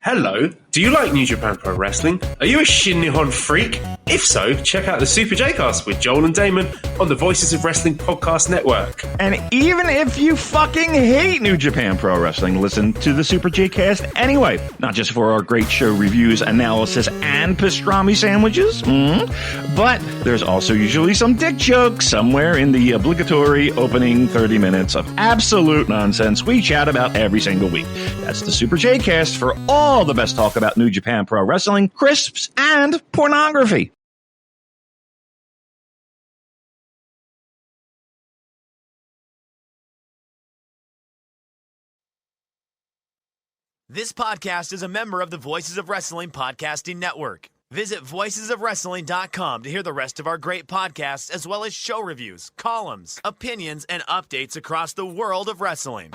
Hello, do you like New Japan Pro Wrestling? Are you a Shin Nihon freak? If so, check out the Super J-Cast with Joel and Damon on the Voices of Wrestling podcast network. And even if you fucking hate New Japan Pro Wrestling, listen to the Super J-Cast anyway. Not just for our great show reviews, analysis, and pastrami sandwiches, but there's also usually some dick jokes somewhere in the obligatory opening 30 minutes of absolute nonsense we chat about every single week. That's the Super J-Cast for all the best talk about New Japan Pro Wrestling, crisps, and pornography. This podcast is a member of the Voices of Wrestling podcasting network. Visit voicesofwrestling.com to hear the rest of our great podcasts, as well as show reviews, columns, opinions, and updates across the world of wrestling.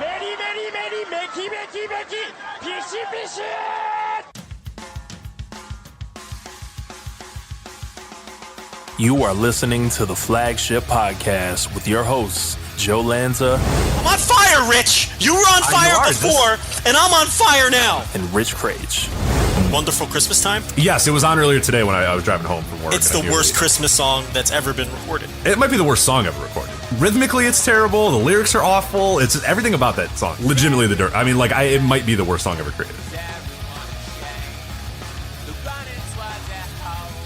You are listening to the Flagship Podcast with your hosts, Joe Lanza. I'm on fire, Rich! You were on fire before, and I'm on fire now! And Rich Crage. Wonderful Christmas Time? Yes, it was on earlier today when I was driving home from work. It's the worst Christmas song that's ever been recorded. It might be the worst song ever recorded. Rhythmically, it's terrible. The lyrics are awful. It's just everything about that song. Legitimately the dirt. I mean, it might be the worst song ever created.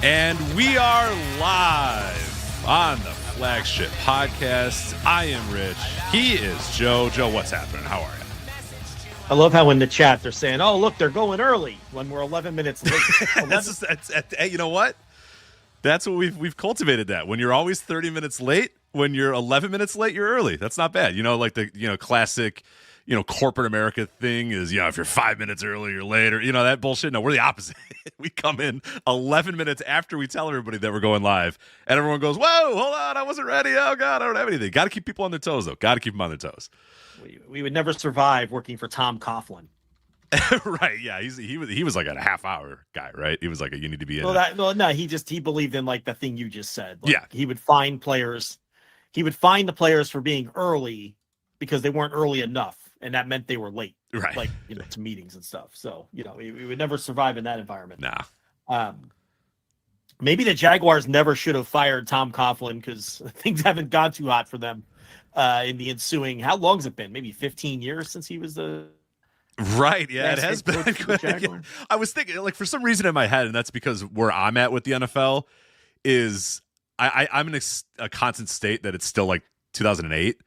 And we are live on the Flagship Podcast. I am Rich. He is Joe. Joe, what's happening? How are you? I love how in the chat they're saying, "Oh, look, they're going early when we're 11 minutes late." You know what? That's what we've cultivated. That when you're always 30 minutes late, when you're 11 minutes late, you're early. That's not bad. Like the classic, corporate America thing is, if you're 5 minutes early, you're late, or that bullshit. No, we're the opposite. We come in 11 minutes after we tell everybody that we're going live, and everyone goes, "Whoa, hold on, I wasn't ready. Oh God, I don't have anything." Got to keep people on their toes, though. Got to keep them on their toes. We would never survive working for Tom Coughlin. Right? Yeah, he was like a half-hour guy, right? He was like you need to be in. He believed in like the thing you just said. He would find players. He would find the players for being early because they weren't early enough, and that meant they were late, right? To meetings and stuff. So we would never survive in that environment. Nah. Maybe the Jaguars never should have fired Tom Coughlin because things haven't gone too hot for them in the ensuing. How long has it been? Maybe 15 years since he was the. Right, yeah, it has been. I was thinking, for some reason in my head, and that's because where I'm at with the NFL is I'm in a constant state that it's still like 2008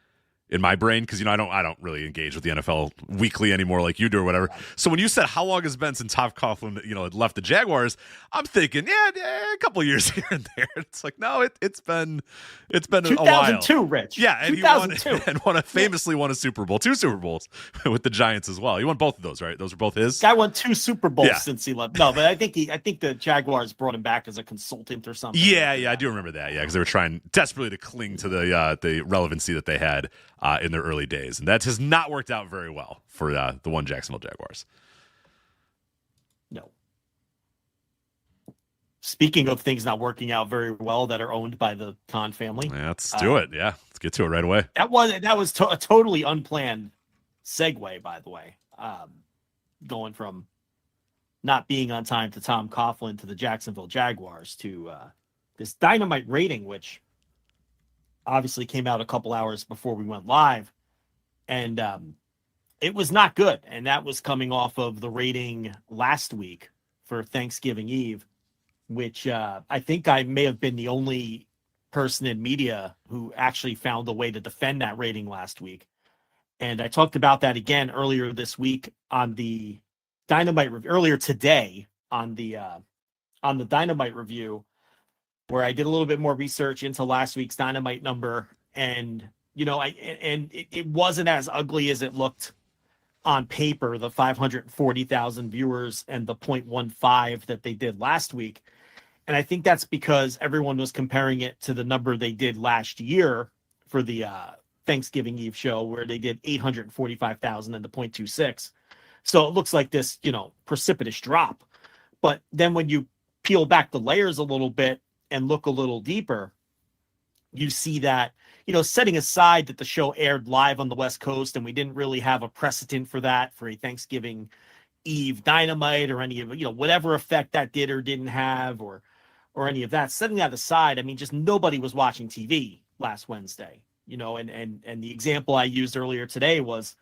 in my brain, because I don't really engage with the NFL weekly anymore like you do or whatever. So when you said how long has it been since Tom Coughlin had left the Jaguars, I'm thinking a couple of years here and there. It's like no, it's been a while. 2002, Rich. Yeah, and 2002. Famously won a Super Bowl, 2 Super Bowls with the Giants as well. He won both of those, right? Those were both his. Guy won 2 Super Bowls since he left. No, but I think the Jaguars brought him back as a consultant or something. Yeah, I do remember that. Yeah, because they were trying desperately to cling to the relevancy that they had in their early days, and that has not worked out very well for the one Jacksonville Jaguars. No. Speaking of things not working out very well that are owned by the Khan family, let's do it. Yeah, let's get to it right away. That was a totally unplanned segue, by the way. Going from not being on time to Tom Coughlin to the Jacksonville Jaguars to this Dynamite rating, which obviously came out a couple hours before we went live, and it was not good. And that was coming off of the rating last week for Thanksgiving Eve, which I think I may have been the only person in media who actually found a way to defend that rating last week. And I talked about that again earlier this week on the Dynamite earlier today on the Dynamite review, where I did a little bit more research into last week's Dynamite number, and it wasn't as ugly as it looked on paper, the 540,000 viewers and the 0.15 that they did last week. And I think that's because everyone was comparing it to the number they did last year for the Thanksgiving Eve show, where they did 845,000 and the 0.26. So it looks like this, precipitous drop. But then when you peel back the layers a little bit and look a little deeper, you see that, setting aside that the show aired live on the West Coast and we didn't really have a precedent for that for a Thanksgiving Eve Dynamite or any of, whatever effect that did or didn't have, or any of that. Setting that aside, I mean, just nobody was watching TV last Wednesday, and the example I used earlier today was,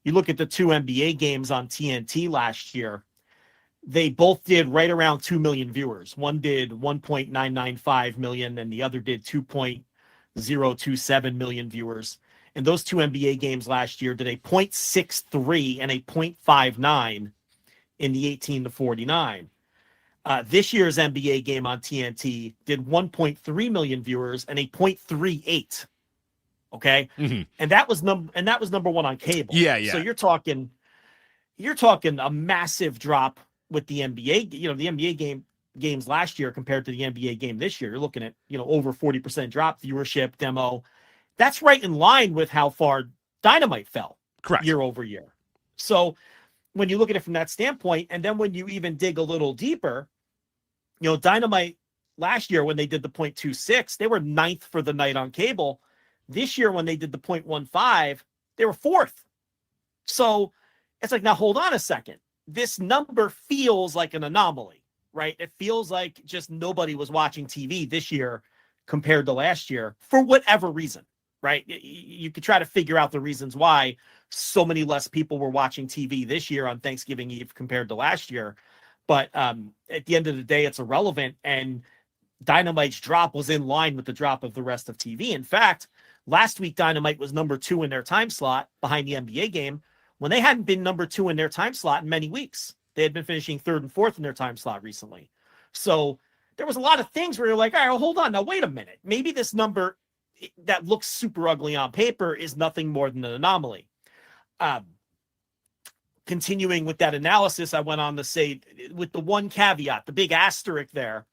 you look at the two NBA games on TNT last year, they both did right around 2 million viewers. One did 1.995 million and the other did 2.027 million viewers. And those two NBA games last year did a 0.63 and a 0.59 in the 18 to 49. This year's NBA game on TNT did 1.3 million viewers and a 0.38. Okay. Mm-hmm. And that was number one on cable. Yeah. So you're talking a massive drop with the NBA, the NBA games last year compared to the NBA game this year. You're looking at, over 40% drop viewership, demo. That's right in line with how far Dynamite fell. Correct. Year over year. So when you look at it from that standpoint, and then when you even dig a little deeper, Dynamite last year, when they did the 0.26, they were 9th for the night on cable. This year, when they did the 0.15, they were 4th. So it's like, now hold on a second. This number feels like an anomaly, right? It feels like just nobody was watching TV this year compared to last year for whatever reason, right? You could try to figure out the reasons why so many less people were watching TV this year on Thanksgiving Eve compared to last year. But at the end of the day, it's irrelevant. And Dynamite's drop was in line with the drop of the rest of TV. In fact, last week, Dynamite was number 2 in their time slot behind the NBA game, when they hadn't been number 2 in their time slot in many weeks. They had been finishing 3rd and 4th in their time slot recently. So there was a lot of things where you're like, all right, well, hold on. Now, wait a minute. Maybe this number that looks super ugly on paper is nothing more than an anomaly. Continuing with that analysis, I went on to say, with the one caveat, the big asterisk there,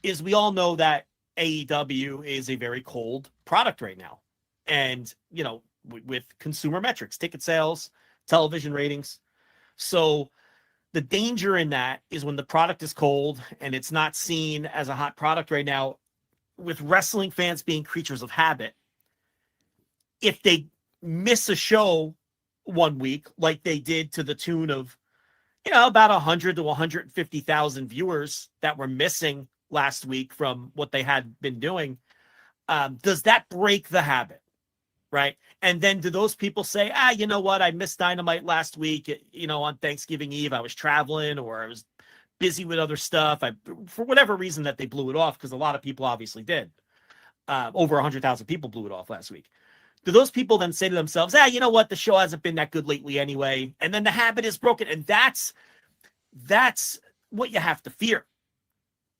is we all know that AEW is a very cold product right now. And, with consumer metrics, ticket sales, television ratings. So the danger in that is when the product is cold and it's not seen as a hot product right now, with wrestling fans being creatures of habit, if they miss a show one week, like they did to the tune of, about 100 to 150,000 viewers that were missing last week from what they had been doing, does that break the habit? Right. And then do those people say, you know what? I missed Dynamite last week, on Thanksgiving Eve, I was traveling or I was busy with other stuff. For whatever reason that they blew it off, because a lot of people obviously did. Over 100,000 people blew it off last week. Do those people then say to themselves, you know what? The show hasn't been that good lately anyway. And then the habit is broken. And that's what you have to fear.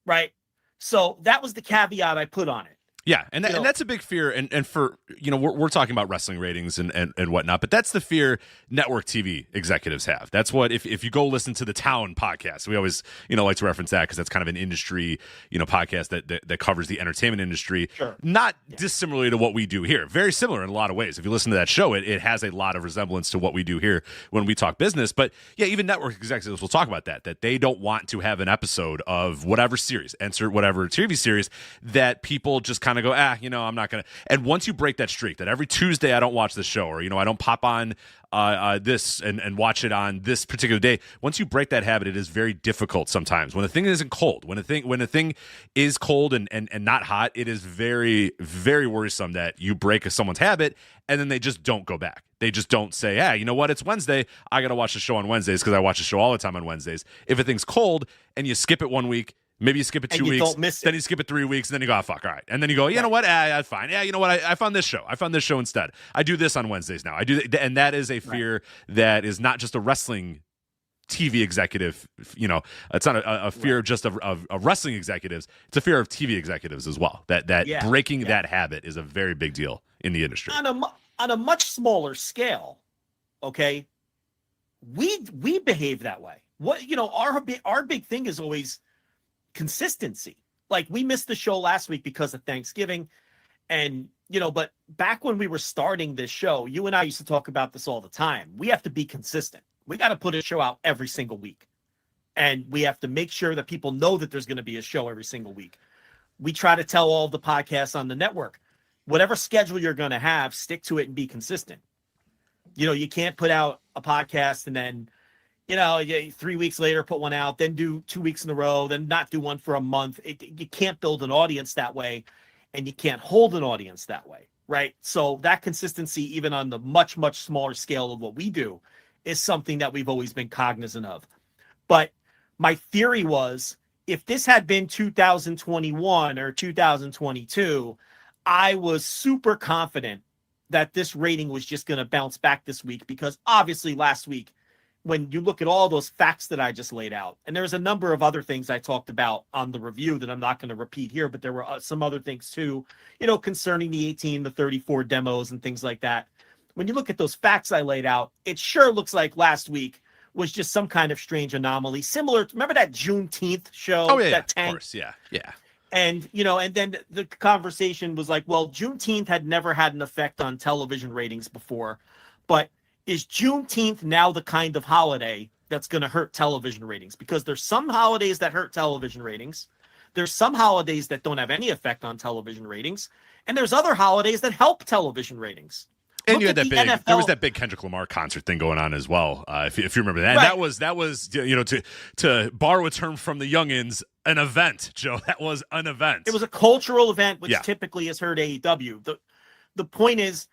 Right. So that was the caveat I put on it. Yeah, and that's a big fear, and for we're talking about wrestling ratings and whatnot, but that's the fear network TV executives have. That's what if you go listen to the Town podcast, we always like to reference that because that's kind of an industry podcast that covers the entertainment industry, sure. Not dissimilarly to what we do here, very similar in a lot of ways. If you listen to that show, it has a lot of resemblance to what we do here when we talk business. But yeah, even network executives will talk about that they don't want to have an episode of whatever series, insert whatever TV series, that people just kind of go, I'm not going to. And once you break that streak, that every Tuesday I don't watch this show, or, I don't pop on this and watch it on this particular day. Once you break that habit, it is very difficult sometimes. When a thing isn't cold, when a thing is cold and not hot, it is very, very worrisome that you break someone's habit and then they just don't go back. They just don't say, you know what, it's Wednesday, I got to watch the show on Wednesdays because I watch the show all the time on Wednesdays. If a thing's cold and you skip it 1 week, maybe you skip it 2 weeks, then you skip it 3 weeks, and then you go, fuck, all right. And then you go, you know what, that's fine. Yeah, you know what, I found this show. I found this show instead. I do this on Wednesdays now. I do, and that is a fear that is not just a wrestling TV executive, it's not a fear just of wrestling executives. It's a fear of TV executives as well. That breaking that habit is a very big deal in the industry. On a much smaller scale, okay, we behave that way. What our big thing is always consistency. Like, we missed the show last week because of Thanksgiving, and but back when we were starting this show, you and I used to talk about this all the time. We have to be consistent. We got to put a show out every single week, and we have to make sure that people know that there's going to be a show every single week. We try to tell all the podcasts on the network, whatever schedule you're going to have, stick to it and be consistent. You can't put out a podcast and then 3 weeks later, put one out, then do 2 weeks in a row, then not do one for a month. You can't build an audience that way, and you can't hold an audience that way, right? So that consistency, even on the much, much smaller scale of what we do, is something that we've always been cognizant of. But my theory was, if this had been 2021 or 2022, I was super confident that this rating was just going to bounce back this week, because obviously last week, when you look at all those facts that I just laid out, and there's a number of other things I talked about on the review that I'm not going to repeat here, but there were some other things too, concerning the 18, the 34 demos and things like that. When you look at those facts I laid out, it sure looks like last week was just some kind of strange anomaly. Similar, remember that Juneteenth show? Oh, yeah, that of course, yeah. And, and then the conversation was like, well, Juneteenth had never had an effect on television ratings before, but is Juneteenth now the kind of holiday that's going to hurt television ratings? Because there's some holidays that hurt television ratings. There's some holidays that don't have any effect on television ratings. And there's other holidays that help television ratings. And you had that big, there was that big Kendrick Lamar concert thing going on as well. If you remember that, right. And that was to borrow a term from the youngins, an event, Joe. That was an event. It was a cultural event, which typically has hurt AEW. The point is,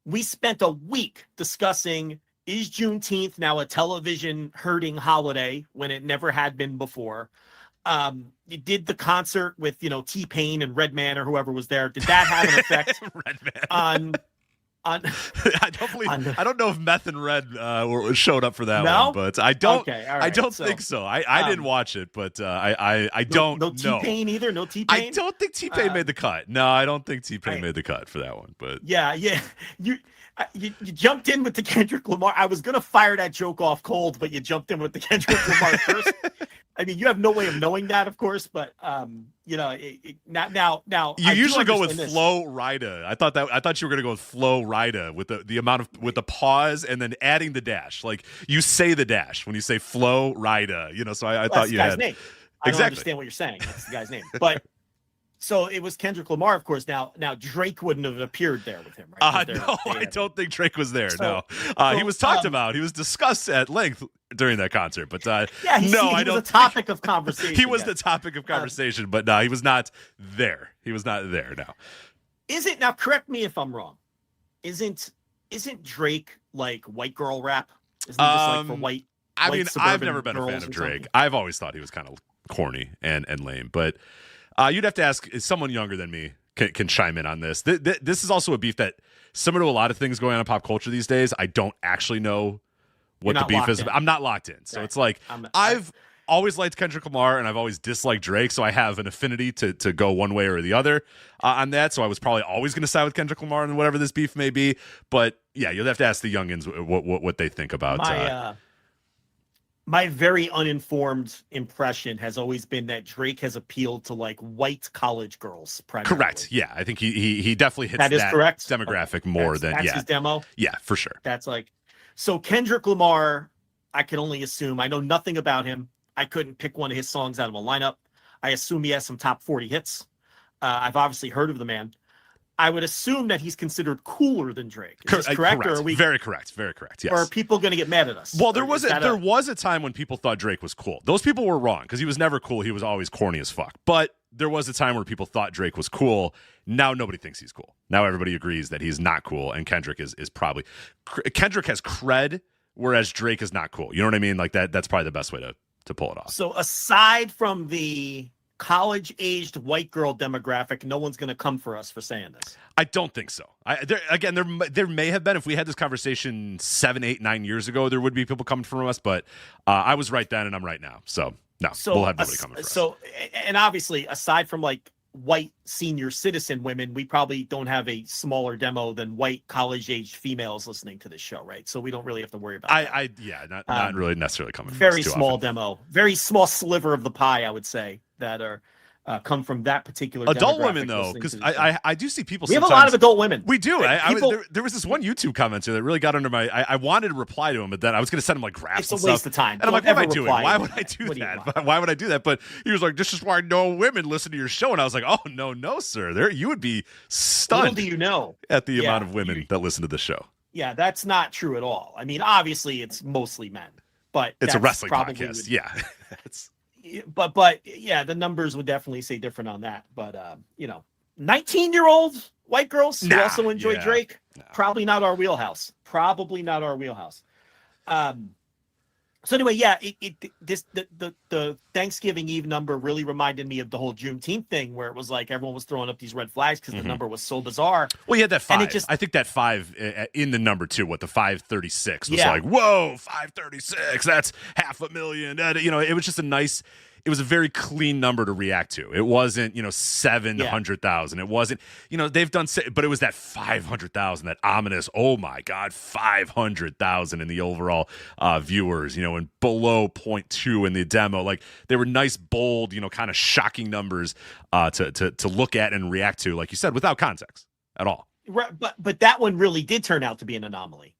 we spent a week discussing, is Juneteenth now a television hurting holiday when it never had been before? You did the concert with T-Pain and Redman or whoever was there. Did that have an effect on? I don't know if Meth and Red showed up for that one, but I don't. Okay, right. I don't think so. I didn't watch it, but I don't know. No T-Pain either. No T-Pain. I don't think T-Pain made the cut. No, I don't think T-Pain made the cut for that one. But yeah. You jumped in with the Kendrick Lamar. I was gonna fire that joke off cold, but you jumped in with the Kendrick Lamar first. I mean, you have no way of knowing that, of course, but now. You usually go with Flo Rida. I thought you were going to go with Flo Rida with the pause and then adding the dash. Like you say the dash when you say Flo Rida. So I thought you had. Name. I don't understand what you're saying. That's the guy's name, but. So it was Kendrick Lamar, of course. Now Drake wouldn't have appeared there with him, right? No, I don't think Drake was there. He was talked about. He was discussed at length during that concert. But he was a topic of conversation. He was the topic of conversation, but no, he was not there. He was not there. No. Now? Correct me if I'm wrong. Isn't Drake like white girl rap? Isn't it just like for white? I mean, I've never been a fan of Drake. I've always thought he was kind of corny and lame, but. You'd have to ask, is someone younger than me can chime in on this. This is also a beef that, similar to a lot of things going on in pop culture these days, I don't actually know what the beef is. I'm not locked in. So it's like, I've always liked Kendrick Lamar, and I've always disliked Drake, so I have an affinity to go one way or the other on that. So I was probably always going to side with Kendrick Lamar and whatever this beef may be. But yeah, you'll have to ask the youngins what they think about my very uninformed impression has always been that Drake has appealed to like white college girls primarily. Correct. Yeah, I think he definitely hits that correct demographic more than that's his demo. Yeah, for sure. That's like so Kendrick Lamar. I can only assume. I know nothing about him. I couldn't pick one of his songs out of a lineup. I assume he has some top 40 hits. I've obviously heard of the man. I would assume that he's considered cooler than Drake. Is this correct? Or are we very correct? Very correct. Yes. Or are people going to get mad at us? Well, there was a time when people thought Drake was cool. Those people were wrong because he was never cool. He was always corny as fuck. But there was a time where people thought Drake was cool. Now nobody thinks he's cool. Now everybody agrees that he's not cool, and Kendrick is probably Kendrick has cred, whereas Drake is not cool. You know what I mean? Like that's probably the best way to pull it off. So aside from the college-aged white girl demographic, no one's going to come for us for saying this. I don't think so. There may have been, if we had this conversation 7, 8, 9 years ago, there would be people coming from us, but I was right then and I'm right now. So no, we'll have nobody coming for us. So, and obviously, aside from like white senior citizen women, we probably don't have a smaller demo than white college-aged females listening to this show, right? So we don't really have to worry about that. Not really necessarily coming from very us too small often. Demo, very small sliver of the pie, I would say, that are come from that particular adult women though, because I do see people. We have a lot of adult women. We do. There was this one YouTube commenter that really got under my. I wanted to reply to him, but then I was going to send him like graphs. It's a waste of time. And I'm like, what am I doing? Why would I do that? Why would I do that? But he was like, this is why no women listen to your show, and I was like, oh no, sir. You would be stunned. Little do you know at the amount of women that listen to the show. Yeah, that's not true at all. I mean, obviously, it's mostly men. but it's a that's wrestling probably podcast. Yeah. but yeah, the numbers would definitely say different on that. But 19-year-old white girls who also enjoy Drake, probably not our wheelhouse. Probably not our wheelhouse. So anyway, yeah, the Thanksgiving Eve number really reminded me of the whole Juneteenth thing, where it was like everyone was throwing up these red flags because the number was so bizarre. Well, you had that 5. And I think that 5 in the number too. What the 536 was like? Whoa, 536. That's $500,000. It was just it was a very clean number to react to. It wasn't 700,000. It wasn't they've done, but it was that 500,000, that ominous. Oh my God, 500,000 in the overall viewers. And below 0.2 in the demo. Like they were nice, bold, kind of shocking numbers to look at and react to, like you said, without context at all. Right, but that one really did turn out to be an anomaly,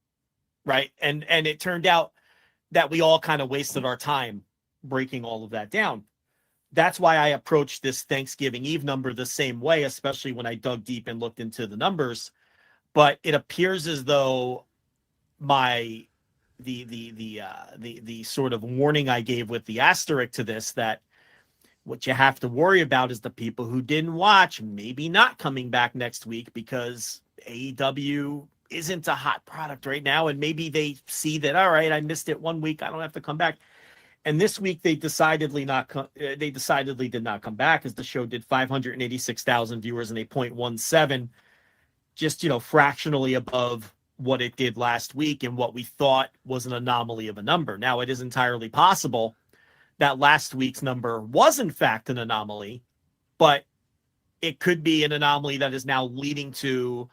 right? And it turned out that we all kind of wasted our time breaking all of that down. That's why I approached this Thanksgiving Eve number the same way, especially when I dug deep and looked into the numbers. But it appears as though the sort of warning I gave with the asterisk to this, that what you have to worry about is the people who didn't watch maybe not coming back next week because AEW isn't a hot product right now, and maybe they see that, all right, I missed it 1 week, I don't have to come back. And this week they decidedly did not come back, as the show did 586,000 viewers and a 0.17, just fractionally above what it did last week and what we thought was an anomaly of a number. Now, it is entirely possible that last week's number was in fact an anomaly, but it could be an anomaly that is now leading to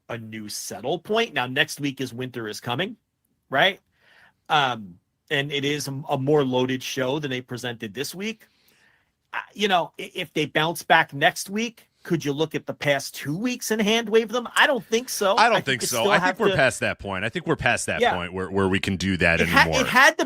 a new settle point. Now, next week is Winter is Coming, right? And it is a more loaded show than they presented this week. If they bounce back next week, could you look at the past 2 weeks and hand wave them? I don't think so. I think so. I think we're past that point. I think we're past that point where we can do that anymore. It had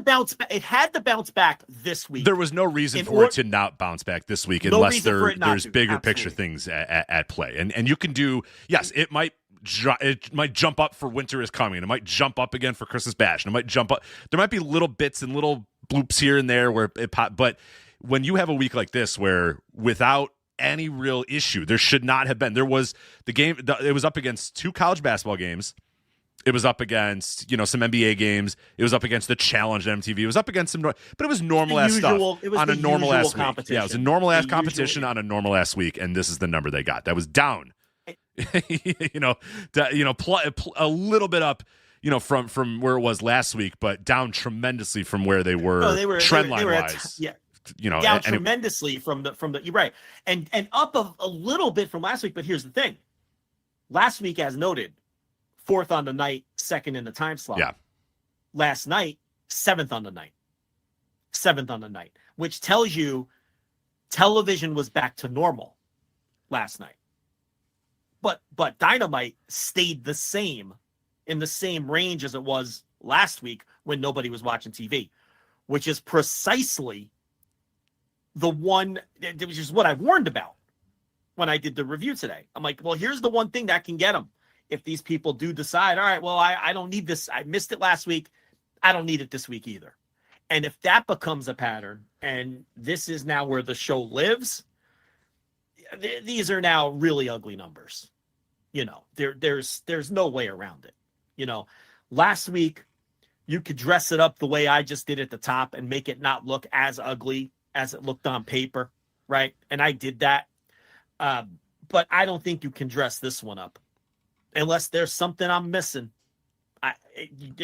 to bounce back this week. There was no reason for it to not bounce back this week unless there's bigger picture things at play. And you can do, yes, it might jump up for Winter is Coming. It might jump up again for Christmas Bash. And it might jump up. There might be little bits and little bloops here and there where it pop. But when you have a week like this where without any real issue, there should not have been. There was the game. It was up against 2 college basketball games. It was up against some NBA games. It was up against the Challenge at MTV. It was up against some, but it was normal ass stuff on a normal ass week. Yeah, it was a normal ass competition on a normal ass week, and this is the number they got. That was down. A little bit up, from where it was last week, but down tremendously from where they were, trend line wise. Down tremendously from the you're right, and up a little bit from last week. But here's the thing: last week, as noted, 4th on the night, 2nd in the time slot. Yeah. Last night, 7th on the night. 7th on the night, which tells you television was back to normal last night. But Dynamite stayed the same, in the same range as it was last week when nobody was watching TV, which is precisely the one, which is what I warned about when I did the review today. I'm like, well, here's the one thing that can get them. If these people do decide, all right, well, I don't need this. I missed it last week. I don't need it this week either. And if that becomes a pattern, and this is now where the show lives, these are now really ugly numbers. There's no way around it. Last week you could dress it up the way I just did at the top and make it not look as ugly as it looked on paper, right? And I did that. But I don't think you can dress this one up unless there's something I'm missing.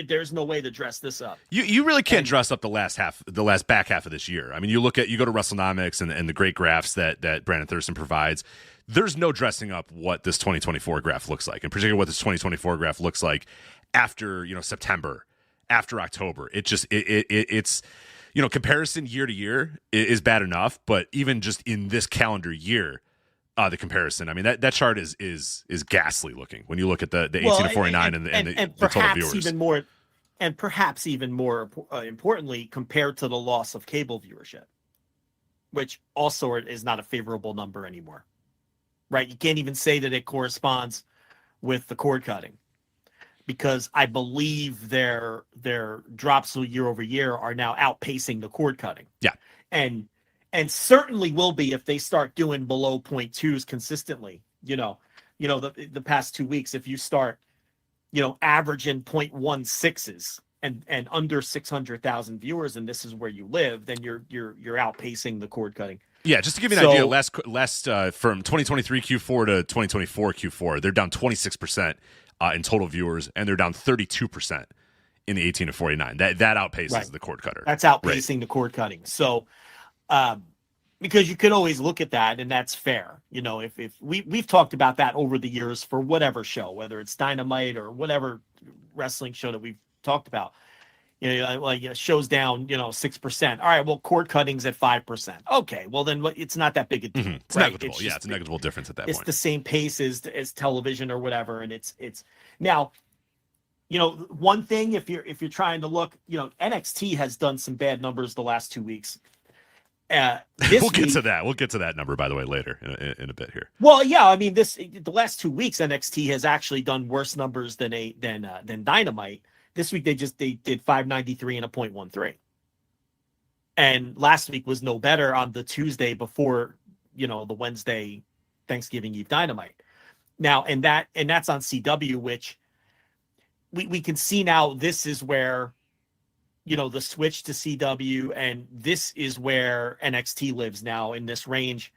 There's no way to dress this up. You really can't dress up the last back half of this year. I mean, you go to WrestleNomics and the great graphs that Brandon Thurston provides. There's no dressing up what this 2024 graph looks like, in particular what this 2024 graph looks like after September, after October. It's comparison year to year is bad enough, but even just in this calendar year, the comparison. I mean, that chart is ghastly looking when you look at the 18 to 49 and the total viewers. Perhaps even more importantly, compared to the loss of cable viewership, which also is not a favorable number anymore, right? You can't even say that it corresponds with the cord cutting. because I believe their drops year over year are now outpacing the cord cutting. Yeah. And certainly will be if they start doing below 0.2s consistently, the past 2 weeks, if you start, averaging 0.16s and under 600,000 viewers, and this is where you live, then you're outpacing the cord cutting. Yeah, just to give you an idea, last from 2023 Q4 to 2024 Q4, they're down 26% in total viewers, and they're down 32% in the 18 to 49. That outpaces the cord cutter. That's outpacing the cord cutting. So, because you could always look at that, and that's fair. If we've talked about that over the years for whatever show, whether it's Dynamite or whatever wrestling show that we've talked about. Shows down, 6%. All right, well, cord cutting's at 5%. Okay, well then it's not that big a deal. Mm-hmm. It's negligible. It's a negligible difference at that point. It's the same pace as television or whatever, and it's now. One thing, if you're trying to look, NXT has done some bad numbers the last 2 weeks. We'll get to that. We'll get to that number, by the way, later in a bit here. Well, yeah, I mean, the last 2 weeks NXT has actually done worse numbers than Dynamite. This week they did 593 and a 0.13. And last week was no better on the Tuesday before, the Wednesday Thanksgiving Eve Dynamite. Now, and that's on CW, which we can see now this is where, the switch to CW, and this is where NXT lives now in this range.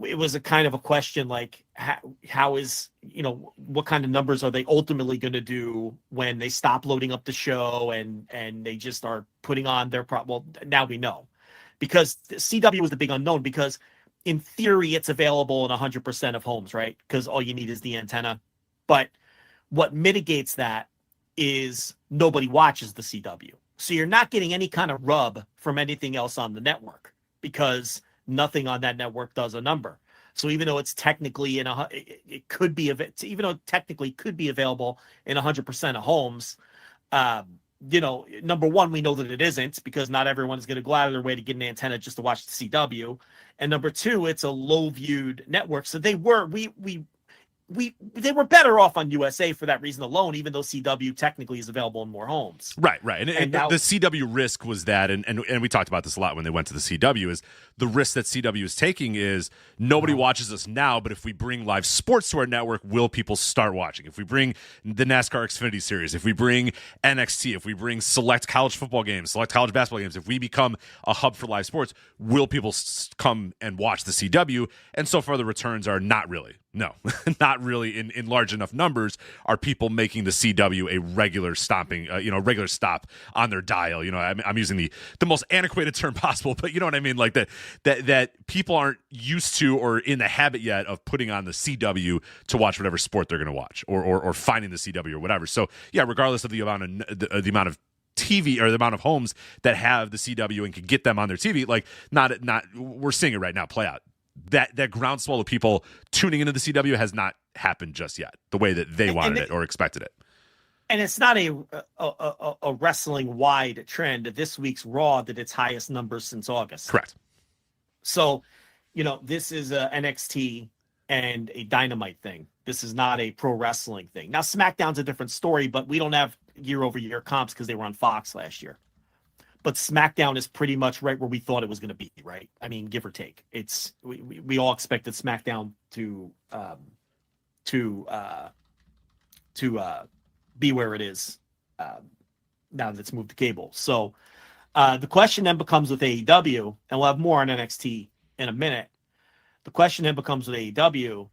It was a kind of a question like, how is, what kind of numbers are they ultimately going to do when they stop loading up the show and they just are putting on their well, now we know, because CW was the big unknown, because in theory it's available in 100% of homes, right? Because all you need is the antenna. But what mitigates that is nobody watches the CW. So you're not getting any kind of rub from anything else on the network, because nothing on that network does a number. So even though it's technically it could be technically could be available in 100% of homes, number one, we know that it isn't, because not everyone's going to go out of their way to get an antenna just to watch the CW. And number two, it's a low viewed network. So they were better off on USA for that reason alone, even though CW technically is available in more homes. Right. And now, the CW risk was that, and we talked about this a lot when they went to the CW, is the risk that CW is taking is nobody watches us now, but if we bring live sports to our network, will people start watching? If we bring the NASCAR Xfinity Series, if we bring NXT, if we bring select college football games, select college basketball games, if we become a hub for live sports, will people come and watch the CW? And so far the returns are not really. No, not really in large enough numbers are people making the CW a regular stopping, regular stop on their dial. I'm using the most antiquated term possible, but you know what I mean? Like that people aren't used to or in the habit yet of putting on the CW to watch whatever sport they're going to watch, or finding the CW or whatever. So yeah, regardless of the amount of TV or the amount of homes that have the CW and can get them on their TV, like not we're seeing it right now play out. That groundswell of people tuning into the CW has not happened just yet, the way that they wanted it or expected it. And it's not a wrestling wide trend. This week's Raw did its highest numbers since August. Correct. So, this is a NXT and a Dynamite thing. This is not a pro wrestling thing. Now, SmackDown's a different story, but we don't have year over year comps because they were on Fox last year. But SmackDown is pretty much right where we thought it was going to be, right? I mean, give or take. It's we all expected SmackDown to be where it is now that it's moved to cable. So the question then becomes with AEW, and we'll have more on NXT in a minute. The question then becomes with AEW,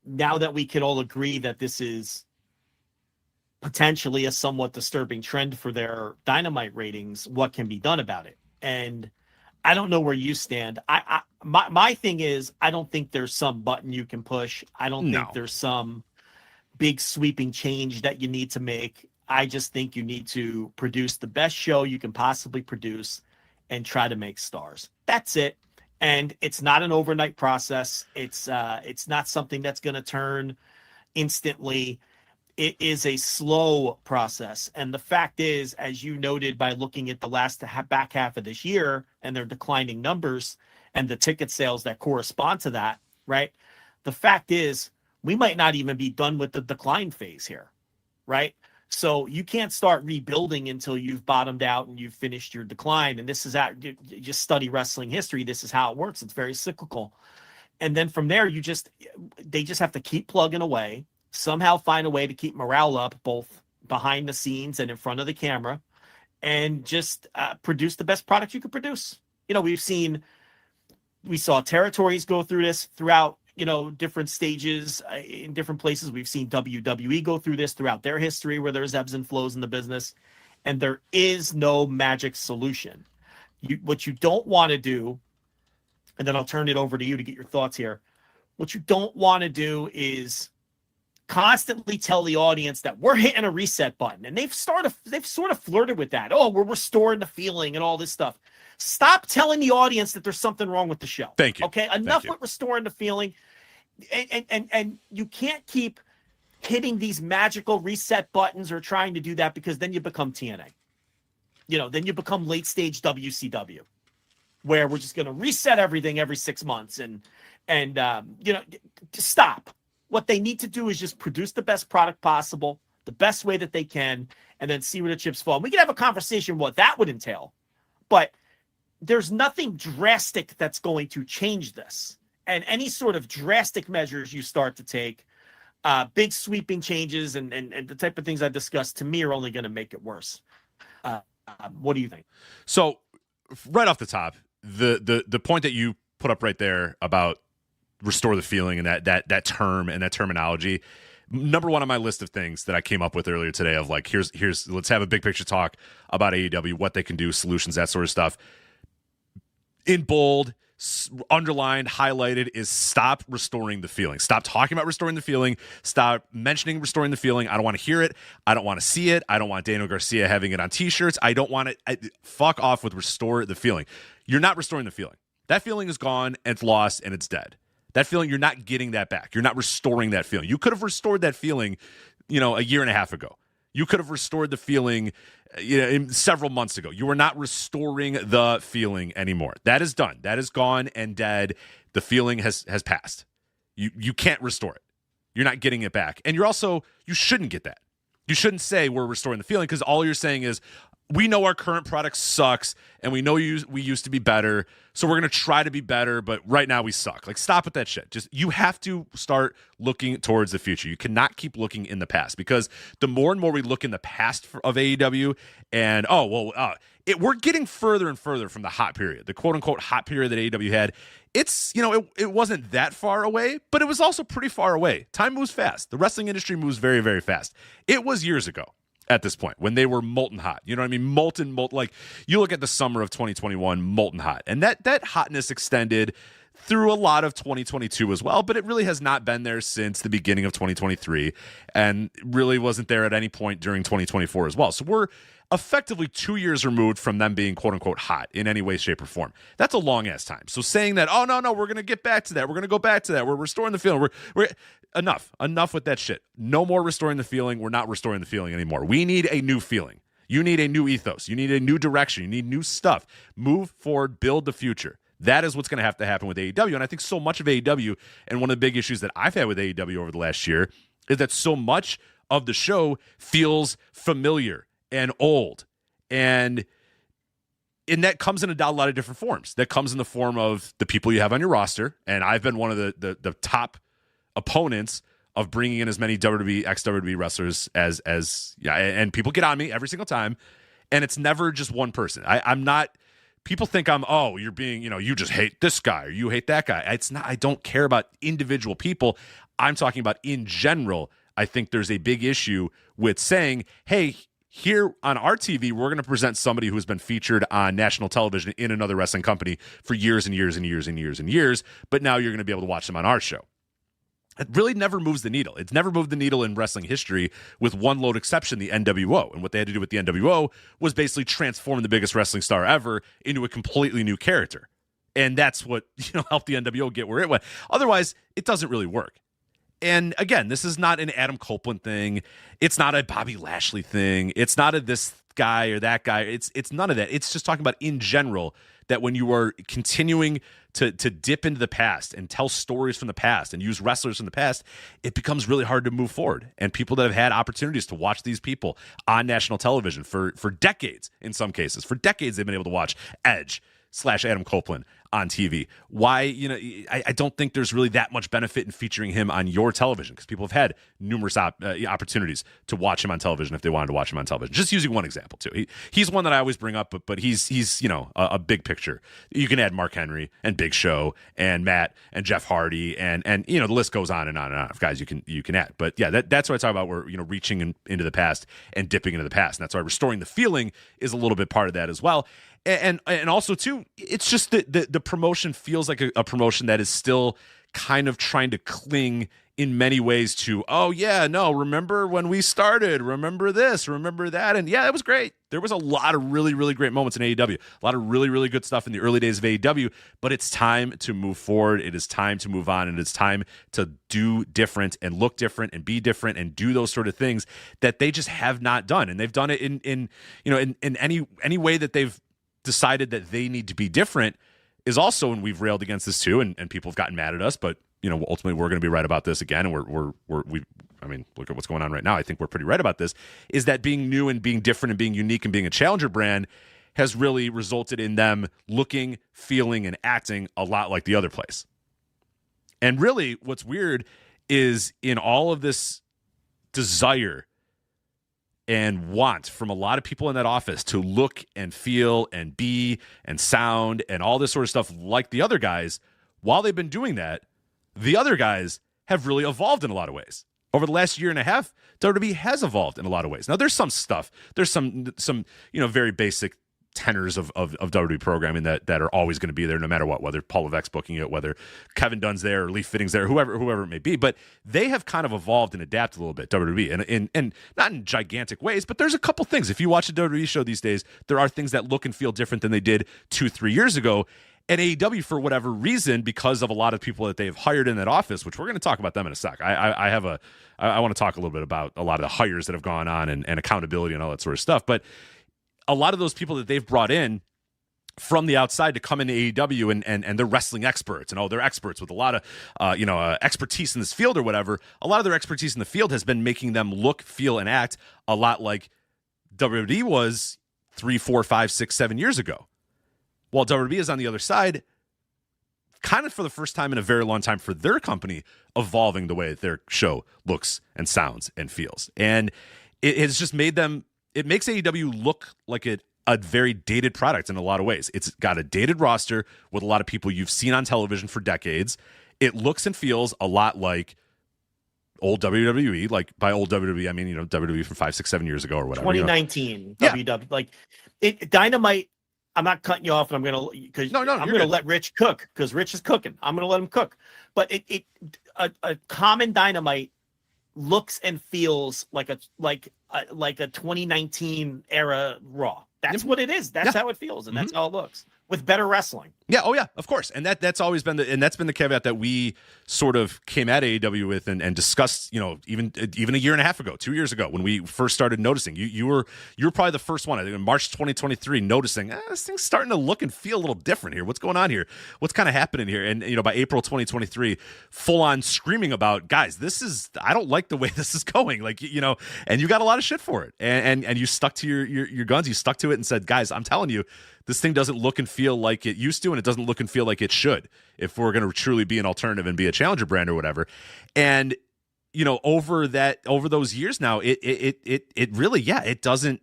now that we can all agree that this is potentially a somewhat disturbing trend for their Dynamite ratings, what can be done about it? And I don't know where you stand. My thing is, I don't think there's some button you can push. I don't think there's some big sweeping change that you need to make. I just think you need to produce the best show you can possibly produce and try to make stars. That's it. And it's not an overnight process. It's not something that's going to turn instantly. It is a slow process. And the fact is, as you noted by looking at the back half of this year and their declining numbers and the ticket sales that correspond to that, right? The fact is, we might not even be done with the decline phase here. right? So you can't start rebuilding until you've bottomed out and you've finished your decline. And this is you just study wrestling history. This is how it works. It's very cyclical. And then from there, they just have to keep plugging away, somehow find a way to keep morale up, both behind the scenes and in front of the camera, and just produce the best product you could produce. You know, we saw territories go through this throughout, you know, different stages in different places. We've seen WWE go through this throughout their history, where there's ebbs and flows in the business, and there is no magic solution. What you don't want to do, and then I'll turn it over to you to get your thoughts here. What you don't want to do is constantly tell the audience that we're hitting a reset button. And they've sort of flirted with that. Oh, we're restoring the feeling and all this stuff. Stop telling the audience that there's something wrong with the show. Thank you. Okay, enough with restoring the feeling. And you can't keep hitting these magical reset buttons or trying to do that, because then you become TNA. You know, then you become late stage WCW, where we're just going to reset everything every 6 months and you know, just stop. What they need to do is just produce the best product possible, the best way that they can, and then see where the chips fall. And we can have a conversation what that would entail, but there's nothing drastic that's going to change this. And any sort of drastic measures you start to take, big sweeping changes and the type of things I discussed, to me, are only going to make it worse. What do you think? So right off the top, the point that you put up right there about restore the feeling and that term and that terminology, number one on my list of things that I came up with earlier today, of like, here's let's have a big picture talk about AEW, what they can do, solutions, that sort of stuff. In bold, underlined, highlighted, is stop restoring the feeling. Stop talking about restoring the feeling. Stop mentioning restoring the feeling. I don't want to hear it. I don't want to see it. I don't want Daniel Garcia having it on t-shirts. I don't want it. Fuck off with restore the feeling. You're not restoring the feeling. That feeling is gone and it's lost and it's dead. That feeling, you're not getting that back. You're not restoring that feeling. You could have restored that feeling, you know, a year and a half ago. You could have restored the feeling, you know, several months ago. You are not restoring the feeling anymore. That is done. That is gone and dead. The feeling has passed. You can't restore it. You're not getting it back. And you shouldn't get that. You shouldn't say we're restoring the feeling, because all you're saying is, we know our current product sucks, and we know we used to be better, so we're going to try to be better, but right now we suck. Like, stop with that shit. You have to start looking towards the future. You cannot keep looking in the past, because the more and more we look in the past of AEW, and we're getting further and further from the hot period, the quote-unquote hot period that AEW had. It's, you know, it wasn't that far away, but it was also pretty far away. Time moves fast. The wrestling industry moves very, very fast. It was years ago at this point when they were molten hot. You know what I mean? Molten. Like, you look at the summer of 2021, molten hot. And that hotness extended through a lot of 2022 as well, but it really has not been there since the beginning of 2023, and really wasn't there at any point during 2024 as well. So we're effectively 2 years removed from them being quote-unquote hot in any way, shape, or form. That's a long-ass time. So saying that, oh, no, we're going to get back to that. We're going to go back to that. We're restoring the feeling. We're enough with that shit. No more restoring the feeling. We're not restoring the feeling anymore. We need a new feeling. You need a new ethos. You need a new direction. You need new stuff. Move forward. Build the future. That is what's going to have to happen with AEW. And I think so much of AEW, and one of the big issues that I've had with AEW over the last year, is that so much of the show feels familiar and old. And that comes in a lot of different forms. That comes in the form of the people you have on your roster. And I've been one of the top opponents of bringing in as many WWE, ex-WWE wrestlers as and people get on me every single time. And it's never just one person. I'm not... People think you're being, you just hate this guy or you hate that guy. It's not, I don't care about individual people. I'm talking about in general. I think there's a big issue with saying, hey, here on our TV, we're going to present somebody who's been featured on national television in another wrestling company for years and years and years and years and years, but now you're going to be able to watch them on our show. It really never moves the needle. It's never moved the needle in wrestling history, with one lone exception, the NWO. And what they had to do with the NWO was basically transform the biggest wrestling star ever into a completely new character. And that's what, helped the NWO get where it went. Otherwise, it doesn't really work. And again, this is not an Adam Copeland thing. It's not a Bobby Lashley thing. It's not a this guy or that guy. It's none of that. It's just talking about in general, that when you are continuing to dip into the past and tell stories from the past and use wrestlers from the past, it becomes really hard to move forward. And people that have had opportunities to watch these people on national television for decades, in some cases, for decades, they've been able to watch Edge / Adam Copeland on TV. Why, I don't think there's really that much benefit in featuring him on your television, because people have had numerous opportunities to watch him on television if they wanted to watch him on television. Just using one example too. He's one that I always bring up, but he's a big picture. You can add Mark Henry and Big Show and Matt and Jeff Hardy and the list goes on and on and on of guys you can add. But yeah, that's what I talk about. Where reaching into the past and dipping into the past, and that's why restoring the feeling is a little bit part of that as well. And also too, it's just the promotion feels like a promotion that is still kind of trying to cling in many ways to, oh yeah, no, remember when we started, remember this, remember that, and yeah, it was great. There was a lot of really, really great moments in AEW, a lot of really, really good stuff in the early days of AEW, but it's time to move forward. It is time to move on, and it's time to do different and look different and be different and do those sort of things that they just have not done. And they've done it in any way that they've decided that they need to be different is also, and we've railed against this too, and people have gotten mad at us, but ultimately we're going to be right about this again, and look at what's going on right now. I think we're pretty right about this, is that being new and being different and being unique and being a challenger brand has really resulted in them looking, feeling, and acting a lot like the other place. And really what's weird is in all of this desire and want from a lot of people in that office to look and feel and be and sound and all this sort of stuff like the other guys, while they've been doing that, the other guys have really evolved in a lot of ways. Over the last year and a half, WWE has evolved in a lot of ways. Now, there's some stuff. There's some very basic tenors of WWE programming that are always going to be there no matter what, whether Paul Levesque's booking it, whether Kevin Dunn's there or Lee Fitting's there, whoever it may be. But they have kind of evolved and adapted a little bit, WWE, and not in gigantic ways, but there's a couple things. If you watch a WWE show these days, there are things that look and feel different than they did 2-3 years ago. And AEW, for whatever reason, because of a lot of people that they've hired in that office, which we're going to talk about them in a sec. I want to talk a little bit about a lot of the hires that have gone on and accountability and all that sort of stuff. But a lot of those people that they've brought in from the outside to come into AEW and they're wrestling experts, and they're experts with a lot of expertise in this field or whatever. A lot of their expertise in the field has been making them look, feel, and act a lot like WWE was 3, 4, 5, 6, 7 years ago. While WWE is on the other side, kind of for the first time in a very long time for their company, evolving the way that their show looks and sounds and feels. And it has just made them, it makes AEW look like a very dated product in a lot of ways. It's got a dated roster with a lot of people you've seen on television for decades. It looks and feels a lot like old WWE. Like by old WWE, I mean, WWE from 5, 6, 7 years ago or whatever. 2019 WWE. Like Dynamite. I'm not cutting you off, and I'm gonna let Rich cook because Rich is cooking. I'm gonna let him cook. But a common Dynamite looks and feels like a 2019 era Raw. That's what it is. That's how it feels, and that's how it looks with better wrestling. Yeah. Oh yeah. Of course. And that's always been the caveat that we sort of came at AEW with and discussed. Even a year and a half ago, 2 years ago, when we first started noticing. You were probably the first one. I think in March 2023, noticing this thing's starting to look and feel a little different here. What's going on here? What's kind of happening here? And by April 2023, full on screaming about, guys, I don't like the way this is going. And you got a lot of shit for it. And you stuck to your guns. You stuck to it and said, guys, I'm telling you, this thing doesn't look and feel like it used to, and it doesn't look and feel like it should if we're going to truly be an alternative and be a challenger brand or whatever. And over those years now, it really, it doesn't.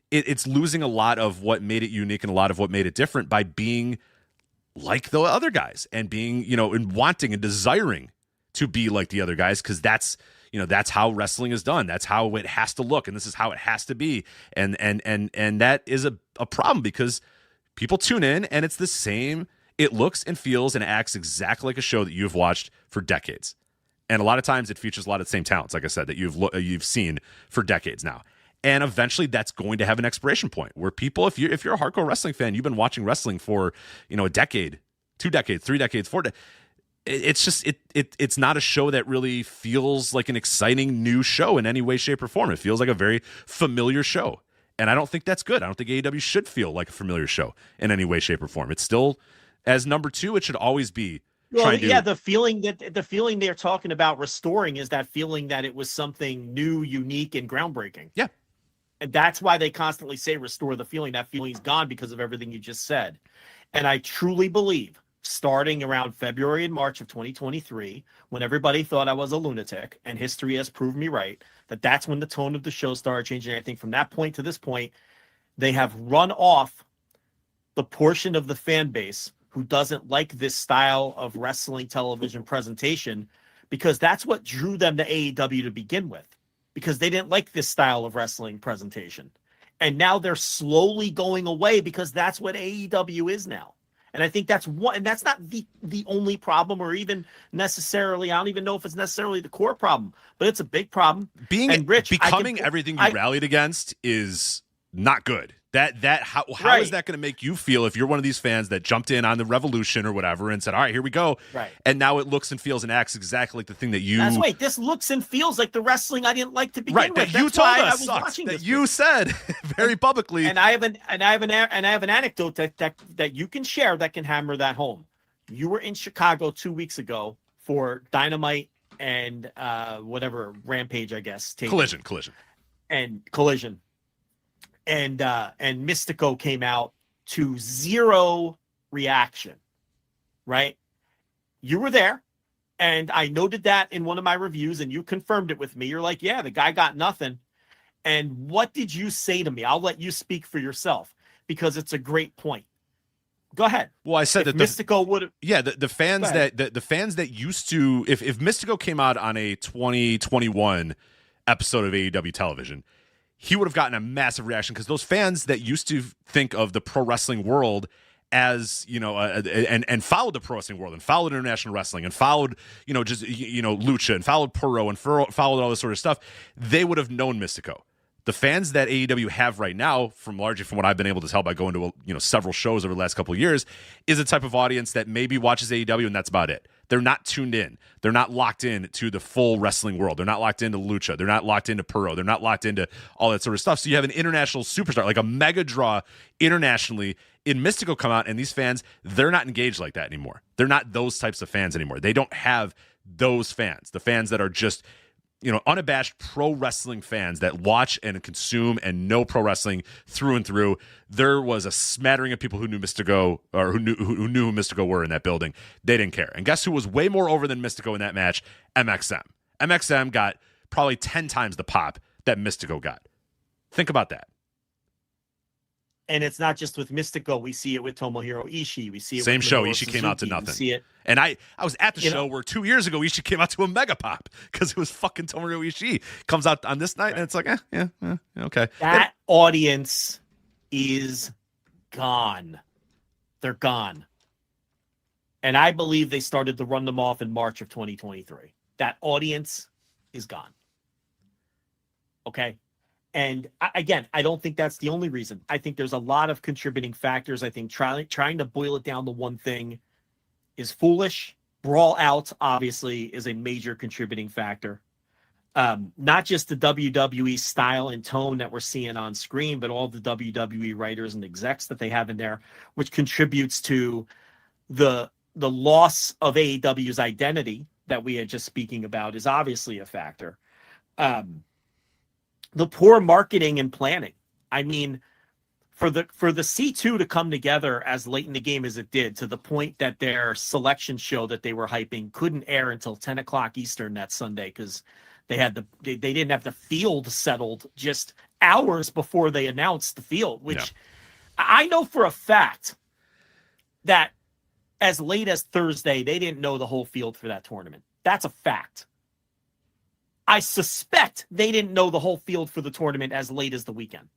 It's losing a lot of what made it unique and a lot of what made it different by being like the other guys and being and wanting and desiring to be like the other guys, because that's how wrestling is done. That's how it has to look, and this is how it has to be. And that is a problem because people tune in and it's the same. It looks and feels and acts exactly like a show that you've watched for decades. And a lot of times it features a lot of the same talents, like I said, that you've seen for decades now. And eventually that's going to have an expiration point where people, if you're a hardcore wrestling fan, you've been watching wrestling for, a decade, 2 decades, 3 decades, 4 decades. It's just it's not a show that really feels like an exciting new show in any way, shape, or form. It feels like a very familiar show. And I don't think that's good. I don't think AEW should feel like a familiar show in any way, shape, or form. It's still, as number 2, it should always be. The feeling they're talking about restoring is that feeling that it was something new, unique, and groundbreaking. Yeah. And that's why they constantly say restore the feeling. That feeling's gone because of everything you just said. And I truly believe, starting around February and March of 2023, when everybody thought I was a lunatic, and history has proved me right, that's when the tone of the show started changing. I think from that point to this point, they have run off the portion of the fan base who doesn't like this style of wrestling television presentation, because that's what drew them to AEW to begin with, because they didn't like this style of wrestling presentation. And now they're slowly going away because that's what AEW is now. And I think that's one, and that's not the only problem, or even necessarily, I don't even know if it's necessarily the core problem, but it's a big problem. Becoming everything you rallied against is not good. How is that going to make you feel if you're one of these fans that jumped in on the revolution or whatever and said, all right, here we go. Right. And now it looks and feels and acts exactly like the thing that you... This looks and feels like the wrestling I didn't like to begin with. That you told us sucks. That you said very publicly. And I have an anecdote that you can share that can hammer that home. You were in Chicago 2 weeks ago for Dynamite and whatever Rampage, I guess. Collision. And Collision. And Mystico came out to zero reaction, right? You were there, and I noted that in one of my reviews, and you confirmed it with me. You're like, yeah, the guy got nothing. And what did you say to me? I'll let you speak for yourself, because it's a great point. Go ahead. Well, I said that Mystico would have. Yeah, the fans the fans that used to, if Mystico came out on a 2021 episode of AEW television, he would have gotten a massive reaction, because those fans that used to think of the pro wrestling world as, and followed the pro wrestling world and followed international wrestling and followed, Lucha and followed Puro and followed all this sort of stuff, they would have known Mystico. The fans that AEW have right now, largely from what I've been able to tell by going to several shows over the last couple of years, is a type of audience that maybe watches AEW and that's about it. They're not tuned in. They're not locked in to the full wrestling world. They're not locked into Lucha. They're not locked into Puro. They're not locked into all that sort of stuff. So you have an international superstar, like a mega draw internationally in Mystico come out, and these fans, they're not engaged like that anymore. They're not those types of fans anymore. They don't have those fans, the fans that are just unabashed pro wrestling fans that watch and consume and know pro wrestling through and through. There was a smattering of people who knew Mystico, or who knew who Mystico were in that building. They didn't care. And guess who was way more over than Mystico in that match? MXM. MXM got probably 10 times the pop that Mystico got. Think about that. And it's not just with Mystico. We see it with Tomohiro Ishii. We see it same with show. Minoru Ishii Suzuki. came out to nothing. We see it. And I was at the show where 2 years ago Ishii came out to a mega pop, because it was fucking Tomohiro Ishii. Comes out on this night, and it's like, okay. That audience is gone. They're gone. And I believe they started to run them off in March of 2023. That audience is gone. Okay? And again, I don't think that's the only reason. I think there's a lot of contributing factors. I think trying to boil it down to one thing is foolish. Brawl out, obviously, is a major contributing factor. Not just the WWE style and tone that we're seeing on screen, but all the WWE writers and execs that they have in there, which contributes to the loss of AEW's identity that we had just speaking about, is obviously a factor. The poor marketing and planning. I mean, for the C2 to come together as late in the game as it did, to the point that their selection show that they were hyping couldn't air until 10 o'clock Eastern that Sunday, because they didn't have the field settled just hours before they announced the field, which I know for a fact that as late as Thursday, they didn't know the whole field for that tournament. That's a fact. I suspect they didn't know the whole field for the tournament as late as the weekend.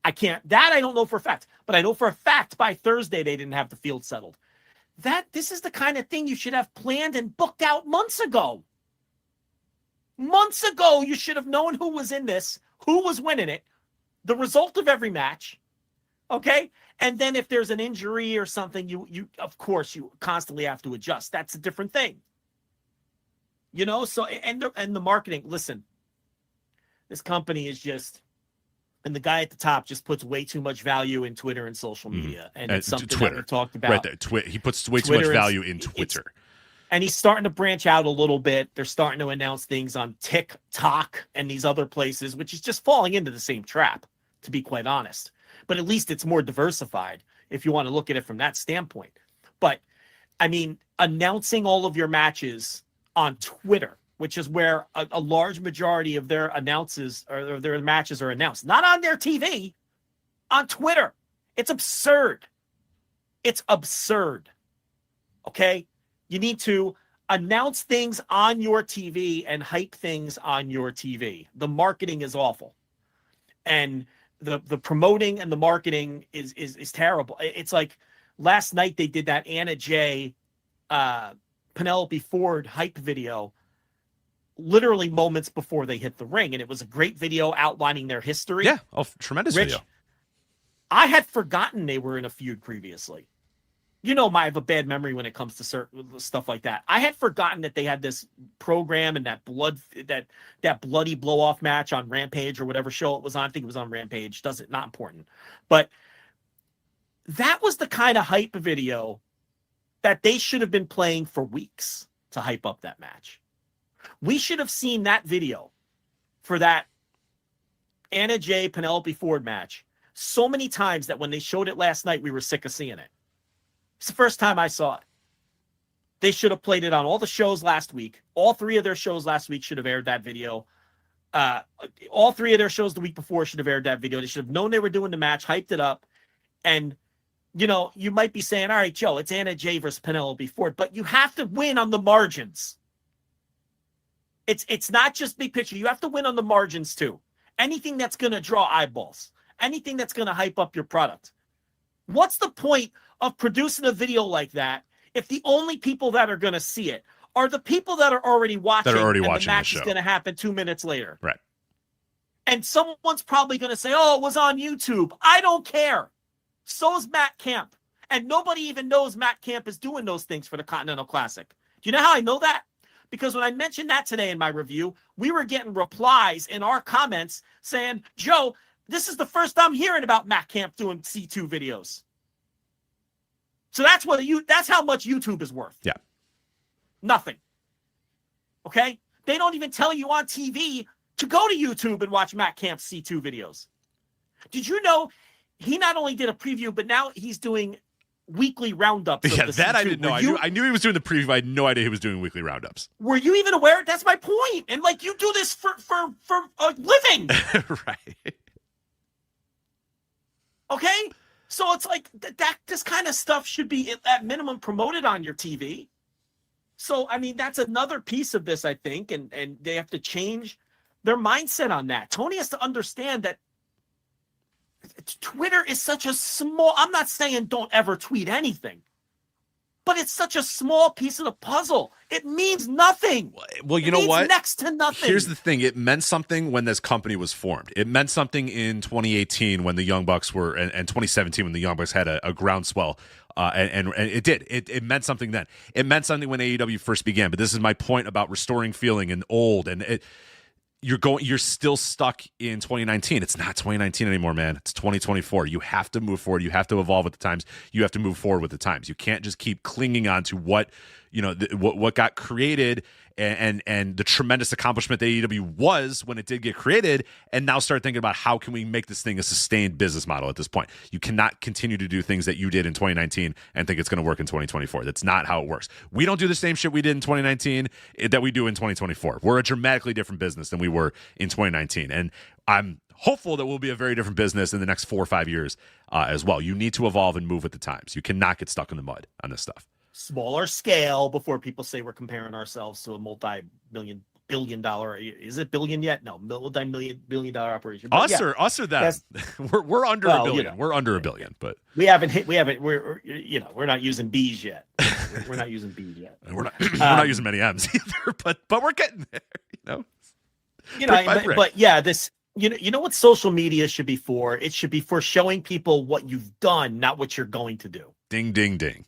I don't know for a fact, but I know for a fact by Thursday they didn't have the field settled. This is the kind of thing you should have planned and booked out months ago. Months ago, you should have known who was in this, who was winning it, the result of every match. Okay? And then if there's an injury or something, you of course you constantly have to adjust. That's a different thing. So and the marketing, listen, this company is just and the guy at the top just puts way too much value in Twitter and social media, and it's something that we talked about. Right there, he puts way too much value in Twitter. And he's starting to branch out a little bit. They're starting to announce things on TikTok and these other places, which is just falling into the same trap, to be quite honest. But at least it's more diversified if you want to look at it from that standpoint. But, I mean, announcing all of your matches on Twitter, which is where a large majority of their announces or their matches are announced, not on their TV, on Twitter. It's absurd. It's absurd. Okay? You need to announce things on your TV and hype things on your TV. The marketing is awful. And the promoting and the marketing is terrible. It's like last night they did that Anna Jay, Penelope Ford hype video literally moments before they hit the ring. And it was a great video outlining their history. Yeah. Oh, tremendous video. I had forgotten they were in a feud previously. You know, I have a bad memory when it comes to certain stuff like that. I had forgotten that they had this program and that bloody blow off match on Rampage or whatever show it was on. I think it was on Rampage. Not important. But that was the kind of hype video that they should have been playing for weeks to hype up that match. We should have seen that video for that Anna Jay Penelope Ford match so many times that when they showed it last night, we were sick of seeing it. It's the first time I saw it. They should have played it on all the shows last week. All 3 of their shows last week should have aired that video. All 3 of their shows the week before should have aired that video. They should have known they were doing the match, hyped it up. And, you know, you might be saying, all right, Joe, it's Anna Jay versus Penelope Ford, but you have to win on the margins. It's not just big picture. You have to win on the margins too. Anything that's going to draw eyeballs, anything that's going to hype up your product. What's the point of producing a video like that if the only people that are going to see it are the people that are already watching, the match is going to happen 2 minutes later? Right. And someone's probably going to say, oh, it was on YouTube. I don't care. So is Matt Camp. And nobody even knows Matt Camp is doing those things for the Continental Classic. Do you know how I know that? Because when I mentioned that today in my review, we were getting replies in our comments saying, Joe, this is the first I'm hearing about Matt Camp doing C2 videos. So that's how much YouTube is worth. Yeah. Nothing. Okay? They don't even tell you on TV to go to YouTube and watch Matt Camp's C2 videos. Did you know he not only did a preview, but now he's doing weekly roundups? Yeah, that C2. I didn't know. I knew he was doing the preview. I had no idea he was doing weekly roundups. Were you even aware? That's my point. And like, you do this for a living. Right. Okay? So it's like that. This kind of stuff should be at minimum promoted on your TV. So, I mean, that's another piece of this, I think, and they have to change their mindset on that. Tony has to understand that Twitter is such a small, I'm not saying don't ever tweet anything, but it's such a small piece of the puzzle. It means nothing. Well, you know what? Next to nothing. Here's the thing. It meant something when this company was formed. It meant something in 2018 when the Young Bucks were, and 2017 when the Young Bucks had a groundswell. And it did. It meant something then. It meant something when AEW first began. But this is my point about restoring feeling and old. And you're still stuck in 2019. It's not 2019 anymore, man. It's 2024. You have to move forward. You have to evolve with the times. You have to move forward with the times. You can't just keep clinging on to what got created and the tremendous accomplishment that AEW was when it did get created, and now start thinking about how can we make this thing a sustained business model at this point. You cannot continue to do things that you did in 2019 and think it's going to work in 2024. That's not how it works. We don't do the same shit we did in 2019 that we do in 2024. We're a dramatically different business than we were in 2019, and I'm hopeful that we'll be a very different business in the next 4 or 5 years as well. You need to evolve and move with the times. You cannot get stuck in the mud on this stuff. Smaller scale before people say we're comparing ourselves to a multi-billion dollar. Is it billion yet? No, multi-billion dollar operation. But us or them. We're under a billion. You know, we're under a billion, but we're not using B's yet. We're not using B's yet. We're not using many M's either, but we're getting there, but yeah, this, you know what social media should be for? It should be for showing people what you've done, not what you're going to do. Ding, ding, ding.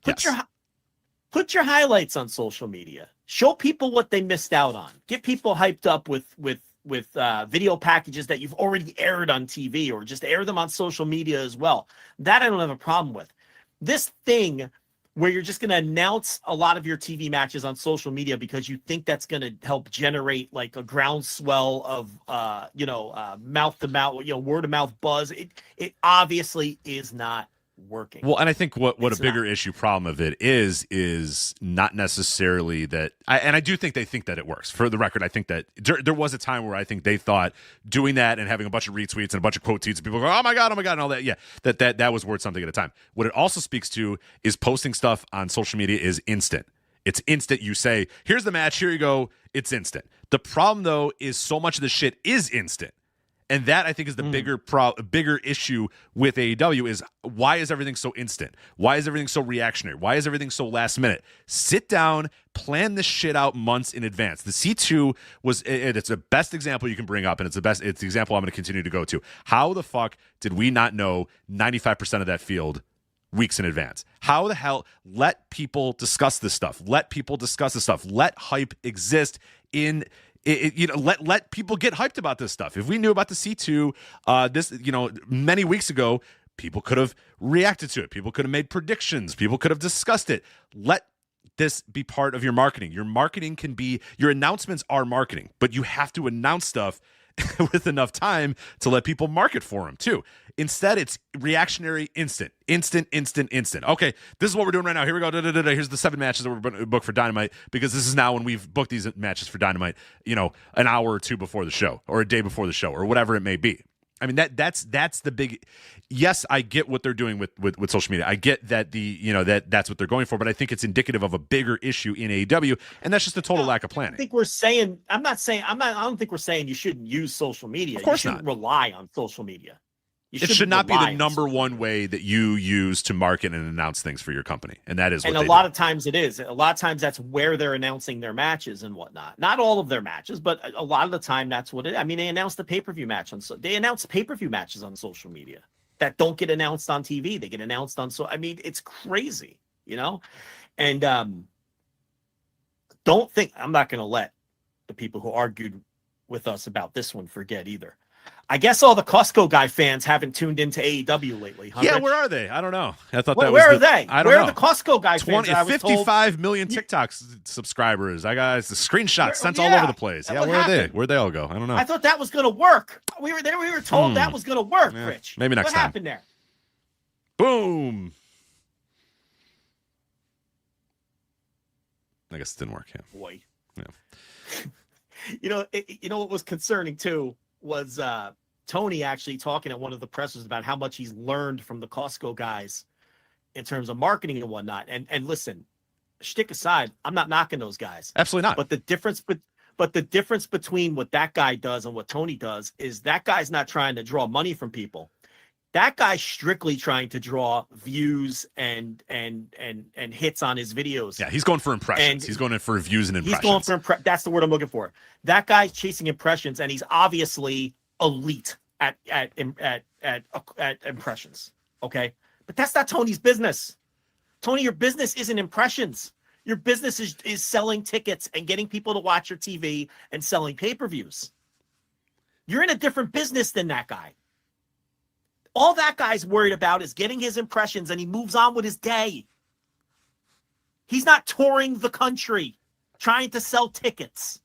Put your highlights on social media. Show people what they missed out on. Get people hyped up with video packages that you've already aired on TV, or just air them on social media as well. That I don't have a problem with. This thing where you're just going to announce a lot of your TV matches on social media because you think that's going to help generate like a groundswell of, mouth to mouth, word of mouth buzz. It obviously is not working. Well, and I think what a bigger issue problem of it is not necessarily that, I do think they think that it works. For the record, I think that there was a time where I think they thought doing that and having a bunch of retweets and a bunch of quote tweets and people go, oh my god, and all that, that was worth something at a time. What it also speaks to is posting stuff on social media is instant. It's instant. You say, here's the match, here you go, it's instant. The problem though is so much of the shit is instant. And that, I think, is the bigger issue with AEW is why is everything so instant? Why is everything so reactionary? Why is everything so last minute? Sit down, plan this shit out months in advance. The C2 it's the best example you can bring up, and it's the example I'm going to continue to go to. How the fuck did we not know 95% of that field weeks in advance? How the hell? Let people discuss this stuff. Let hype exist in... let people get hyped about this stuff. If we knew about the C2 many weeks ago, people could have reacted to it. People could have made predictions. People could have discussed it. Let this be part of your marketing. Your announcements are marketing, but you have to announce stuff with enough time to let people market for them too. Instead, it's reactionary, instant. Okay, this is what we're doing right now. Here we go. Here's the 7 matches that we're booked for Dynamite, because this is now when we've booked these matches for Dynamite, an hour or two before the show, or a day before the show, or whatever it may be. I mean, that's the big. Yes, I get what they're doing with social media. I get that that's what they're going for, but I think it's indicative of a bigger issue in AEW, and that's just a total lack of planning. I think we're saying. I don't think we're saying you shouldn't use social media. Of course you shouldn't not. Rely on social media. It should not be the number one way that you use to market and announce things for your company, and that is. And a lot of times it is. A lot of times that's where they're announcing their matches and whatnot. Not all of their matches, but a lot of the time that's what it. I mean, they announce the pay-per-view match they announce pay-per-view matches on social media that don't get announced on TV. They get announced on. So I mean, it's crazy, and don't think I'm not going to let the people who argued with us about this one forget either. I guess all the Costco guy fans haven't tuned into AEW lately. Huh, yeah, Rich? where are they? I don't know. I thought where are they? I don't where know. are the Costco guy fans? 55 million TikTok subscribers. I got the screenshots sent all over the place. Yeah, where are they? Where'd they all go? I don't know. I thought that was going to work. We were told that was going to work, Rich. Maybe next time. What happened there? Boom. I guess it didn't work. Yeah. Boy. Yeah. What was concerning too was Tony actually talking at one of the pressers about how much he's learned from the Costco guys in terms of marketing and whatnot. And listen, shtick aside, I'm not knocking those guys. Absolutely not. But the difference between what that guy does and what Tony does is that guy's not trying to draw money from people. That guy's strictly trying to draw views and hits on his videos. Yeah, he's going for impressions. He's going in for views and impressions. He's going for that's the word I'm looking for. That guy's chasing impressions, and he's obviously elite at impressions. Okay, but that's not Tony's business. Tony, your business isn't impressions. Your business is selling tickets and getting people to watch your TV and selling pay-per-views. You're in a different business than that guy. All that guy's worried about is getting his impressions, and he moves on with his day. He's not touring the country trying to sell tickets.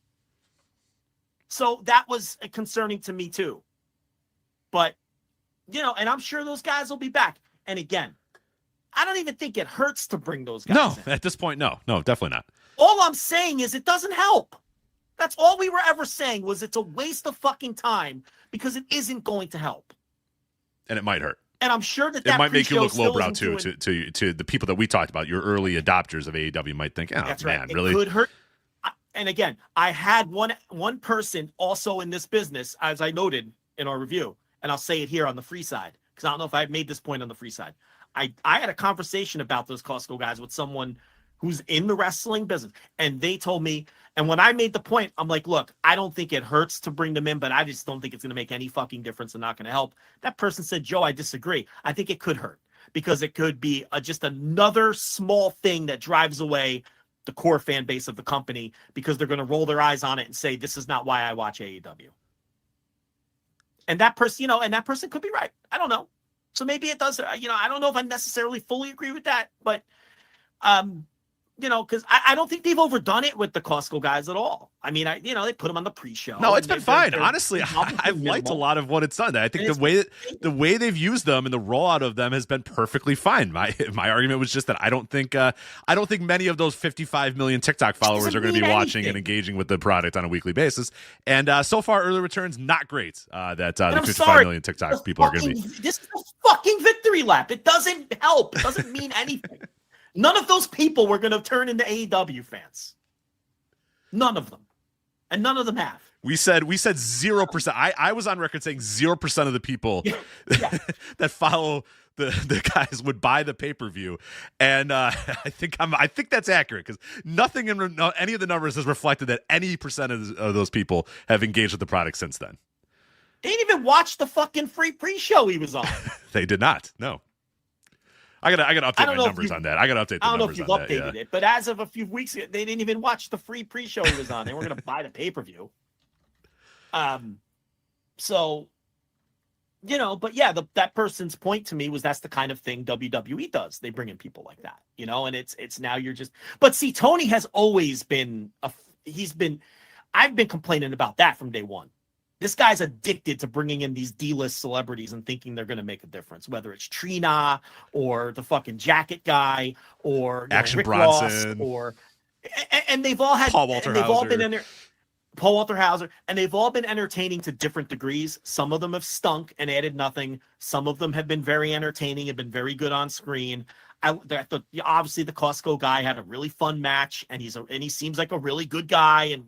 So that was concerning to me too. But, and I'm sure those guys will be back. And again, I don't even think it hurts to bring those guys in. At this point, no, definitely not. All I'm saying is it doesn't help. That's all we were ever saying was it's a waste of fucking time because it isn't going to help. And it might hurt. And I'm sure that it might make you look lowbrow too to the people that we talked about. Your early adopters of AEW might think, "Oh that's man, right. really?" It could hurt. And again, I had one person also in this business, as I noted in our review, and I'll say it here on the free side because I don't know if I've made this point on the free side. I had a conversation about those Costco guys with someone who's in the wrestling business, and they told me. And when I made the point, I'm like, look, I don't think it hurts to bring them in, but I just don't think it's going to make any fucking difference and not going to help. That person said, Joe, I disagree. I think it could hurt because it could be just another small thing that drives away the core fan base of the company because they're going to roll their eyes on it and say, this is not why I watch AEW. And that person, and that person could be right. I don't know. So maybe it does. I don't know if I necessarily fully agree with that, but because I don't think they've overdone it with the Costco guys at all. I mean, they put them on the pre-show. No, it's been fine. Honestly, I've liked a lot of what it's done. I think the way they've used them and the rollout of them has been perfectly fine. My argument was just that I don't think many of those 55 million TikTok followers are going to be watching and engaging with the product on a weekly basis. And so far, early returns not great. The 55 million TikTok people are going to be. This is a fucking victory lap. It doesn't help. It doesn't mean anything. None of those people were going to turn into AEW fans. None of them. And none of them have. We said 0%. I was on record saying 0% of the people that follow the guys would buy the pay-per-view. And I think that's accurate because nothing in any of the numbers has reflected that any percentage of those people have engaged with the product since then. They didn't even watch the fucking free pre-show he was on. They did not. No. I gotta update my numbers on that. I gotta update the numbers on that. I don't know if you've updated it, but as of a few weeks ago, they didn't even watch the free pre-show he was on. They weren't gonna buy the pay-per-view. So, but yeah, that person's point to me was that's the kind of thing WWE does. They bring in people like that, and it's now you're just. But see, Tony has always been I've been complaining about that from day one. This guy's addicted to bringing in these D-list celebrities and thinking they're going to make a difference, whether it's Trina or the fucking jacket guy or Action Rick Bronson Ross and they've all had Paul Walter Hauser, and they've all been entertaining to different degrees. Some of them have stunk and added nothing. Some of them have been very entertaining and been very good on screen. Obviously the Costco guy had a really fun match, and he seems like a really good guy, and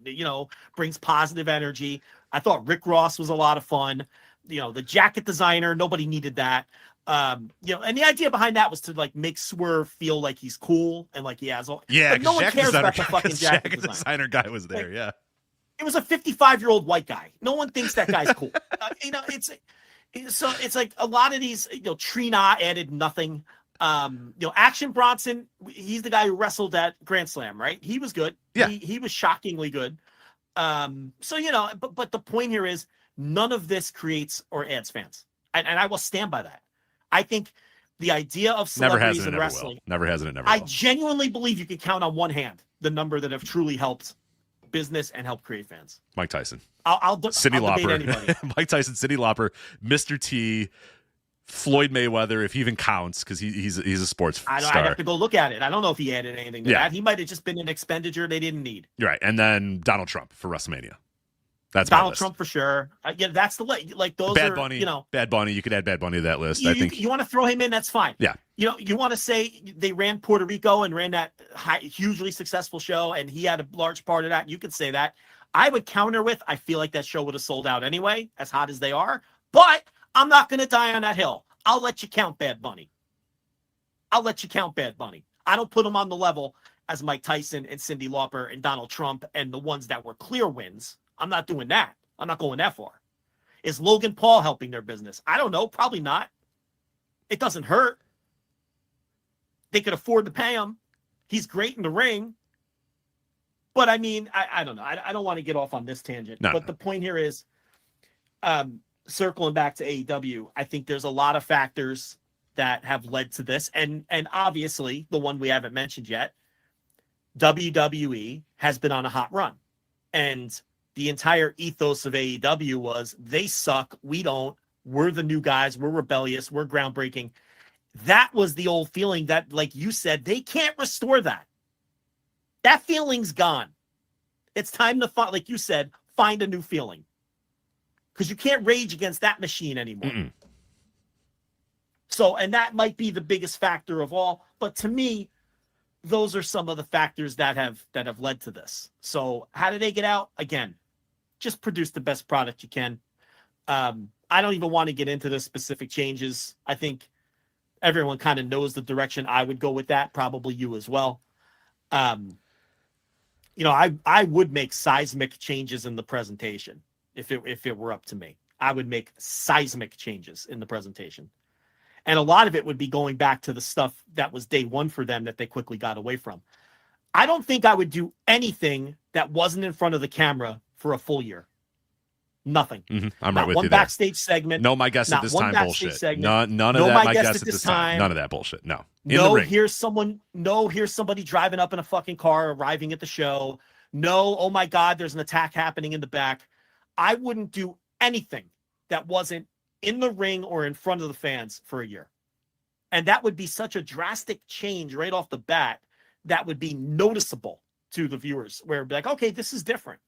brings positive energy. I thought Rick Ross was a lot of fun. The jacket designer, nobody needed that. And the idea behind that was to like make Swerve feel like he's cool and like he has all. Yeah, but no one cares about the fucking jacket designer guy was there. Like, yeah, it was a 55-year-old white guy. No one thinks that guy's cool. It's like a lot of these. Trina added nothing. Action Bronson, he's the guy who wrestled at Grand Slam, right? He was good. Yeah, he was shockingly good. But the point here is none of this creates or adds fans. And I will stand by that. I think the idea of celebrities in wrestling never has it, it never I will. genuinely believe you can count on one hand the number that have truly helped business and helped create fans. Mike Tyson. I'll Cyndi debate Lauper. Mike Tyson, Cyndi Lauper, Mr. T, Floyd Mayweather, if he even counts, because he's a sports star. I'd have to go look at it. I don't know if he added anything to that. He might have just been an expenditure they didn't need. Right, and then Donald Trump for WrestleMania. That's Donald Trump for sure. That's the like those Bad are Bunny. Bad Bunny. You could add Bad Bunny to that list. I think you want to throw him in. That's fine. Yeah. You want to say they ran Puerto Rico and ran that hugely successful show, and he had a large part of that. You could say that. I would counter with I feel like that show would have sold out anyway, as hot as they are. But I'm not going to die on that hill. I'll let you count Bad Bunny. I don't put him on the level as Mike Tyson and Cyndi Lauper and Donald Trump and the ones that were clear wins. I'm not doing that. I'm not going that far. Is Logan Paul helping their business? I don't know. Probably not. It doesn't hurt. They could afford to pay him. He's great in the ring. But I mean, I don't know. I don't want to get off on this tangent. But the point here is, circling back to AEW, I think there's a lot of factors that have led to this. And obviously, the one we haven't mentioned yet, WWE has been on a hot run. And the entire ethos of AEW was they suck, we don't, we're the new guys, we're rebellious, we're groundbreaking. That was the old feeling that, like you said, they can't restore that. That feeling's gone. It's time to find, like you said, find a new feeling. Because you can't rage against that machine anymore. Mm-mm. So, and that might be the biggest factor of all. But to me, those are some of the factors that have led to this. So how do they get out? Again, just produce the best product you can. I don't even want to get into the specific changes. I think everyone kind of knows the direction I would go with that. Probably you as well. I would make seismic changes in the presentation if it were up to me. I would make seismic changes in the presentation. And a lot of it would be going back to the stuff that was day one for them that they quickly got away from. I don't think I would do anything that wasn't in front of the camera for a full year. Nothing. I'm not right with one you there. backstage segment. No, my guess at not this one time backstage bullshit. segment. None of No, that. my My guess guess at at this time. None of that bullshit. No. In the ring. Here's somebody driving up in a fucking car, arriving at the show. No, oh my God, there's an attack happening in the back. I wouldn't do anything that wasn't in the ring or in front of the fans for a year. And that would be such a drastic change right off the bat that would be noticeable to the viewers, where it'd be like, okay, this is different.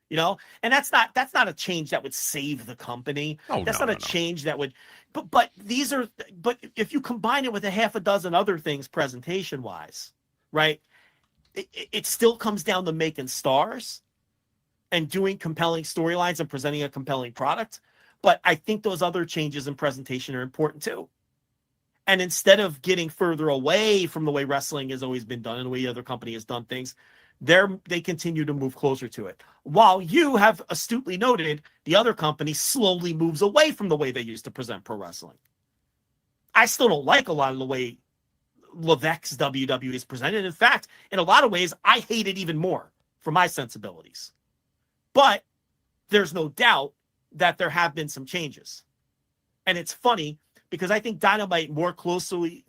You know, and that's not a change that would save the company. That's not a change that would, but if you combine it with a half a dozen other things presentation wise, right? It still comes down to making stars and doing compelling storylines and presenting a compelling product. But I think those other changes in presentation are important too. And instead of getting further away from the way wrestling has always been done and the way the other company has done things, they continue to move closer to it. While you have astutely noted, the other company slowly moves away from the way they used to present pro wrestling. I still don't like a lot of the way Levesque's WWE is presented. In fact, in a lot of ways, I hate it even more for my sensibilities. But there's no doubt that there have been some changes. And it's funny because I think Dynamite more closely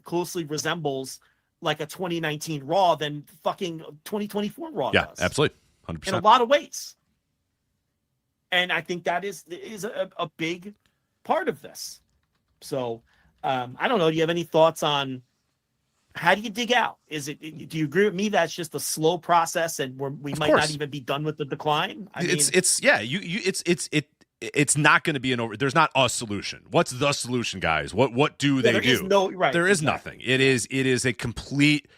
resembles like a 2019 Raw than fucking 2024 Raw does. Yeah, absolutely. 100%. In a lot of ways. And I think that is a big part of this. So, I don't know. Do you have any thoughts on how do you dig out? Do you agree with me that it's just a slow process and we might not even be done with the decline? It's not going to be there's not a solution. What's the solution, guys? What do they do? There is nothing. It is a complete,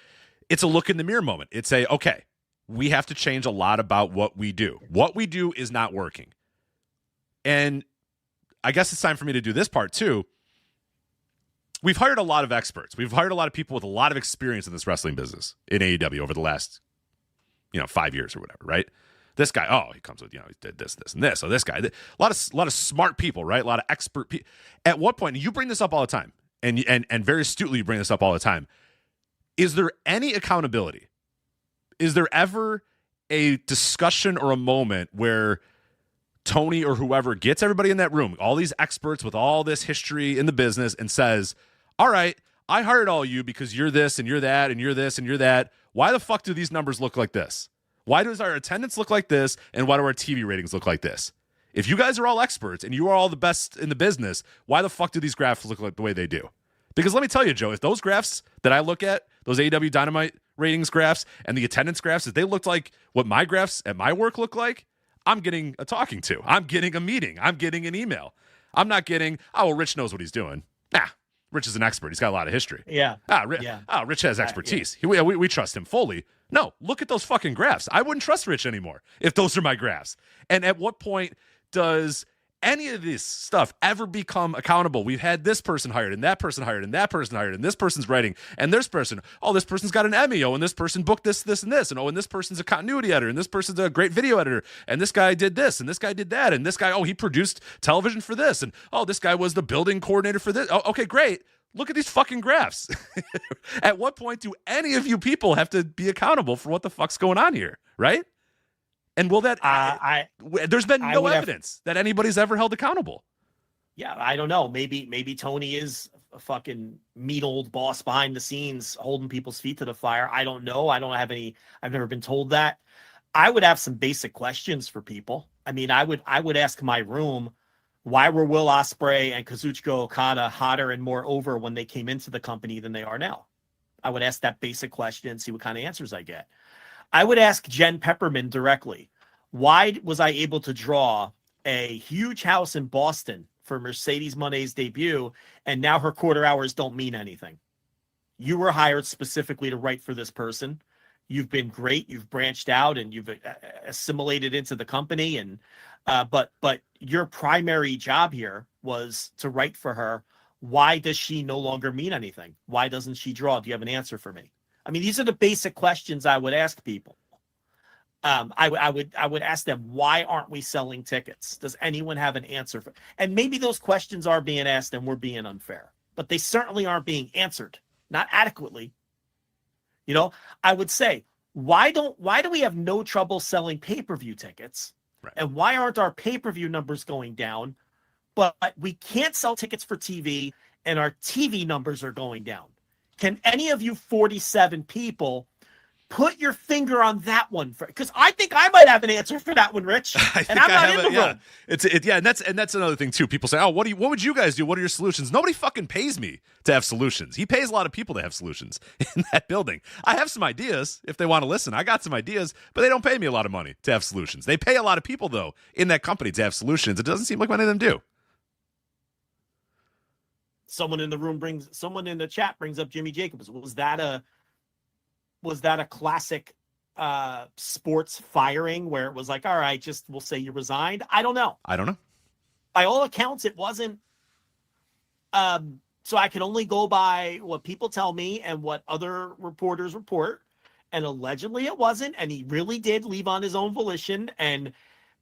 it's a look in the mirror moment. It's okay, we have to change a lot about what we do. What we do is not working. And I guess it's time for me to do this part too. We've hired a lot of experts. We've hired a lot of people with a lot of experience in this wrestling business in AEW over the last, 5 years or whatever, right? This guy, he comes with, he did this, and this. So this guy, a lot of smart people, right? A lot of expert people. At what point, and you bring this up all the time, and very astutely you bring this up all the time, is there any accountability? Is there ever a discussion or a moment where Tony or whoever gets everybody in that room, all these experts with all this history in the business, and says, all right, I hired all you because you're this and you're that and you're this and you're that. Why the fuck do these numbers look like this? Why does our attendance look like this? And why do our TV ratings look like this? If you guys are all experts and you are all the best in the business, why the fuck do these graphs look like the way they do? Because let me tell you, Joe, if those graphs that I look at, those AEW Dynamite ratings graphs and the attendance graphs, if they looked like what my graphs at my work look like, I'm getting a talking to. I'm getting a meeting. I'm getting an email. I'm not getting, Rich knows what he's doing. Nah, Rich is an expert. He's got a lot of history. Yeah. Rich has expertise. We trust him fully. No, look at those fucking graphs. I wouldn't trust Rich anymore if those are my graphs. And at what point does any of this stuff ever become accountable? We've had this person hired and that person hired and that person hired and this person's writing and this person, this person's got an Emmy, and this person booked this, and this, and this person's a continuity editor, and this person's a great video editor, and this guy did this, and this guy did that, and this guy, he produced television for this, and this guy was the building coordinator for this. Okay, great. Look at these fucking graphs. At what point do any of you people have to be accountable for what the fuck's going on here, right? And will that? There's been no evidence that anybody's ever held accountable. Yeah, I don't know. Maybe Tony is a fucking mean old boss behind the scenes, holding people's feet to the fire. I don't know. I don't have any. I've never been told that. I would have some basic questions for people. I mean, I would ask my room, why were Will Ospreay and Kazuchika Okada hotter and more over when they came into the company than they are now? I would ask that basic question and see what kind of answers I get. I would ask Jen Pepperman directly, why was I able to draw a huge house in Boston for Mercedes Monet's debut, and now her quarter hours don't mean anything? You were hired specifically to write for this person. You've been great. You've branched out and you've assimilated into the company. And but your primary job here was to write for her. Why does she no longer mean anything? Why doesn't she draw? Do you have an answer for me? I mean, these are the basic questions I would ask people. I would ask them, why aren't we selling tickets? Does anyone have an answer for? And maybe those questions are being asked and we're being unfair, but they certainly aren't being answered, not adequately. I would say, why do we have no trouble selling pay-per-view tickets? And why aren't our pay-per-view numbers going down? But we can't sell tickets for TV, and our TV numbers are going down. Can any of you 47 people put your finger on that one? Because I think I might have an answer for that one, Rich. And I'm not in the room. And that's another thing too. People say, "Oh, what would you guys do? What are your solutions?" Nobody fucking pays me to have solutions. He pays a lot of people to have solutions in that building. I have some ideas if they want to listen. I got some ideas, but they don't pay me a lot of money to have solutions. They pay a lot of people though in that company to have solutions. It doesn't seem like many of them do. Someone in the chat brings up Jimmy Jacobs. Was that a classic sports firing where it was like, all right, we'll say you resigned? I don't know. By all accounts, it wasn't. So I can only go by what people tell me and what other reporters report. And allegedly it wasn't. And he really did leave on his own volition. And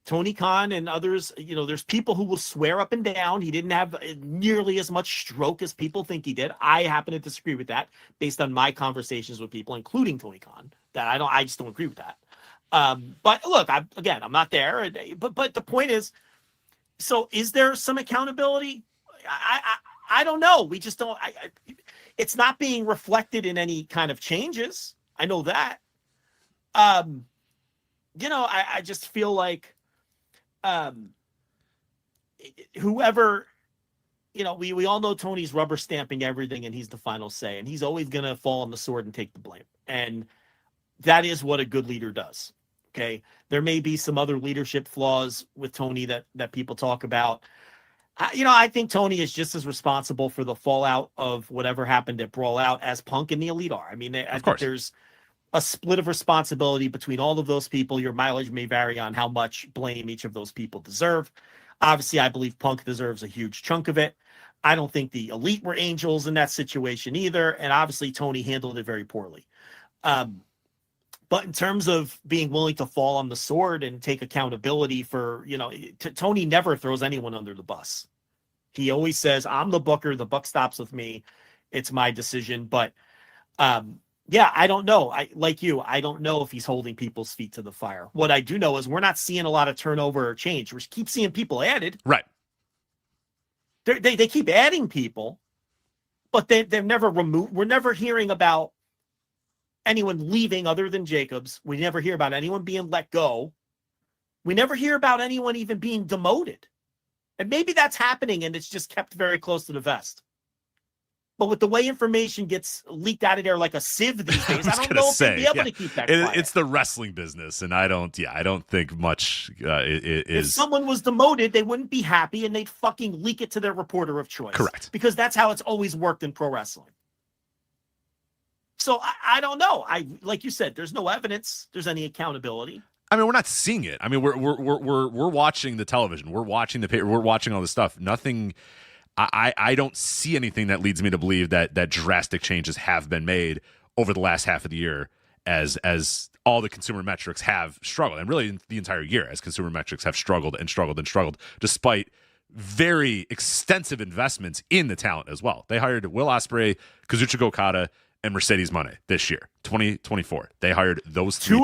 Tony Khan and others, there's people who will swear up and down he didn't have nearly as much stroke as people think he did. I happen to disagree with that based on my conversations with people, including Tony Khan, that I just don't agree with that. But look, I'm not there. But the point is, so is there some accountability? I don't know. We just don't. It's not being reflected in any kind of changes. I know that. I just feel like whoever, we all know Tony's rubber stamping everything and he's the final say, and he's always going to fall on the sword and take the blame. And that is what a good leader does. Okay. There may be some other leadership flaws with Tony that people talk about. I think Tony is just as responsible for the fallout of whatever happened at Brawl Out as Punk and the Elite are. I mean, I think there's a split of responsibility between all of those people. Your mileage may vary on how much blame each of those people deserve. Obviously, I believe Punk deserves a huge chunk of it. I don't think the Elite were angels in that situation either. And obviously, Tony handled it very poorly. But in terms of being willing to fall on the sword and take accountability for, Tony never throws anyone under the bus. He always says, I'm the booker. The buck stops with me. It's my decision. But, I don't know. I don't know if he's holding people's feet to the fire. What I do know is we're not seeing a lot of turnover or change. We keep seeing people added. Right. They keep adding people, but they've never removed. We're never hearing about anyone leaving other than Jacobs. We never hear about anyone being let go. We never hear about anyone even being demoted. And maybe that's happening and it's just kept very close to the vest. But with the way information gets leaked out of there like a sieve these days, I don't know if they'll be able to keep that quiet. It's the wrestling business, and I don't think much is. If someone was demoted, they wouldn't be happy, and they'd fucking leak it to their reporter of choice. Correct. Because that's how it's always worked in pro wrestling. So I don't know. Like you said, there's no evidence. There's any accountability. I mean, we're not seeing it. I mean, we're watching the television. We're watching the paper. We're watching all this stuff. Nothing. I don't see anything that leads me to believe that drastic changes have been made over the last half of the year as all the consumer metrics have struggled, and really the entire year as consumer metrics have struggled despite very extensive investments in the talent as well. They hired Will Ospreay, Kazuchika Okada, and Mercedes Moné this year, 2024. They hired those three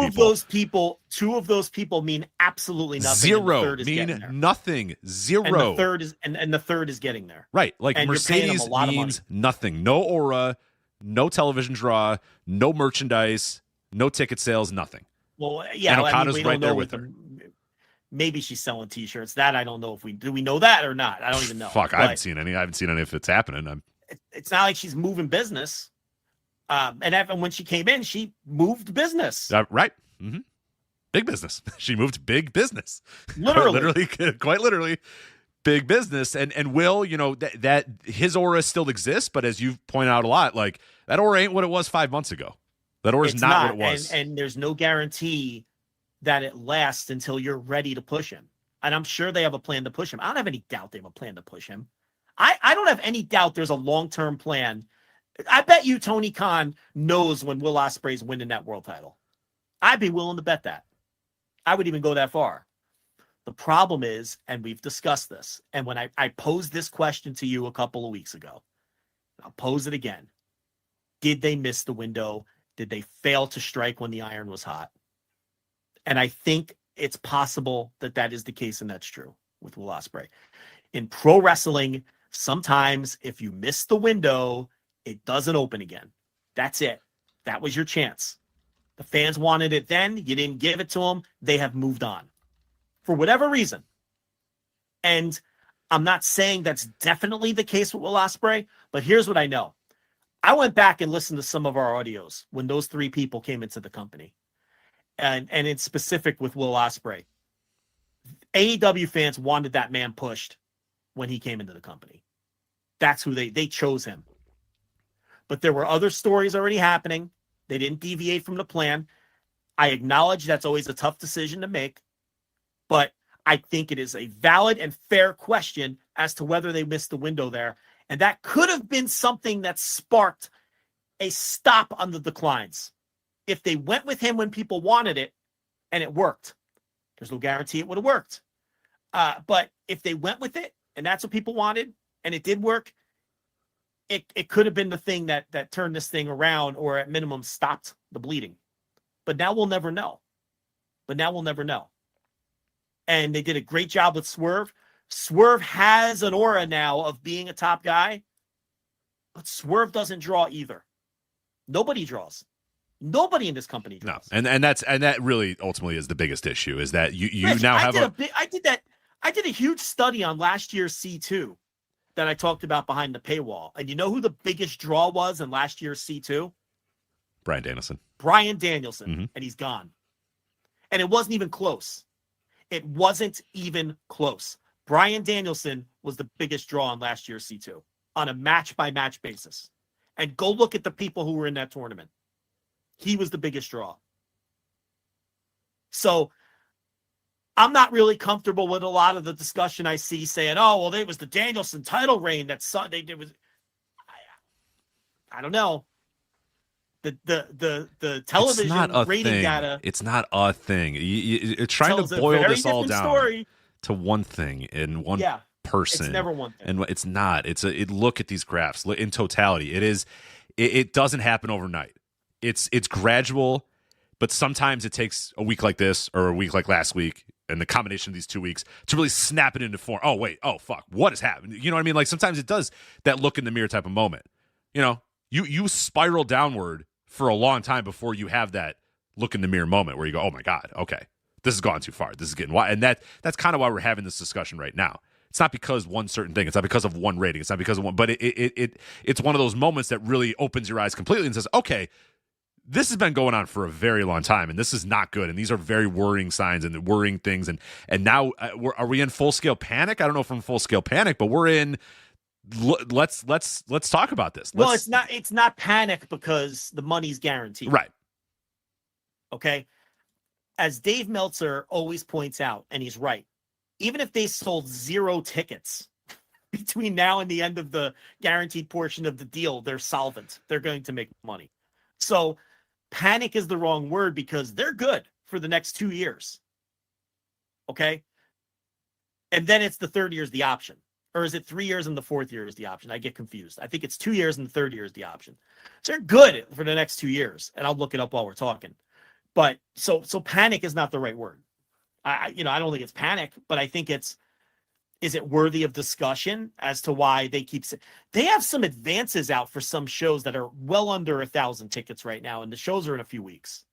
people. Two of those people mean absolutely nothing. Zero mean nothing. Zero. And the third is getting there. Right. Like and Mercedes means nothing. No aura, no television draw, no merchandise, no ticket sales, nothing. Well, yeah. And Okada's right there with her. Maybe she's selling T-shirts. That I don't know if do we know that or not? I don't even know. Fuck, I haven't seen any. I haven't seen any if it's happening. It's not like she's moving business. And when she came in, she moved business. Right. Mm-hmm. Big business. She moved big business. Literally. Quite literally, big business. And Will, that his aura still exists, but as you've pointed out a lot, like that aura ain't what it was 5 months ago. That aura is not what it was. And there's no guarantee that it lasts until you're ready to push him. And I'm sure they have a plan to push him. I don't have any doubt they have a plan to push him. I don't have any doubt there's a long-term plan. I bet you Tony Khan knows when Will Ospreay's winning that world title. I'd be willing to bet that. I would even go that far. The problem is, and we've discussed this, and when I posed this question to you a couple of weeks ago, I'll pose it again. Did they miss the window? Did they fail to strike when the iron was hot? And I think it's possible that is the case, and that's true with Will Ospreay. In pro wrestling, sometimes if you miss the window, it doesn't open again. That's it. That was your chance. The fans wanted it then. You didn't give it to them. They have moved on for whatever reason. And I'm not saying that's definitely the case with Will Ospreay, but here's what I know. I went back and listened to some of our audios when those three people came into the company. And in specific with Will Ospreay. AEW fans wanted that man pushed when he came into the company. That's who they chose him. But there were other stories already happening. They didn't deviate from the plan. I acknowledge that's always a tough decision to make, but I think it is a valid and fair question as to whether they missed the window there. And that could have been something that sparked a stop on the declines. If they went with him when people wanted it and it worked, there's no guarantee it would have worked. But if they went with it and that's what people wanted and it did work, it could have been the thing that turned this thing around, or at minimum stopped the bleeding. But now we'll never know. And they did a great job with Swerve. Swerve has an aura now of being a top guy, but Swerve doesn't draw either. Nobody draws. Nobody in this company draws. No, and that really ultimately is the biggest issue, is that you Rich, now have I did a huge study on last year's C2 that I talked about behind the paywall. And you know who the biggest draw was in last year's C2? Bryan Danielson. Mm-hmm. And he's gone. And it wasn't even close. Bryan Danielson was the biggest draw on last year's C2 on a match-by-match basis. And go look at the people who were in that tournament. He was the biggest draw. So I'm not really comfortable with a lot of the discussion I see saying, "Oh, well, it was the Danielson title reign that they did." I don't know. The television rating data. It's not a thing. You're trying to boil this all down to one thing in one person. It's never one thing. And it's not. Look at these graphs in totality. It doesn't happen overnight. It's gradual, but sometimes it takes a week like this or a week like last week and the combination of these 2 weeks to really snap it into form. Oh, wait. Oh, fuck. What has happened? You know what I mean? Like sometimes it does that look in the mirror type of moment. You know, you spiral downward for a long time before you have that look in the mirror moment where you go, oh my God, okay, this has gone too far. This is getting wild. And that's kind of why we're having this discussion right now. It's not because one certain thing. It's not because of one rating. It's not because of one, but it's one of those moments that really opens your eyes completely and says, okay, this has been going on for a very long time, and this is not good. And these are very worrying signs and worrying things. And now are we in full scale panic? I don't know if we're in full scale panic, but we're in. Let's talk about this. Well, it's not panic because the money's guaranteed. Right. Okay. As Dave Meltzer always points out, and he's right, even if they sold 0 tickets between now and the end of the guaranteed portion of the deal, they're solvent. They're going to make money. So panic is the wrong word because they're good for the next 2 years. Okay. And then it's the third year is the option. Or is it 3 years and the fourth year is the option? I get confused. I think it's 2 years and the third year is the option. So they're good for the next 2 years. And I'll look it up while we're talking. But so panic is not the right word. I don't think it's panic, but I think is it worthy of discussion as to why they have some advances out for some shows that are well under 1,000 tickets right now. And the shows are in a few weeks.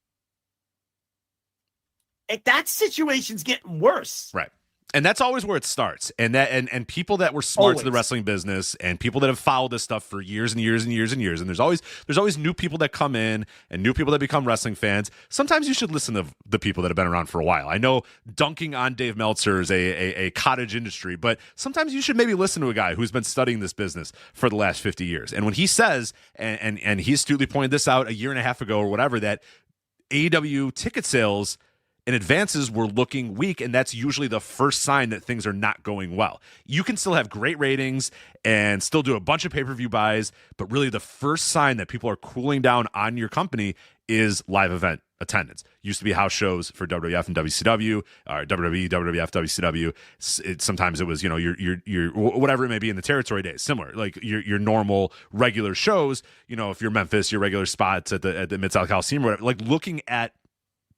That situation's getting worse. Right. And that's always where it starts. And people that were smart to the wrestling business and people that have followed this stuff for years and years and years and years. And there's always new people that come in and new people that become wrestling fans. Sometimes you should listen to the people that have been around for a while. I know dunking on Dave Meltzer is a cottage industry, but sometimes you should maybe listen to a guy who's been studying this business for the last 50 years. And when he says, and he astutely pointed this out a year and a half ago or whatever, that AEW ticket sales and advances were looking weak, and that's usually the first sign that things are not going well. You can still have great ratings and still do a bunch of pay-per-view buys, but really the first sign that people are cooling down on your company is live event attendance. Used to be house shows for WWF and WCW, or WWE, WWF, WCW. Sometimes it was, your whatever it may be in the territory days, similar, like your normal regular shows. If you're Memphis, your regular spots at the Mid-South Coliseum, or whatever. Like looking at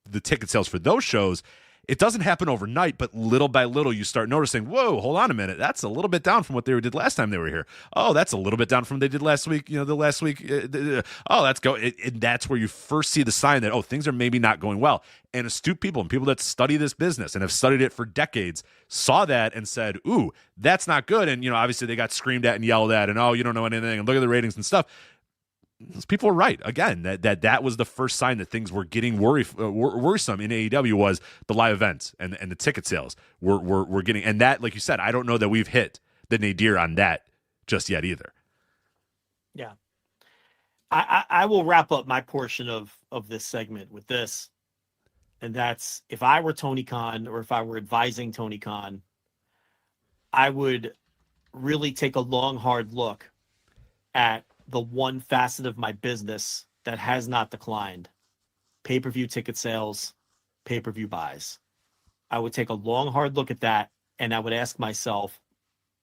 the ticket sales for those shows, It doesn't happen overnight, but little by little you start noticing, whoa, hold on a minute. That's a little bit down from what they did last time they were here. Oh, that's a little bit down from what they did last week. The last week. That's where you first see the sign that, things are maybe not going well. And astute people and people that study this business and have studied it for decades saw that and said, ooh, that's not good. And, obviously they got screamed at and yelled at and, you don't know anything and look at the ratings and stuff. Those people are right. Again, that was the first sign that things were getting worrisome in AEW was the live events and the ticket sales were getting, and that, like you said, I don't know that we've hit the nadir on that just yet either. Yeah. I will wrap up my portion of this segment with this. And that's, if I were Tony Khan or if I were advising Tony Khan, I would really take a long, hard look at the one facet of my business that has not declined: pay-per-view ticket sales, pay-per-view buys. I would take a long, hard look at that, and I would ask myself,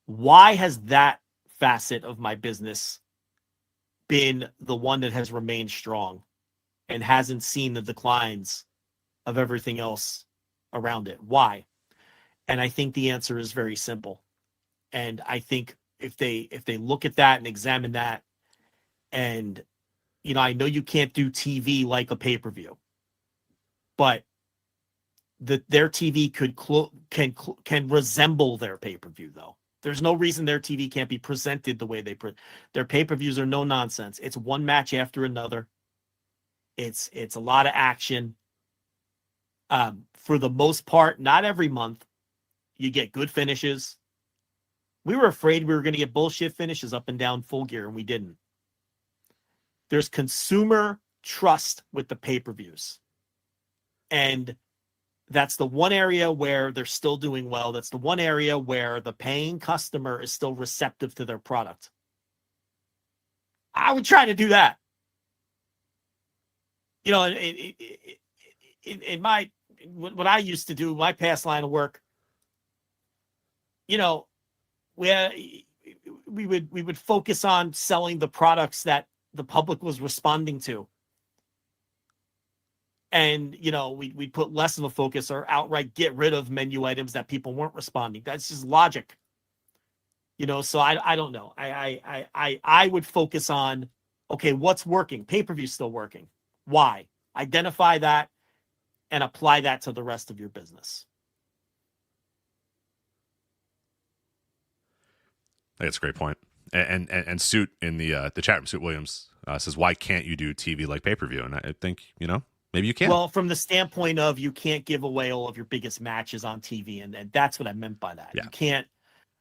why has that facet of my business been the one that has remained strong and hasn't seen the declines of everything else around it? Why? And I think the answer is very simple. And I think if they look at that and examine that, and I know you can't do TV like a pay-per-view, but their TV can resemble their pay-per-view, though. There's no reason their TV can't be presented the way their pay-per-views are. No nonsense. It's one match after another. It's a lot of action. For the most part, not every month, you get good finishes. We were afraid we were going to get bullshit finishes up and down Full Gear, and we didn't. There's consumer trust with the pay-per-views. And that's the one area where they're still doing well. That's the one area where the paying customer is still receptive to their product. I would try to do that. In my, what I used to do, my past line of work, we would focus on selling the products that the public was responding to. And, we'd put less of a focus or outright get rid of menu items that people weren't responding. That's just logic. So I don't know. I would focus on, okay, what's working? Pay-per-view still working. Why? Identify that and apply that to the rest of your business. I think that's a great point. And Suit in the chat room, Suit Williams says, why can't you do TV like pay-per-view? And I think, maybe you can. Well, from the standpoint of you can't give away all of your biggest matches on TV. And that's what I meant by that. Yeah. You can't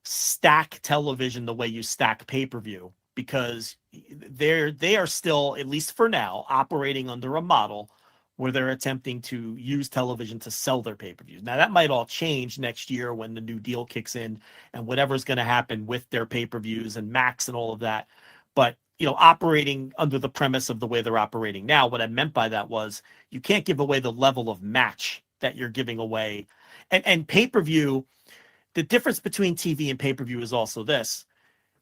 stack television the way you stack pay-per-view, because they are still, at least for now, operating under a model where they're attempting to use television to sell their pay-per-views. Now, that might all change next year when the new deal kicks in and whatever's going to happen with their pay-per-views and Max and all of that. But, operating under the premise of the way they're operating now, what I meant by that was you can't give away the level of match that you're giving away. And pay-per-view, the difference between TV and pay-per-view is also this.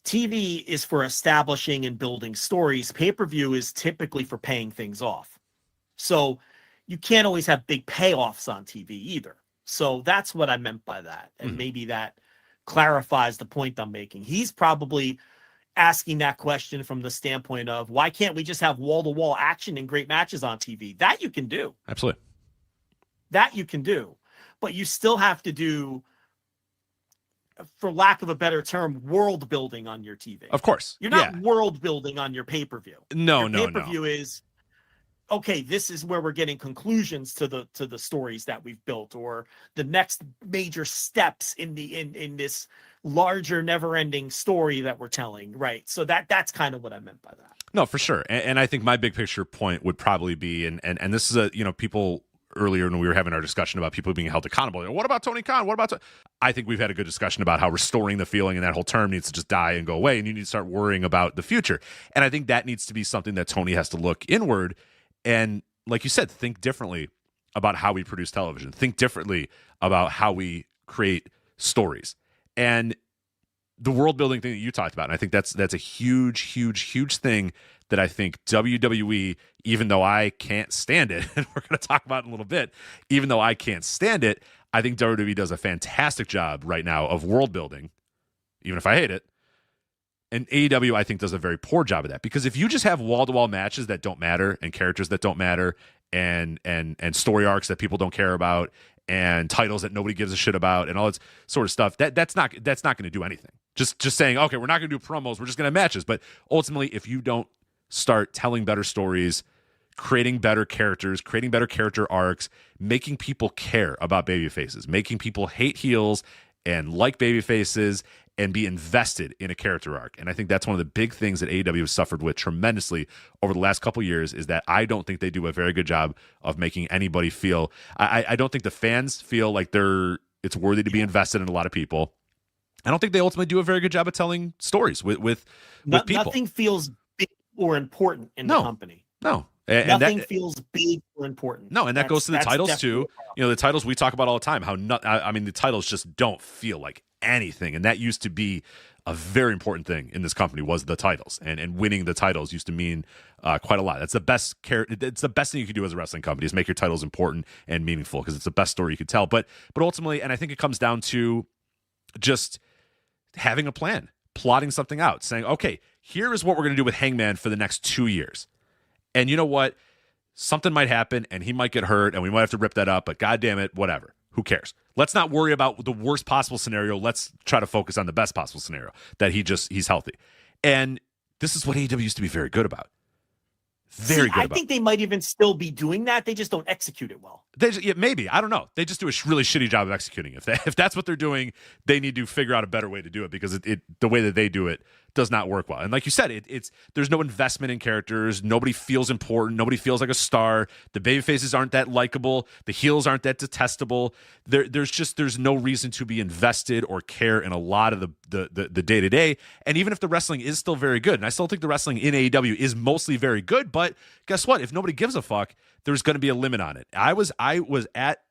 TV is for establishing and building stories. Pay-per-view is typically for paying things off. So you can't always have big payoffs on TV either. So that's what I meant by that. And maybe that clarifies the point I'm making. He's probably asking that question from the standpoint of, why can't we just have wall-to-wall action and great matches on TV? That you can do. Absolutely. That you can do. But you still have to do, for lack of a better term, world building on your TV. Of course. You're not world building on your pay-per-view. No. Pay-per-view is, okay, this is where we're getting conclusions to the stories that we've built, or the next major steps in this larger, never-ending story that we're telling, right? So that's kind of what I meant by that. No, for sure. And I think my big picture point would probably be, and this is people earlier when we were having our discussion about people being held accountable. What about Tony Khan? What about? I think we've had a good discussion about how restoring the feeling and that whole term needs to just die and go away, and you need to start worrying about the future. And I think that needs to be something that Tony has to look inward. And like you said, think differently about how we produce television. Think differently about how we create stories. And the world building thing that you talked about, and I think that's a huge, huge, huge thing that I think WWE, even though I can't stand it, and we're going to talk about it in a little bit, even though I can't stand it, I think WWE does a fantastic job right now of world building, even if I hate it. And AEW, I think, does a very poor job of that. Because if you just have wall-to-wall matches that don't matter and characters that don't matter and story arcs that people don't care about and titles that nobody gives a shit about and all that sort of stuff, that's not going to do anything. Just saying, okay, we're not going to do promos, we're just going to have matches. But ultimately, if you don't start telling better stories, creating better characters, creating better character arcs, making people care about baby faces, making people hate heels and like baby faces and be invested in a character arc. And I think that's one of the big things that AEW has suffered with tremendously over the last couple of years is that I don't think they do a very good job of making anybody feel, I don't think the fans feel like it's worthy to be invested in a lot of people. I don't think they ultimately do a very good job of telling stories with people. Nothing feels big or important in the company. No. Nothing feels big or important. No, and that goes to the titles too. The titles we talk about all the time. The titles just don't feel like anything, and that used to be a very important thing in this company was the titles, and winning the titles used to mean quite a lot. That's the best it's the best thing you can do as a wrestling company is make your titles important and meaningful because it's the best story you could tell. But ultimately, and I think it comes down to just having a plan, plotting something out, saying, okay, here is what we're going to do with Hangman for the next 2 years. And you know what? Something might happen and he might get hurt and we might have to rip that up, but God damn it, whatever. Who cares? Let's not worry about the worst possible scenario. Let's try to focus on the best possible scenario, that he's healthy. And this is what AEW used to be very good about. I think they might even still be doing that. They just don't execute it well. Maybe. I don't know. They just do a really shitty job of executing. If that's what they're doing, they need to figure out a better way to do it because the way that they do it does not work well. And like you said, there's no investment in characters. Nobody feels important. Nobody feels like a star. The baby faces aren't that likable. The heels aren't that detestable. There's no reason to be invested or care in a lot of the day-to-day. And even if the wrestling is still very good, and I still think the wrestling in AEW is mostly very good, but guess what? If nobody gives a fuck, there's going to be a limit on it. I was at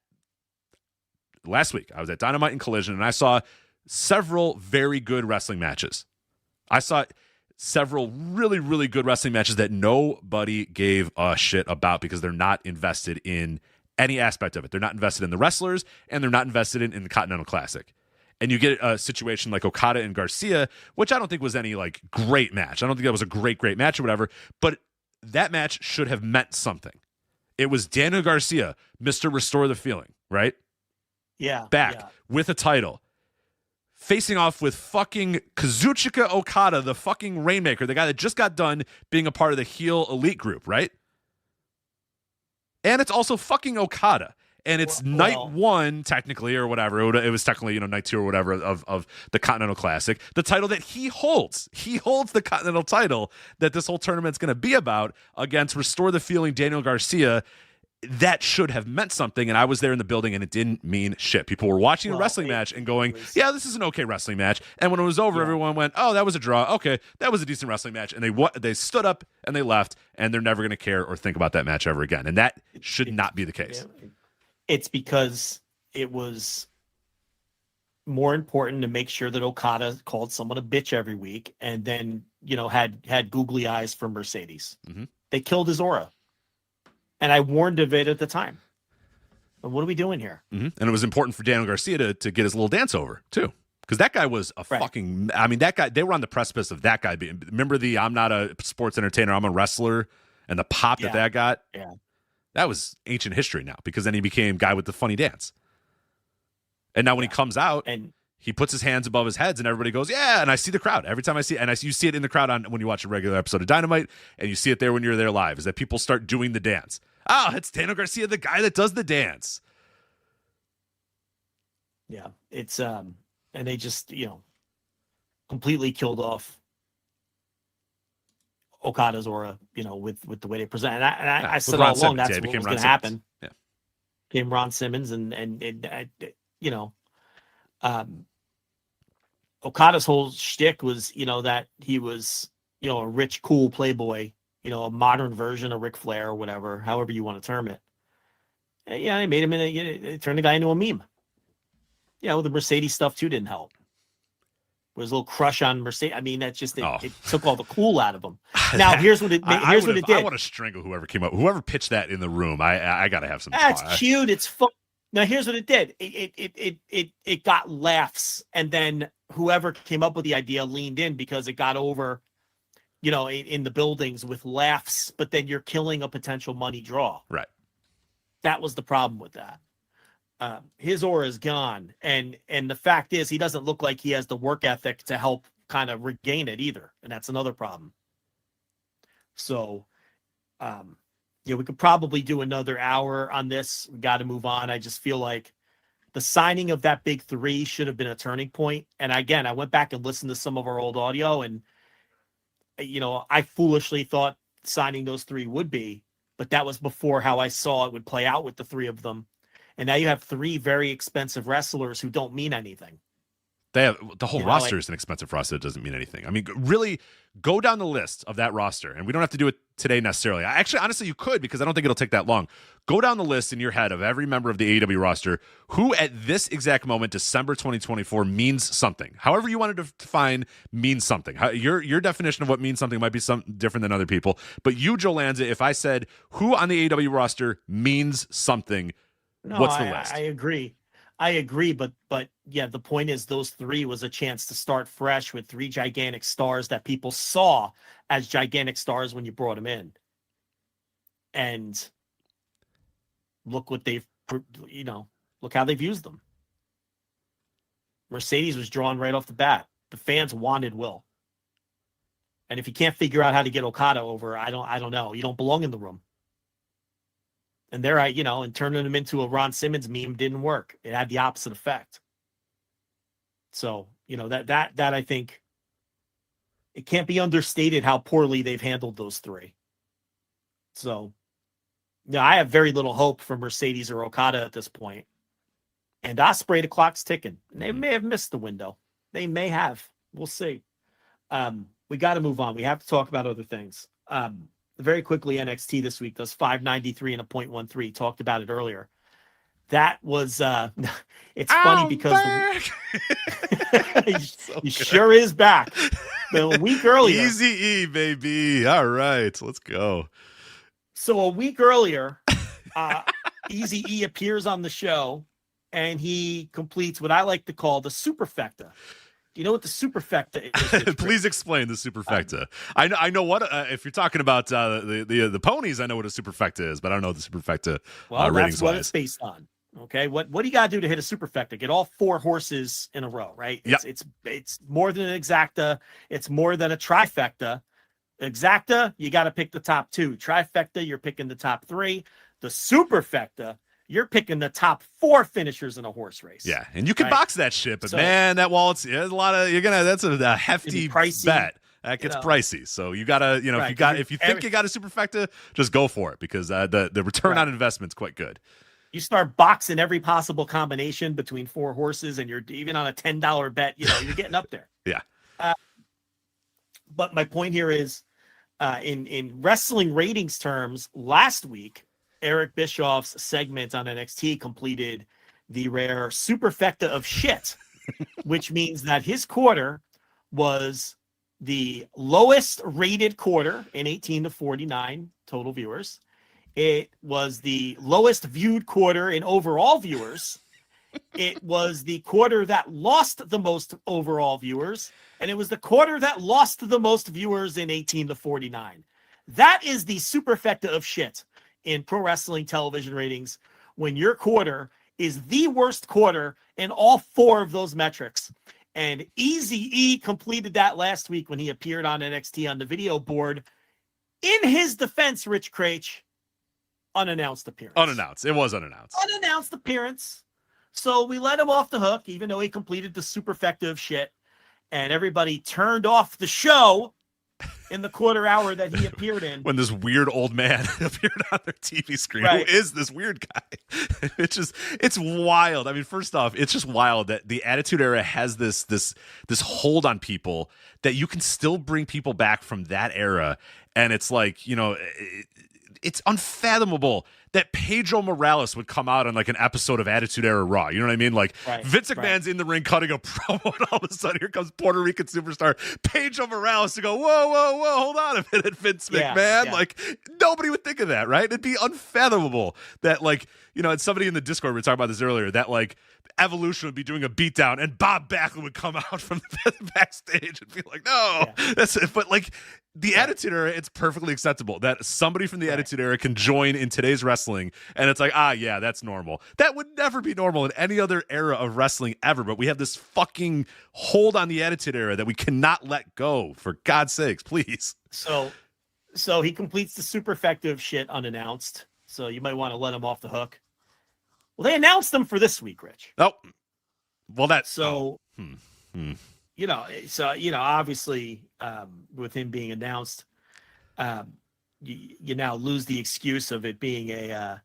last week. I was at Dynamite and Collision, and I saw several very good wrestling matches. I saw several really, really good wrestling matches that nobody gave a shit about because they're not invested in any aspect of it. They're not invested in the wrestlers, and they're not invested in the Continental Classic. And you get a situation like Okada and Garcia, which I don't think was any like great match. I don't think that was a great match or whatever, but that match should have meant something. It was Daniel Garcia, Mr. Restore the Feeling, right? Yeah. Back with a title. Facing off with fucking Kazuchika Okada, the fucking Rainmaker, the guy that just got done being a part of the heel elite group, right? And it's also fucking Okada. And it's night one, technically, or whatever. It was technically, night two or whatever of the Continental Classic. The title that he holds. He holds the Continental title that this whole tournament's going to be about against Restore the Feeling Daniel Garcia. That should have meant something, and I was there in the building, and it didn't mean shit. People were watching a wrestling match and going, yeah, this is an okay wrestling match. And when it was over, everyone went, oh, that was a draw. Okay, that was a decent wrestling match. And they stood up, and they left, and they're never going to care or think about that match ever again. And that should not be the case. It's because it was more important to make sure that Okada called someone a bitch every week and then, had googly eyes from Mercedes. Mm-hmm. They killed his aura. And I warned of it at the time. But what are we doing here? Mm-hmm. And it was important for Daniel Garcia to get his little dance over, too. Because that guy was a fucking... I mean, that guy... They were on the precipice of that guy being... Remember I'm not a sports entertainer, I'm a wrestler, and the pop that got? Yeah. That was ancient history now, because then he became guy with the funny dance. And now when he comes out... and he puts his hands above his heads and everybody goes, yeah. And I see the crowd every time I see it. And you see it in the crowd when you watch a regular episode of Dynamite, and you see it there when you're there live, is that people start doing the dance. It's Daniel Garcia, the guy that does the dance. Yeah. It's, and they just, completely killed off Okada's aura, with the way they present. And I said all along, that's what was going to happen. Yeah. Came Ron Simmons and Okada's whole shtick was, that he was, a rich, cool playboy, a modern version of Ric Flair or whatever, however you want to term it. Yeah, they made him it turned the guy into a meme. Yeah, well, the Mercedes stuff too didn't help. with his little crush on Mercedes. I mean, that's just it took all the cool out of him. Now here's what it did. I want to strangle whoever came up, whoever pitched that in the room. I got to have some. That's cute. It's fun. Now here's what it did. It got laughs, and then whoever came up with the idea leaned in because it got over, in the buildings with laughs. But then you're killing a potential money draw. Right. That was the problem with that. His aura is gone, and the fact is he doesn't look like he has the work ethic to help kind of regain it either, and that's another problem. So, we could probably do another hour on this. We got to move on. I just feel like the signing of that big three should have been a turning point. And again, I went back and listened to some of our old audio, and I foolishly thought signing those three would be, but that was before how I saw it would play out with the three of them. And now you have three very expensive wrestlers who don't mean anything. They have the whole roster is an expensive roster that doesn't mean anything. I mean, really go down the list of that roster, and we don't have to do it today necessarily. Honestly, you could, because I don't think it'll take that long. Go down the list in your head of every member of the AEW roster who at this exact moment, December 2024, means something. However you wanted to define means something. Your definition of what means something might be something different than other people. But you, Joe Lanza, if I said who on the AEW roster means something, what's the list? I agree, but yeah, the point is those three was a chance to start fresh with three gigantic stars that people saw as gigantic stars when you brought them in. And look what they've, look how they've used them. Mercedes was drawn right off the bat. The fans wanted Will. And if you can't figure out how to get Okada over, I don't know. You don't belong in the room. And there and turning him into a Ron Simmons meme didn't work. It had the opposite effect. So, that I think it can't be understated how poorly they've handled those three. So, I have very little hope for Mercedes or Okada at this point. And Ospreay, the clock's ticking. And they may have missed the window. They may have. We'll see. We got to move on. We have to talk about other things. Very quickly, NXT this week does 593 and a 0.13. Talked about it earlier. That was it's funny because he sure is back. But a week earlier, Easy E, baby. All right, let's go. So a week earlier, Easy E appears on the show, and he completes what I like to call the superfecta. Do you know what the superfecta is? Please explain the superfecta. I know what if you're talking about the ponies. I know what a superfecta is, but I don't know what the superfecta. That's what it's based on. Okay, what do you got to do to hit a superfecta? Get all four horses in a row, right? It's more than an exacta. It's more than a trifecta. Exacta, you got to pick the top two. Trifecta, you're picking the top three. The superfecta, you're picking the top four finishers in a horse race. Yeah, and you can box that shit, but man, that wallet's a lot of that's a hefty bet. That gets pricey. So you gotta, if you think you got a superfecta, just go for it because the return on investment's quite good. You start boxing every possible combination between four horses, and you're even on a $10 bet. You're getting up there. Yeah. But my point here is, in wrestling ratings terms, last week, Eric Bischoff's segment on NXT completed the rare superfecta of shit, which means that his quarter was the lowest rated quarter in 18 to 49 total viewers. It was the lowest viewed quarter in overall viewers. It was the quarter that lost the most overall viewers. And it was the quarter that lost the most viewers in 18 to 49. That is the superfecta of shit in pro wrestling television ratings when your quarter is the worst quarter in all four of those metrics. And Easy E completed that last week when he appeared on NXT on the video board. In his defense, Rich Craich, unannounced appearance. Unannounced. It was unannounced. Unannounced appearance. So we let him off the hook, even though he completed the superfecta of shit. And everybody turned off the show in the quarter hour that he appeared in. When this weird old man appeared on their TV screen. Right. Who is this weird guy? It's wild. I mean, first off, it's just wild that the Attitude Era has this hold on people that you can still bring people back from that era. And it's like, it's unfathomable that Pedro Morales would come out on like an episode of Attitude Era Raw. You know what I mean? Like Vince McMahon's in the ring cutting a promo, and all of a sudden here comes Puerto Rican superstar Pedro Morales to go, whoa, hold on a minute, Vince McMahon. Like nobody would think of that, right? It'd be unfathomable that like, and somebody in the Discord, we were talking about this earlier, that like Evolution would be doing a beatdown and Bob Backlund would come out from the backstage and be like, no, that's it. But like the Attitude Era, it's perfectly acceptable that somebody from the Attitude Era can join in today's wrestling. And it's like, yeah, that's normal. That would never be normal in any other era of wrestling ever. But we have this fucking hold on the Attitude Era that we cannot let go, for God's sakes, please. So he completes the super effective shit unannounced. So you might want to let him off the hook. Well, they announced them for this week, Rich. Oh, well, that's so. Obviously, with him being announced, you now lose the excuse of it being a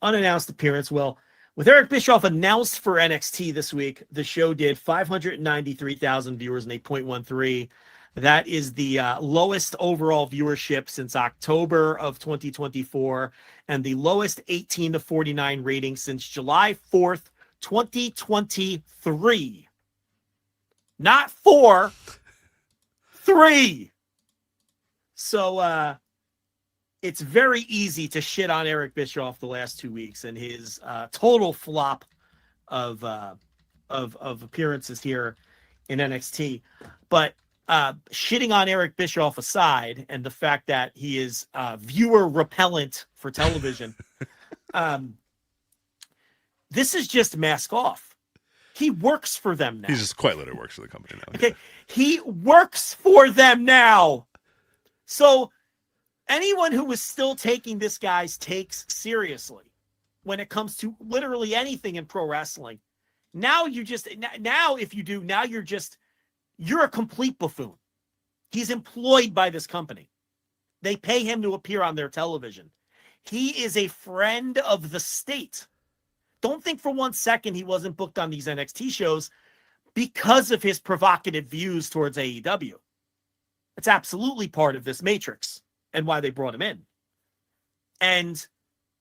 unannounced appearance. Well, with Eric Bischoff announced for NXT this week, the show did 593,000 viewers and 8.13. That is the lowest overall viewership since October of 2024 and the lowest 18 to 49 rating since July 4th, 2023. Not 4, 3. So it's very easy to shit on Eric Bischoff the last 2 weeks and his total flop of appearances here in NXT. But shitting on Eric Bischoff aside, and the fact that he is viewer repellent for television, this is just mask off. He works for them now. He's just quite literally works for the company now. Okay, he works for them now. So anyone who is still taking this guy's takes seriously when it comes to literally anything in pro wrestling, you're a complete buffoon. He's employed by this company. They pay him to appear on their television. He is a friend of the state. Don't think for 1 second he wasn't booked on these NXT shows because of his provocative views towards AEW. It's absolutely part of this matrix and why they brought him in. And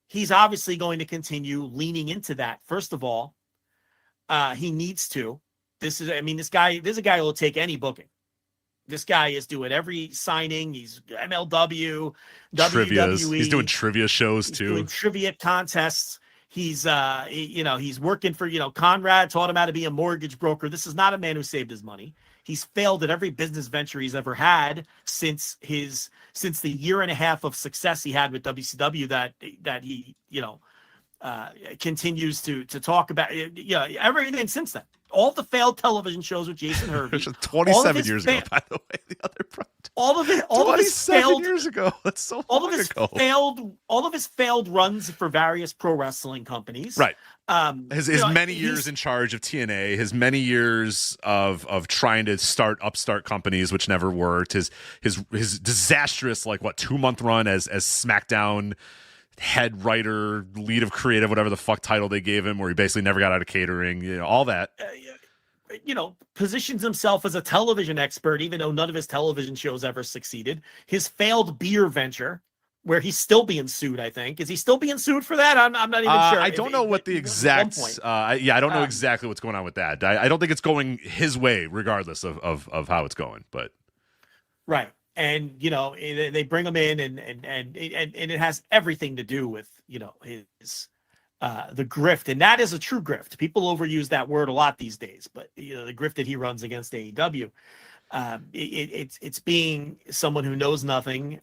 he's obviously going to continue leaning into that. First of all, he needs to. This is a guy who will take any booking. This guy is doing every signing. He's MLW, Trivias. WWE. He's doing trivia shows too. Doing trivia contests. He's he's working for, Conrad taught him how to be a mortgage broker. This is not a man who saved his money. He's failed at every business venture he's ever had since the year and a half of success he had with WCW that he, continues to talk about, everything since then. All the failed television shows with Jason Hervey. 27 years ago, by the way. The other project. All of his failed years ago. That's so all long of his ago. all of his failed runs for various pro wrestling companies. Right. His many years in charge of TNA, his many years of trying to start upstart companies, which never worked. His disastrous 2-month run as SmackDown head writer, lead of creative, whatever the fuck title they gave him, where he basically never got out of catering, all that. Positions himself as a television expert, even though none of his television shows ever succeeded. His failed beer venture, where he's still being sued, I think. Is he still being sued for that? I'm not even sure. I don't know what the exact... I don't know exactly what's going on with that. I don't think it's going his way, regardless of how it's going, but... Right. And, they bring him in and it has everything to do with, his the grift. And that is a true grift. People overuse that word a lot these days, but the grift that he runs against AEW, it's being someone who knows nothing,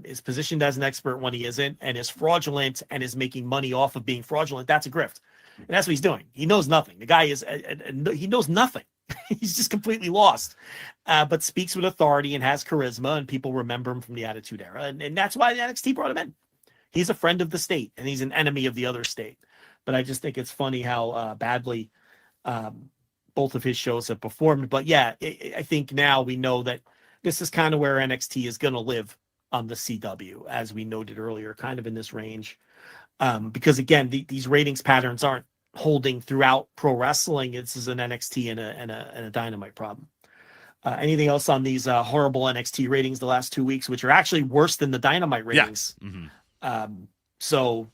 is positioned as an expert when he isn't, and is fraudulent and is making money off of being fraudulent. That's a grift. And that's what he's doing. He knows nothing. The guy he knows nothing. He's just completely lost, but speaks with authority and has charisma, and people remember him from the Attitude Era. And that's why the NXT brought him in. He's a friend of the state, and he's an enemy of the other state. But I just think it's funny how badly both of his shows have performed. But yeah, I think now we know that this is kind of where NXT is going to live on the CW, as we noted earlier, kind of in this range. Because again, these ratings patterns aren't holding throughout pro wrestling. This is an NXT and a Dynamite problem. Anything else on these horrible NXT ratings the last 2 weeks, which are actually worse than the Dynamite ratings? Yeah. Mm-hmm. So,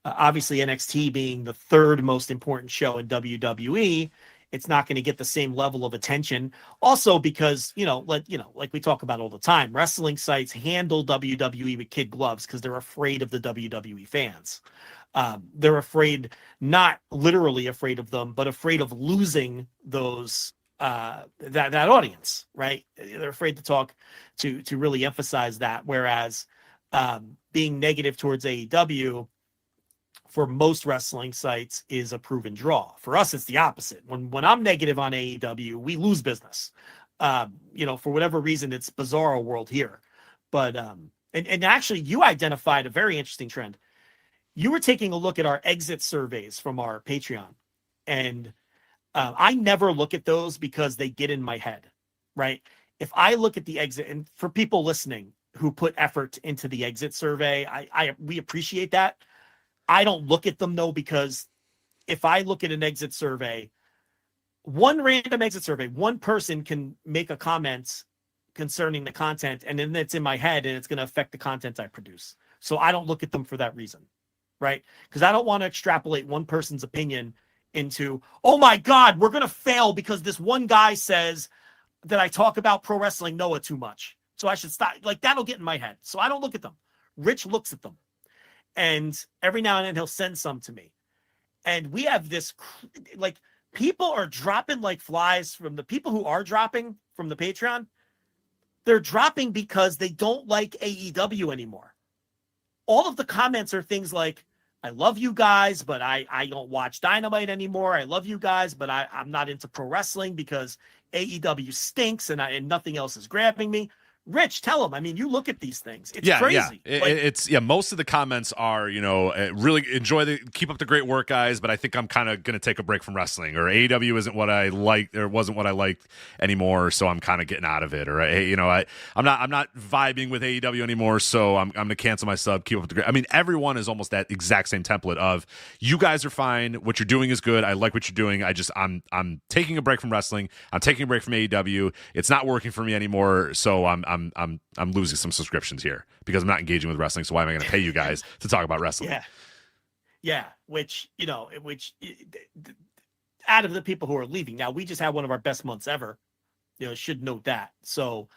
obviously NXT being the third most important show in WWE, it's not going to get the same level of attention. Also because, like we talk about all the time, wrestling sites handle WWE with kid gloves because they're afraid of the WWE fans. They're afraid, not literally afraid of them, but afraid of losing those that audience, right? They're afraid to talk to really emphasize that. Whereas being negative towards AEW for most wrestling sites is a proven draw. For us, it's the opposite. When I'm negative on AEW, we lose business. For whatever reason, it's bizarre world here. But and actually, you identified a very interesting trend. You were taking a look at our exit surveys from our Patreon, and I never look at those because they get in my head, right? If I look at the exit, and for people listening who put effort into the exit survey, we appreciate that. I don't look at them though, because if I look at an exit survey, one random exit survey, one person can make a comment concerning the content, and then it's in my head and it's going to affect the content I produce. So I don't look at them for that reason, right? Because I don't want to extrapolate one person's opinion into, oh my God, we're going to fail because this one guy says that I talk about pro wrestling Noah too much, so I should stop. Like, that'll get in my head. So I don't look at them. Rich looks at them. And every now and then he'll send some to me. And we have this, like, people are dropping like flies. From the people who are dropping from the Patreon, they're dropping because they don't like AEW anymore. All of the comments are things like, I love you guys, but I don't watch Dynamite anymore. I love you guys, but I'm not into pro wrestling because AEW stinks and nothing else is grabbing me. Rich, tell them. I mean, you look at these things. It's crazy. Yeah. Most of the comments are, really keep up the great work, guys, but I think I'm kind of going to take a break from wrestling, or AEW isn't what I like, or wasn't what I liked anymore, so I'm kind of getting out of it, or I'm not vibing with AEW anymore, so I'm going to cancel my sub. Keep up the great. I mean, everyone is almost that exact same template of, you guys are fine. What you're doing is good. I like what you're doing. I'm taking a break from wrestling. I'm taking a break from AEW. It's not working for me anymore, so I'm losing some subscriptions here because I'm not engaging with wrestling. So why am I going to pay you guys to talk about wrestling? Yeah. Which out of the people who are leaving now, we just had one of our best months ever. Should note that. So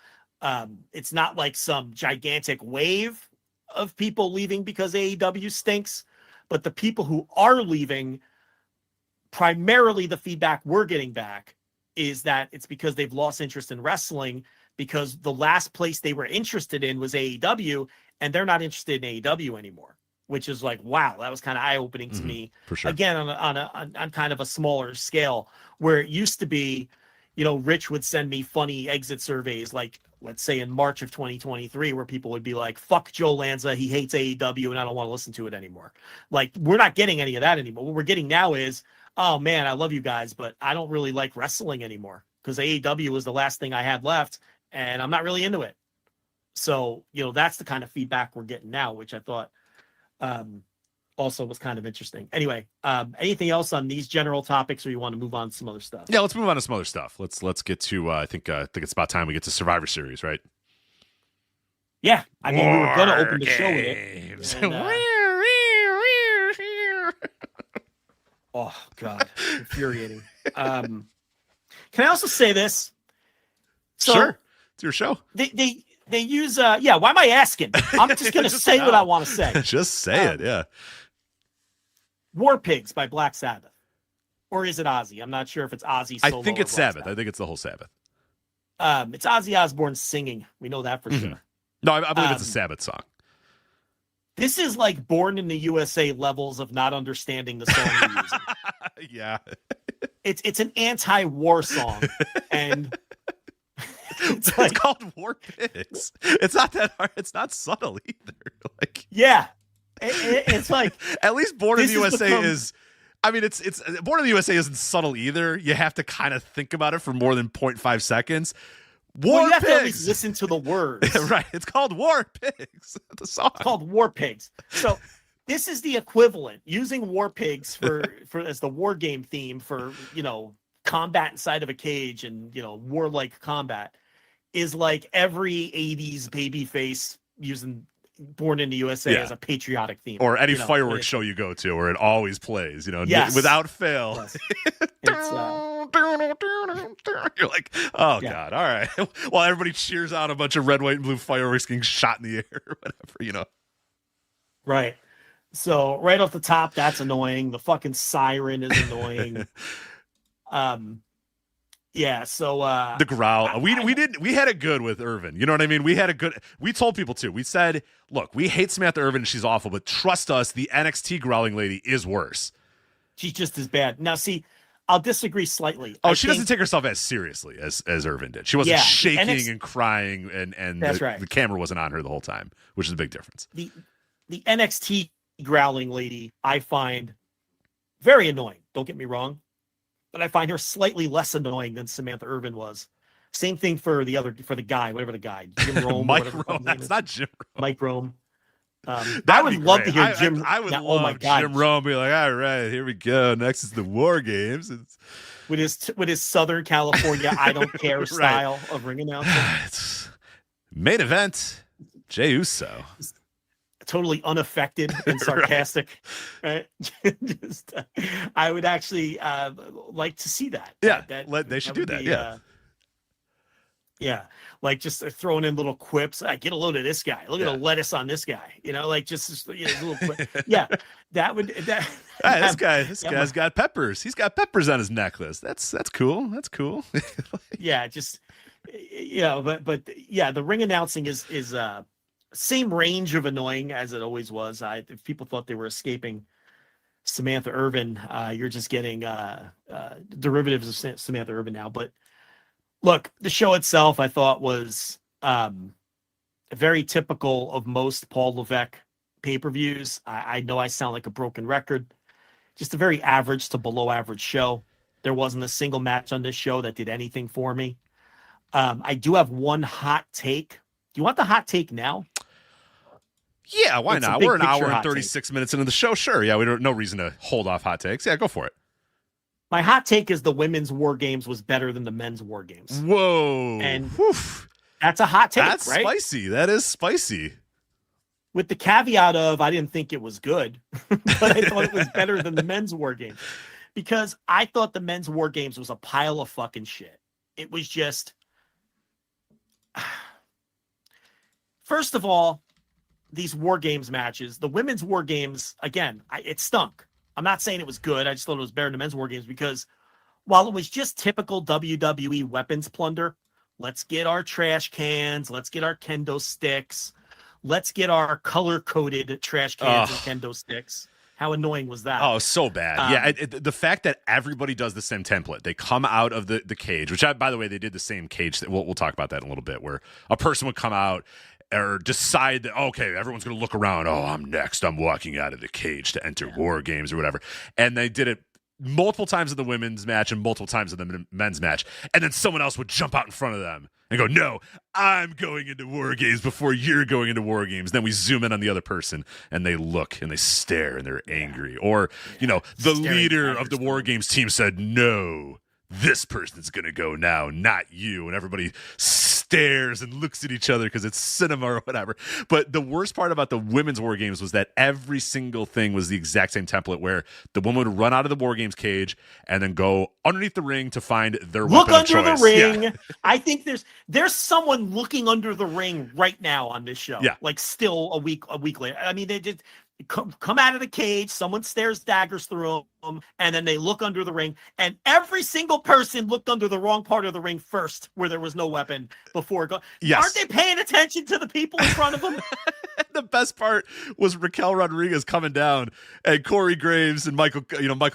it's not like some gigantic wave of people leaving because AEW stinks, but the people who are leaving, primarily the feedback we're getting back is that it's because they've lost interest in wrestling, because the last place they were interested in was AEW, and they're not interested in AEW anymore, which is like, wow, that was kind of eye-opening to me. For sure. Again, on kind of a smaller scale, where it used to be, Rich would send me funny exit surveys, like, let's say in March of 2023, where people would be like, fuck Joe Lanza, he hates AEW, and I don't want to listen to it anymore. Like, we're not getting any of that anymore. What we're getting now is, oh man, I love you guys, but I don't really like wrestling anymore because AEW was the last thing I had left, and I'm not really into it. So, that's the kind of feedback we're getting now, which I thought also was kind of interesting. Anyway, anything else on these general topics, or you want to move on to some other stuff? Yeah, let's move on to some other stuff. Let's get to, I think it's about time we get to Survivor Series, right? Yeah. I mean, we were going to open the show with it. And, oh, God. Infuriating. Can I also say this? So, sure. It's your show. They use why am I asking? I'm just gonna say what I want to say. Just say it, yeah. War Pigs by Black Sabbath. Or is it Ozzy? I'm not sure if it's Ozzy solo. I think it's Sabbath. I think it's the whole Sabbath. It's Ozzy Osbourne singing. We know that for sure. No, I believe it's a Sabbath song. This is like Born in the USA levels of not understanding the song you're using. Yeah. It's an anti-war song. And it's called War Pigs. It's not that hard. It's not subtle either. Like, yeah, it's like, at least Born in the USA is. I mean, it's Born in the USA isn't subtle either. You have to kind of think about it for more than 0.5 seconds. You have to at least listen to the words. Right. It's called War Pigs. The song. It's called War Pigs. So this is the equivalent, using War Pigs for as the war game theme for combat inside of a cage and warlike combat, is like every 80s babyface using Born in the USA as a patriotic theme. Or any fireworks show you go to where it always plays, without fail. Yes. You're like, oh, God, all right. While everybody cheers out a bunch of red, white, and blue fireworks getting shot in the air or whatever, Right. So right off the top, that's annoying. The fucking siren is annoying. Yeah, so the growl. We had it good with Irvin. You know what I mean? We told people too. We said, look, we hate Samantha Irvin and she's awful, but trust us, the NXT growling lady is worse. She's just as bad. Now see, I'll disagree slightly. She doesn't take herself as seriously as Irvin did. She wasn't shaking and crying and the camera wasn't on her the whole time, which is a big difference. The NXT growling lady I find very annoying. Don't get me wrong. But I find her slightly less annoying than Samantha Irvin was. Same thing for the guy, whatever the guy, Jim Rome. Mike Rome. That's not Jim Rome. Mike Rome. I would love to hear Jim. I would love Jim Rome be like, all right, here we go. Next is the War Games. With his Southern California, I don't care style of ring announcing. It's main event, Jey Uso. Totally unaffected and sarcastic, right? Just, I would actually like to see that. Yeah, they should do that. Yeah, like just throwing in little quips. Get a load of this guy. Look at the lettuce on this guy. Just little quip. Yeah, that would. This guy's got peppers. He's got peppers on his necklace. That's cool. That's cool. Yeah, just but the ring announcing is same range of annoying as it always was. If people thought they were escaping Samantha Irvin, you're just getting derivatives of Samantha Irvin now. But look, the show itself I thought was very typical of most Paul Levesque pay-per-views. I know I sound like a broken record. Just a very average to below average show. There wasn't a single match on this show that did anything for me. I do have one hot take. Do you want the hot take now? Yeah, why not? We're an hour and 36 minutes into the show. Sure. Yeah, no reason to hold off hot takes. Yeah, go for it. My hot take is the women's War Games was better than the men's War Games. Whoa. And that's a hot take, That's right? Spicy. That is spicy. With the caveat of I didn't think it was good, but I thought it was better than the men's War Games. Because I thought the men's War Games was a pile of fucking shit. It was just... First of all, these War Games matches, the women's War Games, again, it stunk. I'm not saying it was good. I just thought it was better than the men's War Games because while it was just typical WWE weapons plunder, let's get our trash cans, let's get our kendo sticks, let's get our color-coded trash cans and kendo sticks. How annoying was that? Oh, so bad. The fact that everybody does the same template. They come out of the cage, which, by the way, they did the same cage. We'll talk about that in a little bit, where a person would come out or decide that, okay, everyone's going to look around. Oh, I'm next. I'm walking out of the cage to enter War Games or whatever. And they did it multiple times in the women's match and multiple times in the men's match. And then someone else would jump out in front of them and go, no, I'm going into War Games before you're going into War Games. Then we zoom in on the other person and they look and they stare and they're angry. Or, the leader of the War Games team said, no, this person's going to go now, not you. And everybody stares and looks at each other because it's cinema or whatever. But the worst part about the women's War Games was that every single thing was the exact same template where the woman would run out of the War Games cage and then go underneath the ring to find their weapon of choice. Look under the ring. Yeah. I think there's someone looking under the ring right now on this show. Yeah. Like still a week later. I mean, they just come out of the cage, someone stares daggers through them, and then they look under the ring, and every single person looked under the wrong part of the ring first, where there was no weapon before. Yes. Aren't they paying attention to the people in front of them? The best part was Raquel Rodriguez coming down, and Corey Graves and Michael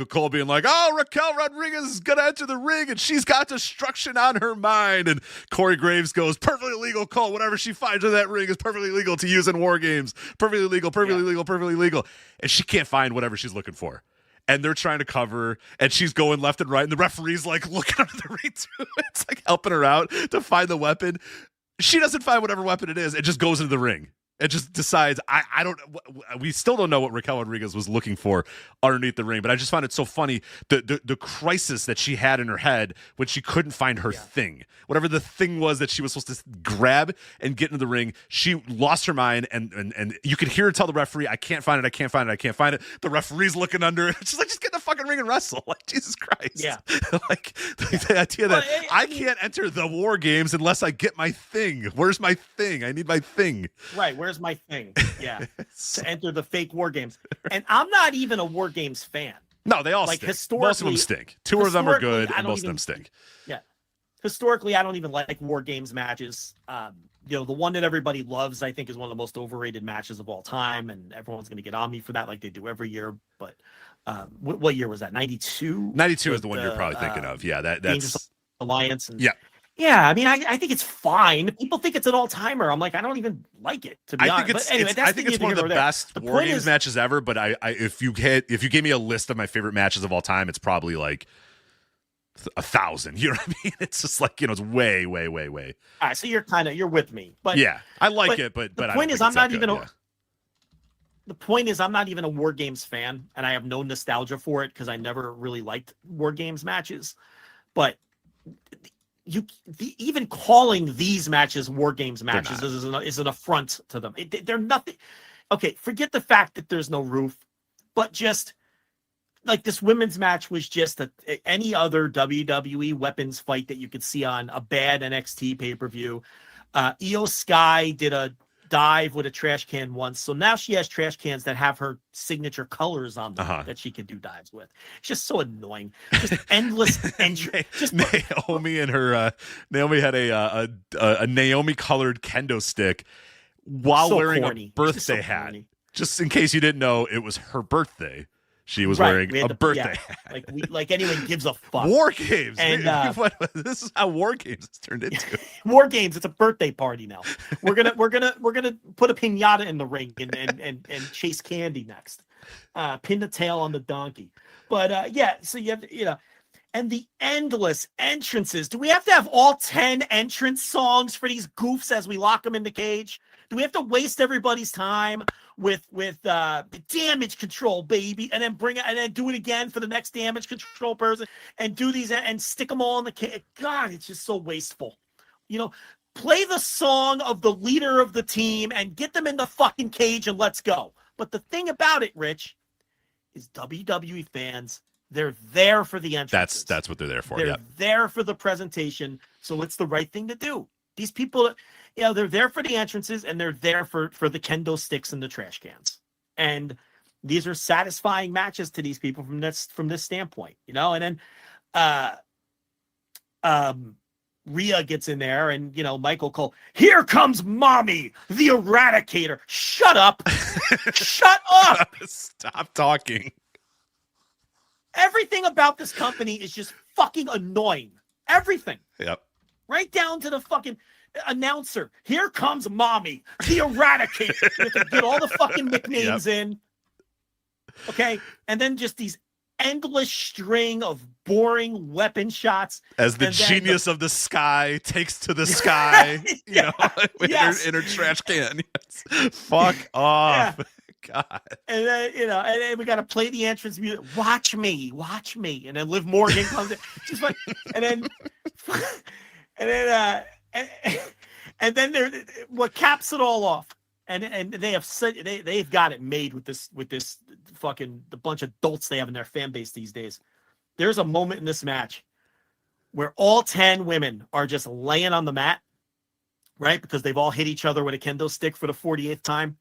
Cole being like, "Oh, Raquel Rodriguez is gonna enter the ring, and she's got destruction on her mind." And Corey Graves goes, "Perfectly legal, Cole. Whatever she finds in that ring is perfectly legal to use in War Games. Perfectly legal, perfectly legal, perfectly legal." And she can't find whatever she's looking for. And they're trying to cover, and she's going left and right, and the referee's like looking under the ring too. It's like helping her out to find the weapon. She doesn't find whatever weapon it is. It just goes into the ring. It just decides, I don't, we still don't know what Raquel Rodriguez was looking for underneath the ring, but I just found it so funny, the crisis that she had in her head when she couldn't find her thing. Whatever the thing was that she was supposed to grab and get into the ring, she lost her mind, and you could hear her tell the referee, I can't find it, I can't find it, I can't find it. The referee's looking under it. She's like, just get in the fucking ring and wrestle. Like, Jesus Christ. Yeah. Like, the idea that I can't enter the War Games unless I get my thing. Where's my thing? I need my thing. Right. Where's my thing? Yeah. To enter the fake War Games. And I'm not even a War Games fan. No, they all like stink. Historically, most of them stink. Two of them are good, and most of them stink. Yeah. Historically, I don't even like War Games matches. The one that everybody loves, I think, is one of the most overrated matches of all time, and everyone's going to get on me for that like they do every year. But what year was that? 92? 92 is the one you're probably thinking of. Yeah, that's Alliance. And, yeah. Yeah, I mean, I think it's fine. People think it's an all-timer. I'm like, I don't even like it, to be honest. I think it's one of the best War Games matches ever, but if you gave me a list of my favorite matches of all time, it's probably like 1,000. You know what I mean? It's just like, it's way, way, way, way. All right, so you're with me. But yeah, I like it, but the point is, I'm not even the point is, I'm not even a War Games fan, and I have no nostalgia for it because I never really liked War Games matches. But even calling these matches War Games matches is an affront to them. They're nothing. Okay, forget the fact that there's no roof, but just like this women's match was just any other WWE weapons fight that you could see on a bad NXT pay-per-view. Io Sky did a dive with a trash can once, so now she has trash cans that have her signature colors on them that she can do dives with. It's just so annoying. Just endless entry. Naomi and her Naomi had a Naomi colored kendo stick while wearing a birthday hat. Just in case you didn't know, it was her birthday. She was wearing a birthday hat. Like anyone gives a fuck. War Games. And this is how War Games has turned into. War Games. It's a birthday party now. We're gonna put a piñata in the ring and chase candy next. Pin the tail on the donkey. But so you have and the endless entrances. Do we have to have all 10 entrance songs for these goofs as we lock them in the cage? Do we have to waste everybody's time with damage control, baby, and then do it again for the next damage control person, and do these and stick them all in the cage? God, it's just so wasteful. Play the song of the leader of the team and get them in the fucking cage and let's go. But the thing about it, Rich, is WWE fans, they're there for the entrances. That's what they're there for. They're there for the presentation, so it's the right thing to do. These people, they're there for the entrances and they're there for the kendo sticks and the trash cans. And these are satisfying matches to these people from this standpoint, And then Rhea gets in there and, Michael Cole, here comes mommy, the Eradicator. Shut up. Shut up. Stop talking. Everything about this company is just fucking annoying. Everything. Yep. Right down to the fucking announcer. Here comes mommy, the Eradicator. You have to get all the fucking nicknames in. Okay. And then just these endless string of boring weapon shots. As the genius of the sky takes to the sky, in her trash can. Yes. Fuck off. Yeah. God. And then, and then we got to play the entrance music. Watch me. And then Liv Morgan comes in. Just like, and then what caps it all off. And they've got it made with this fucking the bunch of dolts they have in their fan base these days. There's a moment in this match where all 10 women are just laying on the mat, right? Because they've all hit each other with a kendo stick for the 48th time.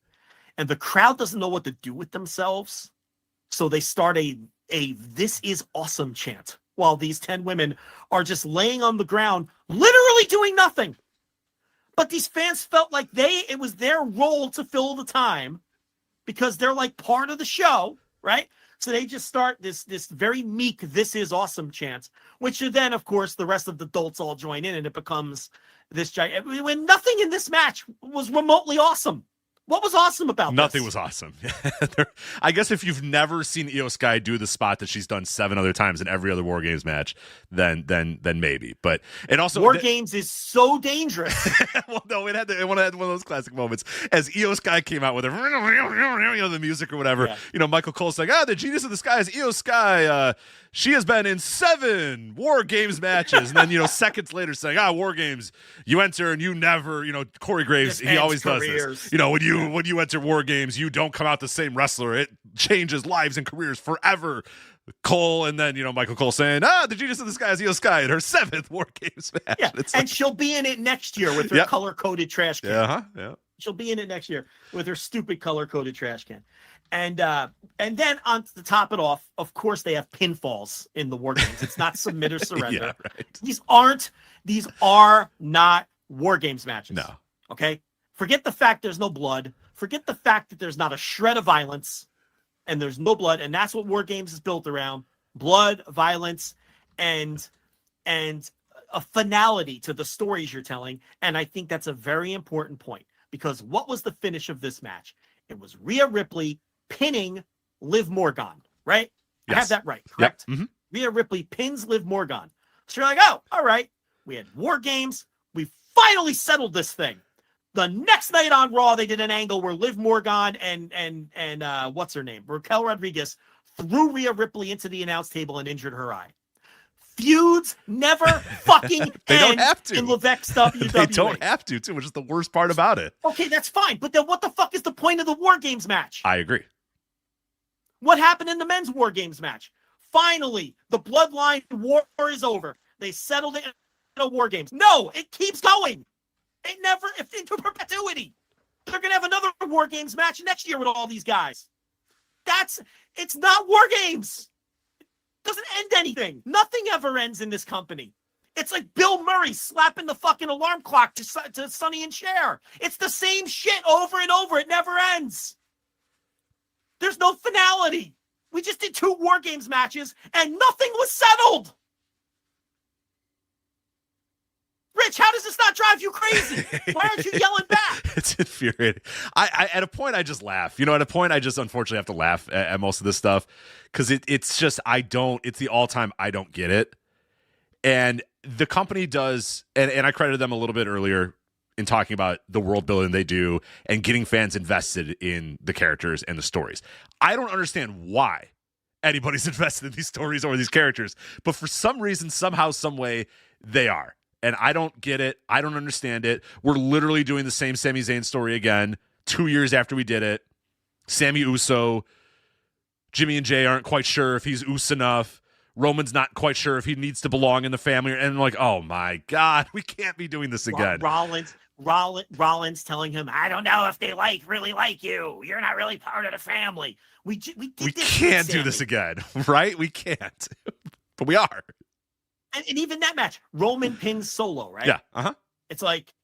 And the crowd doesn't know what to do with themselves. So they start a "This is awesome" chant while these 10 women are just laying on the ground, literally doing nothing. But these fans felt like it was their role to fill the time because they're like part of the show, right? So they just start this very meek "This is awesome" chant, which then, of course, the rest of the adults all join in, and it becomes this giant. When nothing in this match was remotely awesome. What was awesome about Nothing this? was awesome. I guess if you've never seen Io Sky do the spot that she's done 7 other times in every other War Games match, then maybe. But it also War Games is so dangerous. Well, no, it had one of those classic moments as Io Sky came out with her, the music or whatever. Yeah. Michael Cole's like, the genius of the sky is Io Sky. She has been in 7 War Games matches, and then seconds later saying, War Games, you enter and you never, Corey Graves, he always does this. When you enter War Games, you don't come out the same wrestler. It changes lives and careers forever. Cole, and then Michael Cole saying, the genius of the sky is Io Sky in her 7th War Games match. Yeah, and she'll be in it next year with her color-coded trash can. Yeah. She'll be in it next year with her stupid color-coded trash can. And then to top it off, of course they have pinfalls in the War Games. It's not submit or surrender. Yeah, right. These are not War Games matches. No. Okay? Forget the fact there's no blood. Forget the fact that there's not a shred of violence and there's no blood. And that's what War Games is built around. Blood, violence, and a finality to the stories you're telling. And I think that's a very important point because what was the finish of this match? It was Rhea Ripley pinning Liv Morgan, right? Yes. I have that right, correct? Yep. Mm-hmm. Rhea Ripley pins Liv Morgan. So you're like, oh, all right. We had War Games. We finally settled this thing. The next night on Raw, they did an angle where Liv Morgan and what's her name? Raquel Rodriguez threw Rhea Ripley into the announce table and injured her eye. Feuds never fucking They don't end have to. in Levex WWE. They don't have to, too, which is the worst part about it. Okay, that's fine. But then what the fuck is the point of the War Games match? I agree. What happened in the men's War Games match? Finally, the Bloodline war is over. They settled it in the War Games. No, it keeps going. It never, into perpetuity. They're going to have another War Games match next year with all these guys. It's not War Games. It doesn't end anything. Nothing ever ends in this company. It's like Bill Murray slapping the fucking alarm clock to Sonny and Cher. It's the same shit over and over. It never ends. There's no finality. We just did 2 War Games matches and nothing was settled. Rich, how does this not drive you crazy? Why aren't you yelling back? It's infuriating. I at a point I just laugh. At a point I just unfortunately have to laugh at most of this stuff because it's just it's the all-time I don't get it. And the company does, and I credited them a little bit earlier in talking about the world building they do and getting fans invested in the characters and the stories. I don't understand why anybody's invested in these stories or these characters, but for some reason, somehow, some way, they are. And I don't get it. I don't understand it. We're literally doing the same Sami Zayn story again 2 years after we did it. Sami Uso, Jimmy and Jay aren't quite sure if he's Uso enough. Roman's not quite sure if he needs to belong in the family. And like, oh my God, we can't be doing this again. Rollins telling him, I don't know if they really like you. You're not really part of the family. We can't do this again, right? We can't. But we are. And even that match, Roman pins Solo, right? Yeah. Uh-huh. It's like,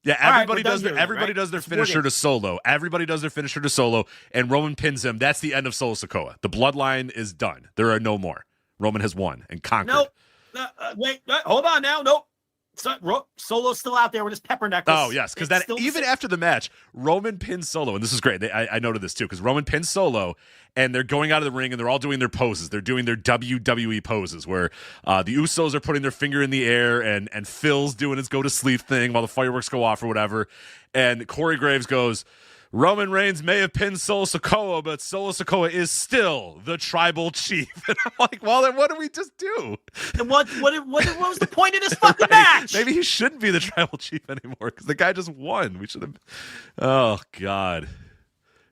yeah, everybody does their finisher to Solo. Everybody does their finisher to Solo, and Roman pins him. That's the end of Solo Sikoa. The bloodline is done. There are no more. Roman has won and conquered. Nope. Wait, hold on now. Nope. Solo's still out there with his pepper necklace. Oh, yes, because even after the match, Roman pins Solo, and this is great. I noted this, too, because Roman pins Solo, and they're going out of the ring, and they're all doing their poses. They're doing their WWE poses, where the Usos are putting their finger in the air, and Phil's doing his go-to-sleep thing while the fireworks go off or whatever. And Corey Graves goes, Roman Reigns may have pinned Solo Sikoa, but Solo Sikoa is still the tribal chief. And I'm like, well, then what do we just do? And what was the point of this fucking match? Maybe he shouldn't be the tribal chief anymore because the guy just won. We should have. Oh, God.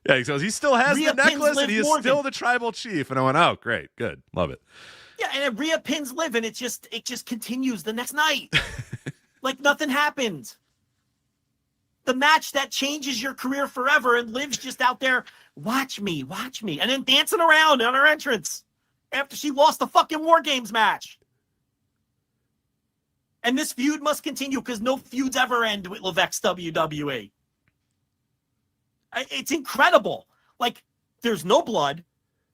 Yeah, he says he still has the necklace and he is still the tribal chief. And I went, oh, great, good, love it. Yeah, and then Rhea pins Liv, and it just continues the next night. Like nothing happened. The match that changes your career forever, and Liv's just out there, watch me, and then dancing around on her entrance after she lost the fucking War Games match. And this feud must continue because no feuds ever end with Levex WWE. It's incredible. Like, there's no blood,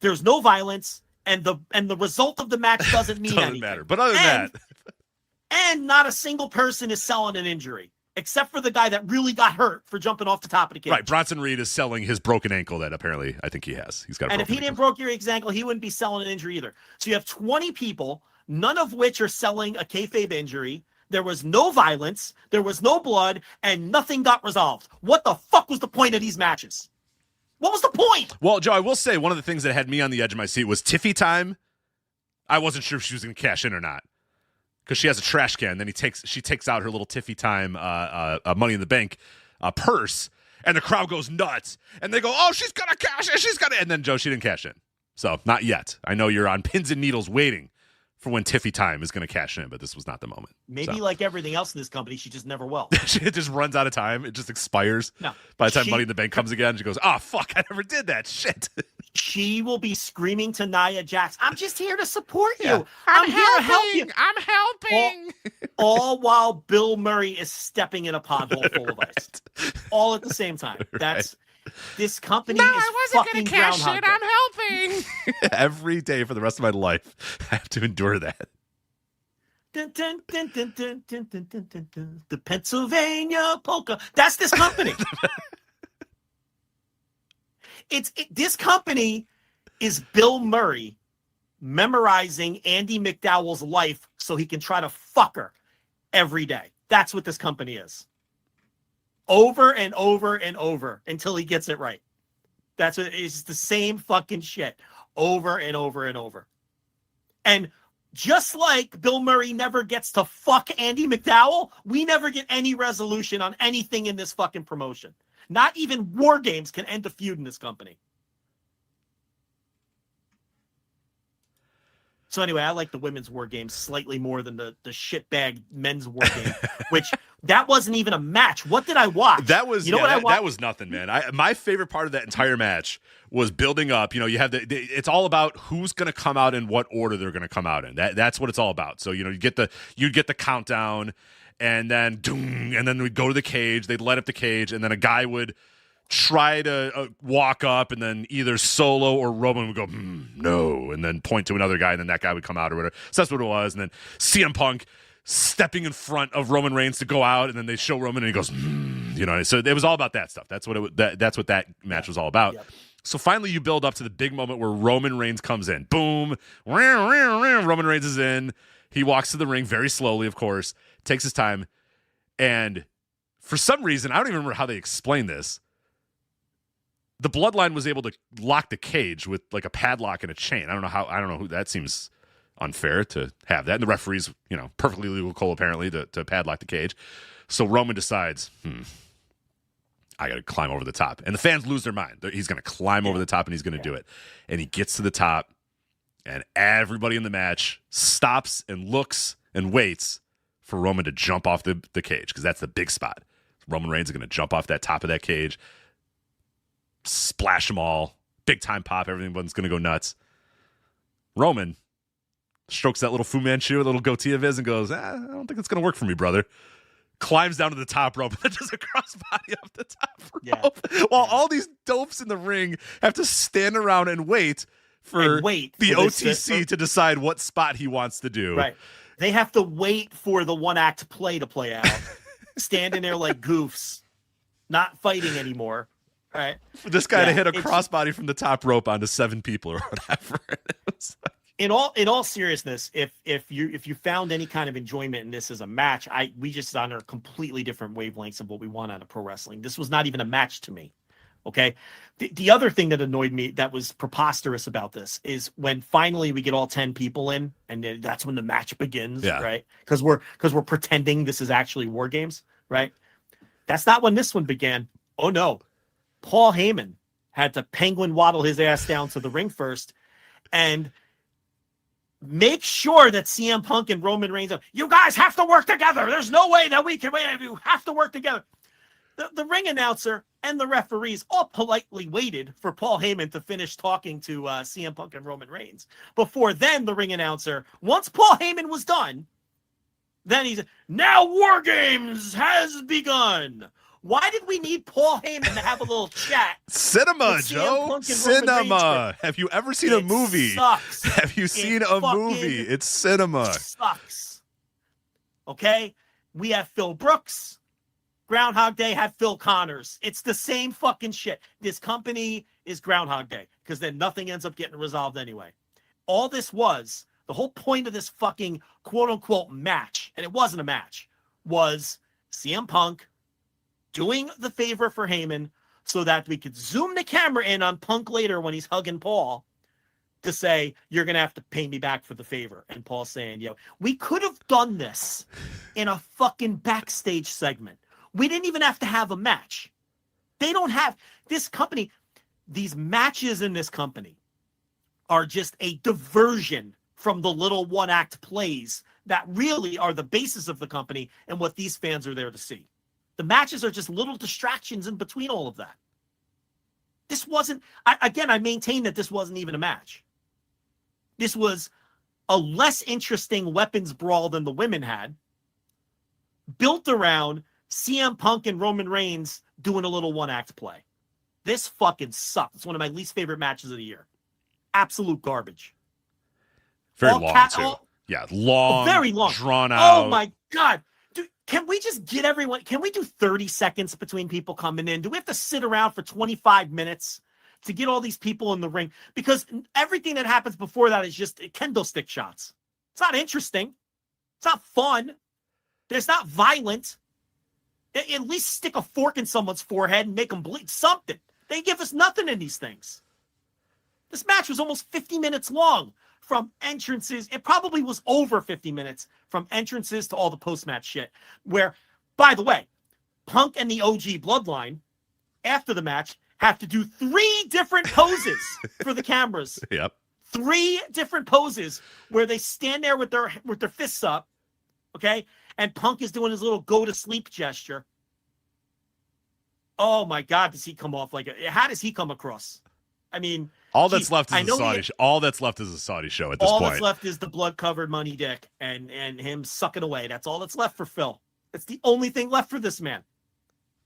there's no violence, and the result of the match doesn't mean anything. Matter. But other than that, and not a single person is selling an injury. except for the guy that really got hurt for jumping off the top of the cage. Right. Bronson Reed is selling his broken ankle that apparently I think he has. He's got a and if he didn't broke your ankle, he wouldn't be selling an injury either. So you have 20 people, none of which are selling a kayfabe injury. There was no violence, there was no blood, and nothing got resolved. What the fuck was the point of these matches? What was the point? Well, Joe, I will say one of the things that had me on the edge of my seat was Tiffy time. I wasn't sure if she was going to cash in or not because she has a trash can. Then she takes out her little Tiffy time Money in the Bank purse, and the crowd goes nuts. And they go, "Oh, she's going to cash in. She's going to." And then, Joe, she didn't cash in. So not yet. I know you're on pins and needles waiting for when Tiffy time is going to cash in, but this was not the moment. Maybe like everything else in this company, she just never will. It just runs out of time. It just expires. No. By the time Money in the Bank comes again, she goes, "Oh, fuck, I never did that. Shit." She will be screaming to Nia Jax, "I'm just here to support you. Yeah. I'm here to help you. I'm helping." All while Bill Murray is stepping in a pothole full of ice. All at the same time. That's this company is fucking Groundhog Day. I'm helping. Every day for the rest of my life, I have to endure that. Dun, dun, dun, dun, dun, dun, dun, dun, dun, dun. The Pennsylvania polka. That's this company. This company is Bill Murray memorizing Andy McDowell's life so he can try to fuck her every day. That's what this company is. Over and over and over until he gets it right. That's what it's the same fucking shit over and over and over. And just like Bill Murray never gets to fuck Andy McDowell, we never get any resolution on anything in this fucking promotion. Not even War Games can end a feud in this company. So anyway, I like the women's War Games slightly more than the shitbag men's War Game, which that wasn't even a match. What did I watch? That was that was nothing, man. My favorite part of that entire match was building up. You know, you have it's all about who's going to come out in what order they're going to come out in. That's what it's all about. So you know, you'd get the countdown, and then we'd go to the cage. They'd light up the cage, and then a guy would try to walk up, and then either Solo or Roman would go, no, and then point to another guy, and then that guy would come out or whatever. So that's what it was. And then CM Punk stepping in front of Roman Reigns to go out, and then they show Roman, and he goes, you know. So it was all about that stuff. That's what that's what that match was all about. Yep. So finally, you build up to the big moment where Roman Reigns comes in. Boom, Roman Reigns is in. He walks to the ring very slowly, of course, takes his time, and for some reason, I don't even remember how they explained this. The Bloodline was able to lock the cage with like a padlock and a chain. I don't know who that seems unfair to have that. And the referee's, you know, perfectly legal call apparently to padlock the cage. So Roman decides, I got to climb over the top. And the fans lose their mind. He's going to climb over the top and he's going to do it. And he gets to the top and everybody in the match stops and looks and waits for Roman to jump off the cage because that's the big spot. Roman Reigns is going to jump off that top of that cage, splash them all, big time pop, everyone's going to go nuts. Roman strokes that little Fu Manchu, a little goatee of his, and goes, I don't think it's going to work for me, brother. Climbs down to the top rope and does a crossbody off the top rope. Yeah. While all these dopes in the ring have to stand around and wait for the OTC to decide what spot he wants to do. Right. They have to wait for the one-act play to play out. Standing there like goofs, not fighting anymore. Right. For this guy to hit a crossbody from the top rope onto 7 people or whatever. In all seriousness, if you found any kind of enjoyment in this as a match, we just on a completely different wavelengths of what we want out of pro wrestling. This was not even a match to me. Okay. The other thing that annoyed me that was preposterous about this is when finally we get all 10 people in, and that's when the match begins, right? Because we're pretending this is actually War Games, right? That's not when this one began. Oh no. Paul Heyman had to penguin waddle his ass down to the ring first and make sure that CM Punk and Roman Reigns, you guys have to work together. There's no way that we can wait. You have to work together. The ring announcer and the referees all politely waited for Paul Heyman to finish talking to CM Punk and Roman Reigns. Before then, the ring announcer, once Paul Heyman was done, then he said, now War Games has begun. Why did we need Paul Heyman to have a little chat? Cinema, Joe. Cinema. Have you ever seen a movie? Sucks. Have you seen a movie? It's cinema. Sucks. Okay? We have Phil Brooks. Groundhog Day had Phil Connors. It's the same fucking shit. This company is Groundhog Day because then nothing ends up getting resolved anyway. All this was, the whole point of this fucking quote-unquote match, and it wasn't a match, was CM Punk doing the favor for Heyman so that we could zoom the camera in on Punk later when he's hugging Paul to say, you're going to have to pay me back for the favor. And Paul's saying, we could have done this in a fucking backstage segment. We didn't even have to have a match. They don't have this company. These matches in this company are just a diversion from the little one-act plays that really are the basis of the company and what these fans are there to see. The matches are just little distractions in between all of that. This wasn't, I maintain that this wasn't even a match. This was a less interesting weapons brawl than the women had, built around CM Punk and Roman Reigns doing a little one-act play. This fucking sucked. It's one of my least favorite matches of the year. Absolute garbage. Very long, too. Long. Very long. Drawn out. Oh, my God. Dude, can we just get everyone? Can we do 30 seconds between people coming in? Do we have to sit around for 25 minutes to get all these people in the ring? Because everything that happens before that is just kendo stick shots. It's not interesting. It's not fun. It's not violent. At least stick a fork in someone's forehead and make them bleed. Something. They give us nothing in these things. This match was almost 50 minutes long from entrances. It probably was over 50 minutes from entrances to all the post-match shit. Where, by the way, Punk and the OG Bloodline, after the match, have to do 3 different poses for the cameras. Yep. 3 different poses where they stand there with their fists up, okay? And Punk is doing his little go-to-sleep gesture. Oh, my God, does he come off like a... How does he come across? I mean... All that's left is a Saudi show. All that's left is a Saudi show at this point. All that's left is the blood-covered money dick and him sucking away. That's all that's left for Phil. It's the only thing left for this man.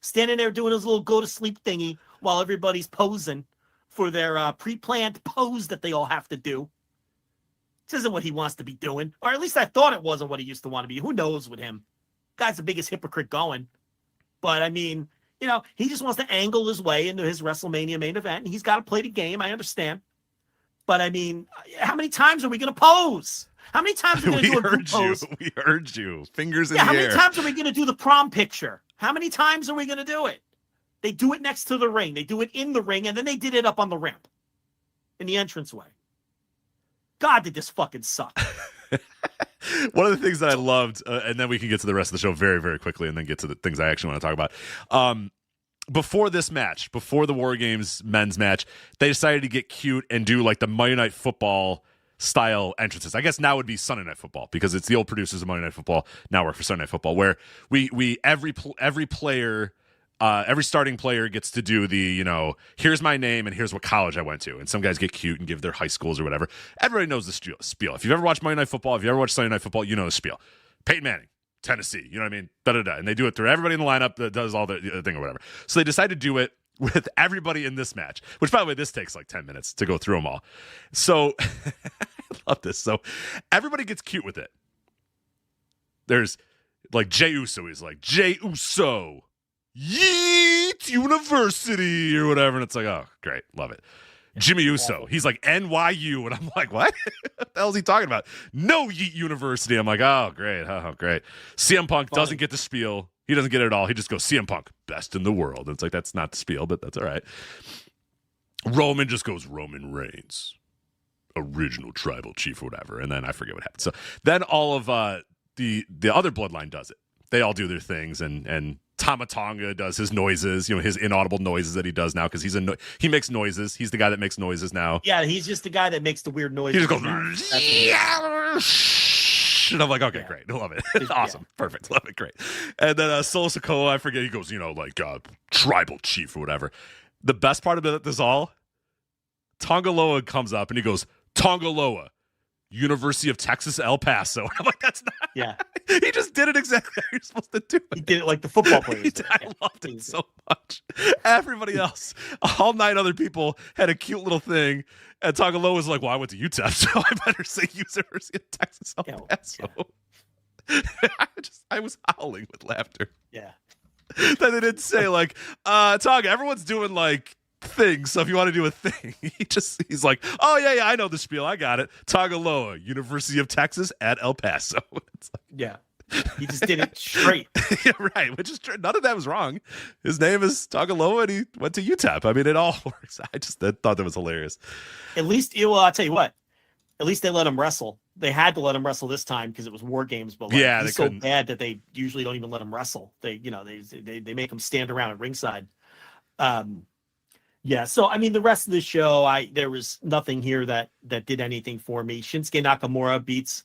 Standing there doing his little go-to-sleep thingy while everybody's posing for their pre-planned pose that they all have to do. This isn't what he wants to be doing. Or at least I thought it wasn't what he used to want to be. Who knows with him? Guy's the biggest hypocrite going. But, I mean, he just wants to angle his way into his WrestleMania main event. He's got to play the game. I understand. But, I mean, how many times are we going to pose? How many times are we going to do a group pose? We heard you. Fingers in the air. How many times are we going to do the prom picture? How many times are we going to do it? They do it next to the ring. They do it in the ring, and then they did it up on the ramp in the entranceway. God, did this fucking suck. One of the things that I loved, and then we can get to the rest of the show very, very quickly and then get to the things I actually want to talk about. Before this match, before the War Games men's match, they decided to get cute and do like the Monday Night Football style entrances. I guess now would be Sunday Night Football because it's the old producers of Monday Night Football now work for Sunday Night Football, where we every player, every starting player gets to do the, here's my name and here's what college I went to. And some guys get cute and give their high schools or whatever. Everybody knows the spiel. If you've ever watched Monday Night Football, if you ever watched Sunday Night Football, you know the spiel. Peyton Manning, Tennessee, you know what I mean? Da-da-da. And they do it through everybody in the lineup that does all the thing or whatever. So they decided to do it with everybody in this match, which, by the way, this takes like 10 minutes to go through them all. So I love this. So everybody gets cute with it. There's like Jey Uso. He's like, Jey Uso. Yeet University or whatever, and it's like, oh, great, love it. Jimmy Uso, he's like NYU, and I'm like, what? What the hell is he talking about? No Yeet University. I'm like, oh, great, great. CM Punk doesn't get the spiel. He doesn't get it at all. He just goes, CM Punk, best in the world. And it's like, that's not the spiel, but that's all right. Roman just goes, Roman Reigns, original tribal chief or whatever, and then I forget what happened. So then all of the other bloodline does it. They all do their things, and Tama Tonga does his noises, his inaudible noises that he does now because he makes noises. He's the guy that makes noises now. Yeah, he's just the guy that makes the weird noises. He just goes, and I'm like, okay, great, love it, awesome, perfect, love it, great. And then Solo Sikoa, I forget, he goes, tribal chief or whatever. The best part of this all, Tonga Loa comes up and he goes, Tonga Loa, University of Texas, El Paso. I'm like, that's not. Yeah. He just did it exactly how you're supposed to do it. He did it like the football players. I loved it so much. Everybody else, all 9 other people had a cute little thing. And Tagaloa was like, well, I went to UTEP, so I better say University of Texas, El Paso. Yeah. I was howling with laughter. Yeah. Then they didn't say like, Tonga, everyone's doing like things, so if you want to do a thing, he's like, oh yeah, I know the spiel, I got it. Tagaloa, University of Texas at El Paso. It's like, yeah. He just did it straight. yeah, right. Which is true. None of that was wrong. His name is Tagaloa, and he went to UTEP. I mean, it all works. I thought that was hilarious. At least, I'll tell you what. At least they let him wrestle. They had to let him wrestle this time because it was War Games. But yeah, he's so bad that they usually don't even let him wrestle. They make him stand around at ringside. Yeah. So I mean, the rest of the show, there was nothing here that did anything for me. Shinsuke Nakamura beats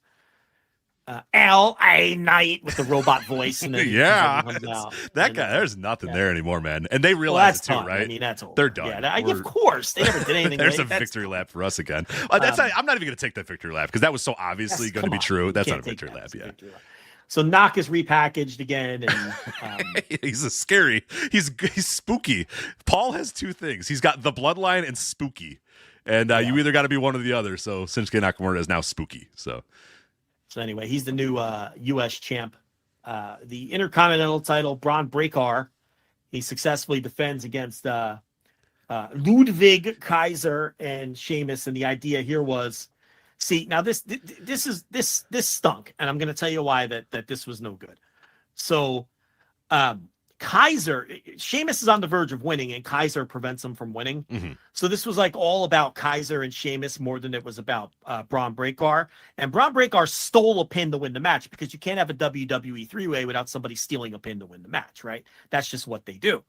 L.A. Knight with the robot voice. And then yeah, that guy, there's nothing there anymore, man. And they realize it too, right? I mean, that's old. They're done. Yeah, of course. They never did anything. There's a victory lap for us again. I'm not even going to take that victory lap because that was so obviously going to be true. That's not a victory lap, yeah. So Knock is repackaged again, and he's a scary. He's spooky. Paul has two things. He's got the bloodline and spooky, and you either got to be one or the other. So Shinsuke Nakamura is now spooky. So anyway, he's the new U.S. champ. The Intercontinental title, Braun Breaker, he successfully defends against Ludwig Kaiser and Sheamus, and the idea here was. See, now this stunk, and I'm going to tell you why that this was no good. So, Sheamus is on the verge of winning, and Kaiser prevents him from winning. Mm-hmm. So this was like all about Kaiser and Sheamus more than it was about Braun Breaker. And Braun Breaker stole a pin to win the match because you can't have a WWE three-way without somebody stealing a pin to win the match, right? That's just what they do.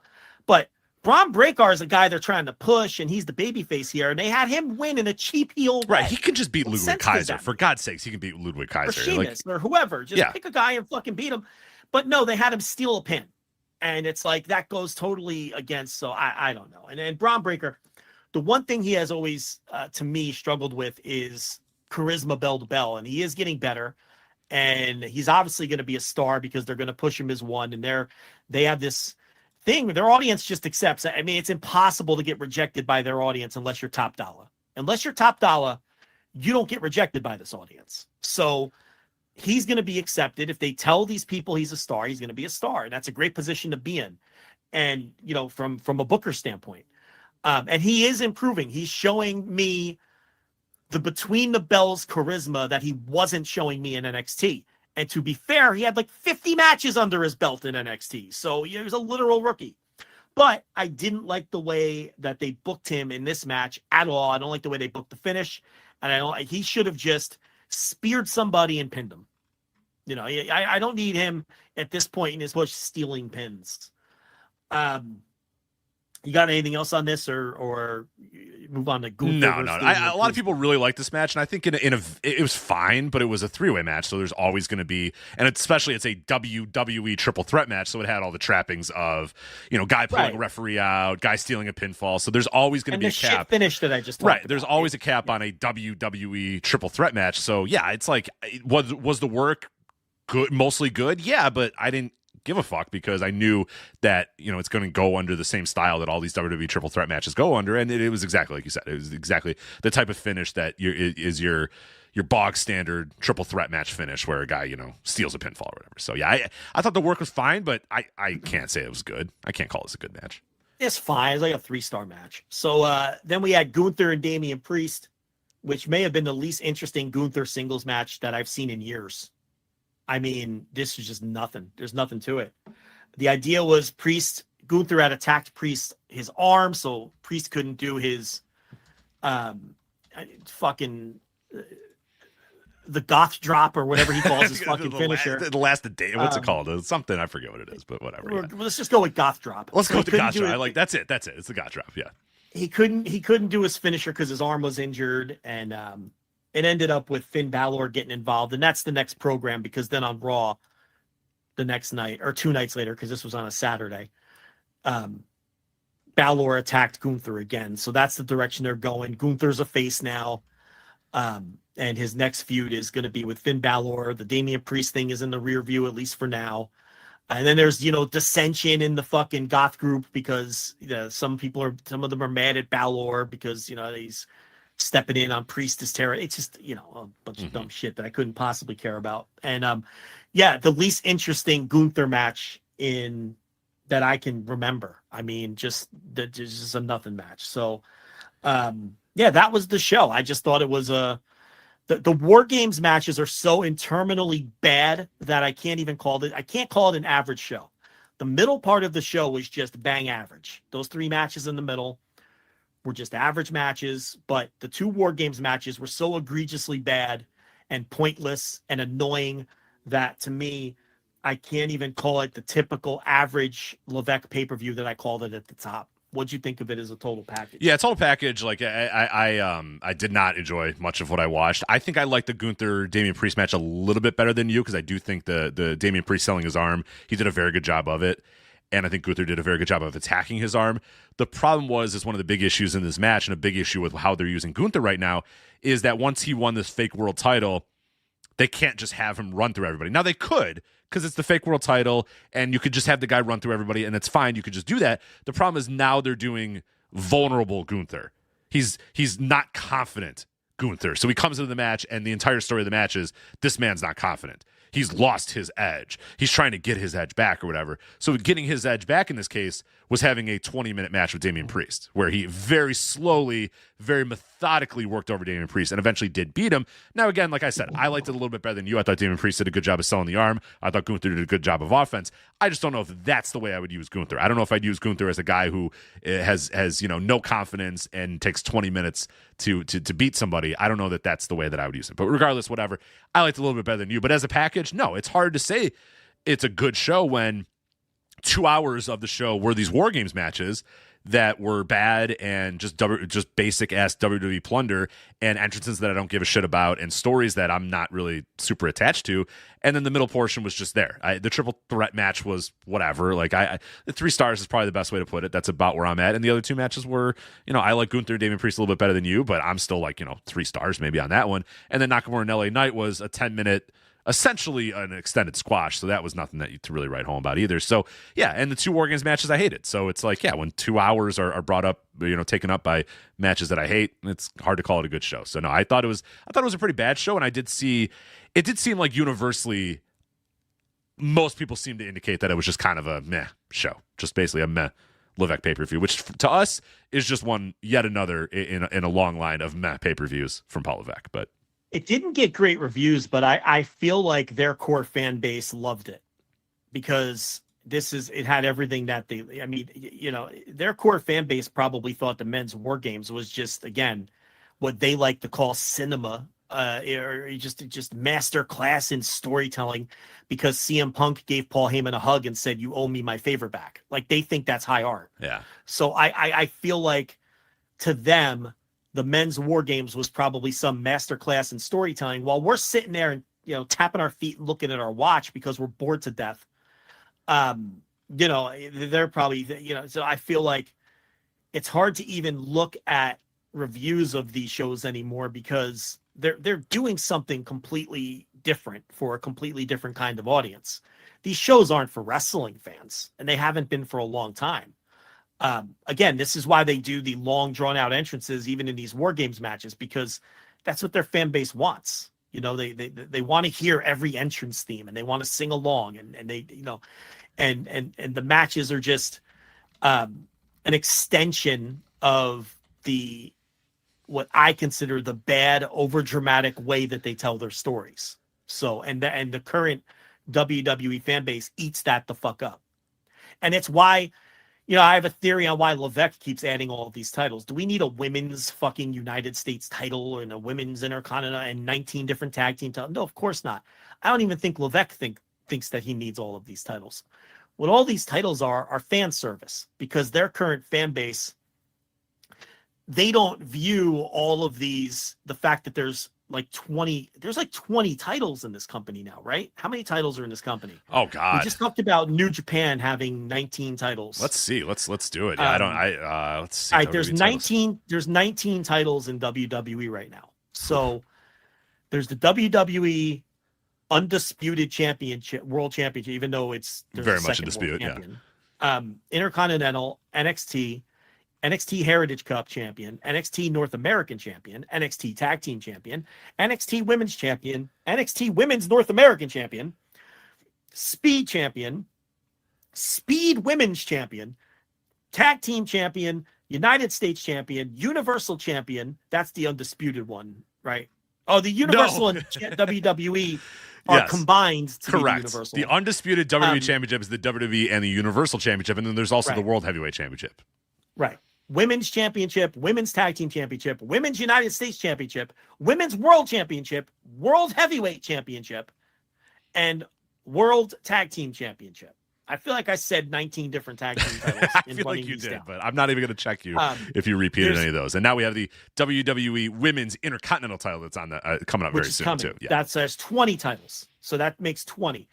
But Braun Breaker is a guy they're trying to push, and he's the babyface here, and they had him win in a cheap heel way. Right, he can just beat Ludwig Kaiser. For God's sakes, he can beat Ludwig Kaiser. Or Sheamus, or whoever. Just pick a guy and fucking beat him. But no, they had him steal a pin. And it's like, that goes totally against, so I don't know. And Braun Breaker, the one thing he has always, to me, struggled with is charisma bell to bell, and he is getting better. And he's obviously going to be a star because they're going to push him as one, and they have this thing their audience just accepts. I mean, it's impossible to get rejected by their audience unless you're top dollar. Unless you're top dollar, you don't get rejected by this audience. So he's going to be accepted. If they tell these people he's a star, he's going to be a star, and that's a great position to be in. And from a booker standpoint, and he is improving. He's showing me the between the bells charisma that he wasn't showing me in NXT. And to be fair, he had like 50 matches under his belt in NXT. So he was a literal rookie. But I didn't like the way that they booked him in this match at all. I don't like the way they booked the finish. And he should have just speared somebody and pinned him. I don't need him at this point in his push stealing pins. You got anything else on this, or move on to Gunther? No. A lot of people really like this match, and I think it was fine, but it was a three-way match, so there's always going to be, and especially it's a WWE triple threat match, so it had all the trappings of guy pulling a referee out, guy stealing a pinfall. So there's always going to be a cap. Shit finish that I just talked about. There's always a cap on a WWE triple threat match. So yeah, it's like was the work good, mostly good? Yeah, but I didn't give a fuck because I knew that it's going to go under the same style that all these WWE triple threat matches go under, and it was exactly like you said. It was exactly the type of finish that is your bog standard triple threat match finish where a guy steals a pinfall or whatever. So yeah, I thought the work was fine, but I can't say it was good. I can't call this a good match. It's fine. It's like a 3-star match. So then we had Gunther and Damian Priest, which may have been the least interesting Gunther singles match that I've seen in years. I mean, this is just nothing. There's nothing to it. The idea was Gunther had attacked Priest his arm, so Priest couldn't do his the goth drop or whatever he calls his fucking finisher. The last day. What's it called? It's something, I forget what it is, but whatever. Yeah. Let's just go with goth drop. Let's go with the goth drop. That's it. It's the goth drop. Yeah. He couldn't do his finisher because his arm was injured, and it ended up with Finn Balor getting involved, and that's the next program because then on Raw the next night or 2 nights later, because this was on a Saturday, Balor attacked Gunther again. So that's the direction they're going. Gunther's a face now, and his next feud is going to be with Finn Balor. The Damian Priest thing is in the rear view, at least for now. And then there's, dissension in the fucking goth group because some of them are mad at Balor because, he's stepping in on Priest's territory. It's just, a bunch of dumb shit that I couldn't possibly care about. And the least interesting Gunther match in that I can remember. I mean, just a nothing match. So, yeah, that was the show. I just thought it was the War Games matches are so interminably bad that I can't call it an average show. The middle part of the show was just bang average. Those 3 matches in the middle were just average matches, but the 2 War Games matches were so egregiously bad and pointless and annoying that, to me, I can't even call it the typical average Levesque pay-per-view that I called it at the top. What'd you think of it as a total package? Yeah, total package. Like I did not enjoy much of what I watched. I think I liked the Gunther Damian Priest match a little bit better than you, because I do think the Damian Priest selling his arm, he did a very good job of it, and I think Gunther did a very good job of attacking his arm. The problem is one of the big issues in this match, and a big issue with how they're using Gunther right now, is that once he won this fake world title, they can't just have him run through everybody. Now they could, because it's the fake world title, and you could just have the guy run through everybody, and it's fine. You could just do that. The problem is now they're doing vulnerable Gunther. He's not confident Gunther. So he comes into the match, and the entire story of the match is this man's not confident. He's lost his edge. He's trying to get his edge back or whatever. So getting his edge back in this case was having a 20-minute match with Damian Priest, where he very slowly, very methodically worked over Damian Priest and eventually did beat him. Now, again, like I said, I liked it a little bit better than you. I thought Damian Priest did a good job of selling the arm. I thought Gunther did a good job of offense. I just don't know if that's the way I would use Gunther. I don't know if I'd use Gunther as a guy who has no confidence and takes 20 minutes to beat somebody. I don't know that that's the way that I would use it. But regardless, whatever, I liked it a little bit better than you. But as a package, no, it's hard to say it's a good show when 2 hours of the show were these War Games matches that were bad and just basic ass WWE plunder, and entrances that I don't give a shit about, and stories that I'm not really super attached to. And then the middle portion was just there. The triple threat match was whatever. Like the 3 stars is probably the best way to put it. That's about where I'm at. And the other 2 matches were, I like Gunther, Damian Priest a little bit better than you, but I'm still like, 3 stars maybe on that one. And then Nakamura and LA Knight was a 10-minute, essentially an extended squash, so that was nothing that you to really write home about either. So yeah, and the 2 War Games matches I hated. So it's like, yeah, when 2 hours are brought up, taken up by matches that I hate, it's hard to call it a good show. So no, I thought it was a pretty bad show, and it did seem like universally most people seem to indicate that it was just kind of a meh show, just basically a meh Levesque pay-per-view, which to us is just yet another in a long line of meh pay-per-views from Paul Levesque. But it didn't get great reviews, but I feel like their core fan base loved it, because it had everything that their core fan base probably thought the men's War Games was just, again, what they like to call cinema, or just master class in storytelling, because CM Punk gave Paul Heyman a hug and said, "You owe me my favor back." Like, they think that's high art. Yeah. So I feel like, to them, the men's War Games was probably some masterclass in storytelling, while we're sitting there and, tapping our feet and looking at our watch because we're bored to death. They're probably, so I feel like it's hard to even look at reviews of these shows anymore, because they're doing something completely different for a completely different kind of audience. These shows aren't for wrestling fans, and they haven't been for a long time. Again, this is why they do the long drawn out entrances, even in these War Games matches, because that's what their fan base wants. They want to hear every entrance theme, and they want to sing along, and they, and the matches are just, an extension of what I consider the bad, overdramatic way that they tell their stories. So, and the current WWE fan base eats that the fuck up. And it's why, I have a theory on why Levesque keeps adding all of these titles. Do we need a women's fucking United States title and a women's Intercontinental and 19 different tag team titles? No, of course not. I don't even think Levesque thinks that he needs all of these titles. What all these titles are fan service, because their current fan base, they don't view all of these, the fact that there's like 20 titles in this company now, right? How many titles are in this company? Oh God. We just talked about New Japan having 19 titles. Let's see. Let's do it. Yeah, let's see. All right, there's 19 titles in WWE right now. So there's the WWE Undisputed Championship, World Championship, even though there's very much in dispute, yeah. Intercontinental, NXT Heritage Cup Champion, NXT North American Champion, NXT Tag Team Champion, NXT Women's Champion, NXT Women's North American Champion, Speed Champion, Speed Women's Champion, Tag Team Champion, United States Champion, Universal Champion. That's the undisputed one, right? Oh, the Universal and WWE are combined to be the Universal. The undisputed WWE Championship is the WWE and the Universal Championship, and then there's also the World Heavyweight Championship. Right. Women's Championship, Women's Tag Team Championship, Women's United States Championship, Women's World Championship, World Heavyweight Championship, and World Tag Team Championship. I feel like I said 19 different tag team titles. I feel like you did, but I'm not even going to check you if you repeated any of those. And now we have the WWE Women's Intercontinental title that's on the coming up very soon too. Yeah. That says 20 titles, so that makes 20.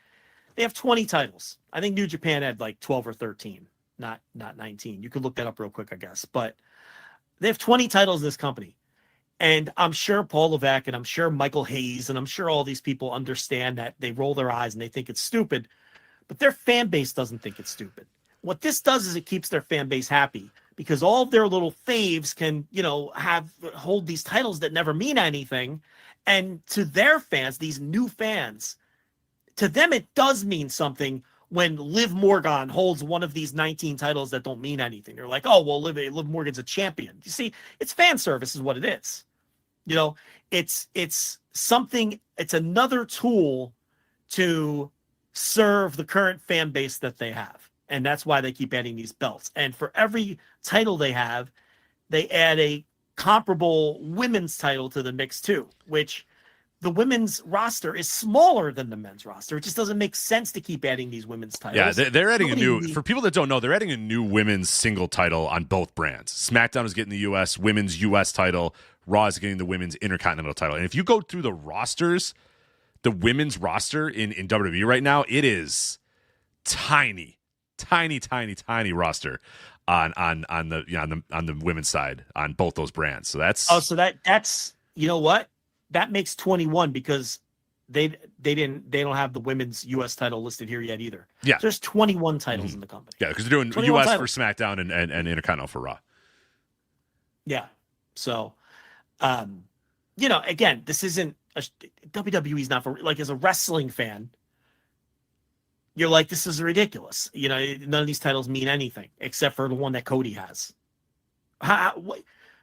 They have 20 titles. I think New Japan had like 12 or 13, not 19. You could look that up real quick, I guess. But they have 20 titles in this company, and I'm sure Paul Levesque and I'm sure Michael Hayes and I'm sure all these people understand that. They roll their eyes and they think it's stupid. But their fan base doesn't think it's stupid. What this does is it keeps their fan base happy because all of their little faves can, hold these titles that never mean anything. And to their fans, these new fans, to them, it does mean something when Liv Morgan holds one of these 19 titles that don't mean anything. They're like, oh, well, Liv Morgan's a champion. You see, it's fan service is what it is. It's something, it's another tool to serve the current fan base that they have. And that's why they keep adding these belts. And for every title they have, they add a comparable women's title to the mix too, which the women's roster is smaller than the men's roster. It just doesn't make sense to keep adding these women's titles. Yeah, they're adding for people that don't know, they're adding a new women's single title on both brands. SmackDown is getting the U.S. women's U.S. title. Raw is getting the women's Intercontinental title. And if you go through the rosters, the women's roster in WWE right now, it is tiny roster on the women's side on both those brands. So that's you know what? That makes 21 because they don't have the women's US title listed here yet either. Yeah. So there's 21 titles in the company. Yeah, because they're doing US titles for SmackDown and Intercontinental for Raw. Yeah. So again, this isn't WWE's not for, like, as a wrestling fan, you're like, this is ridiculous. None of these titles mean anything except for the one that Cody has.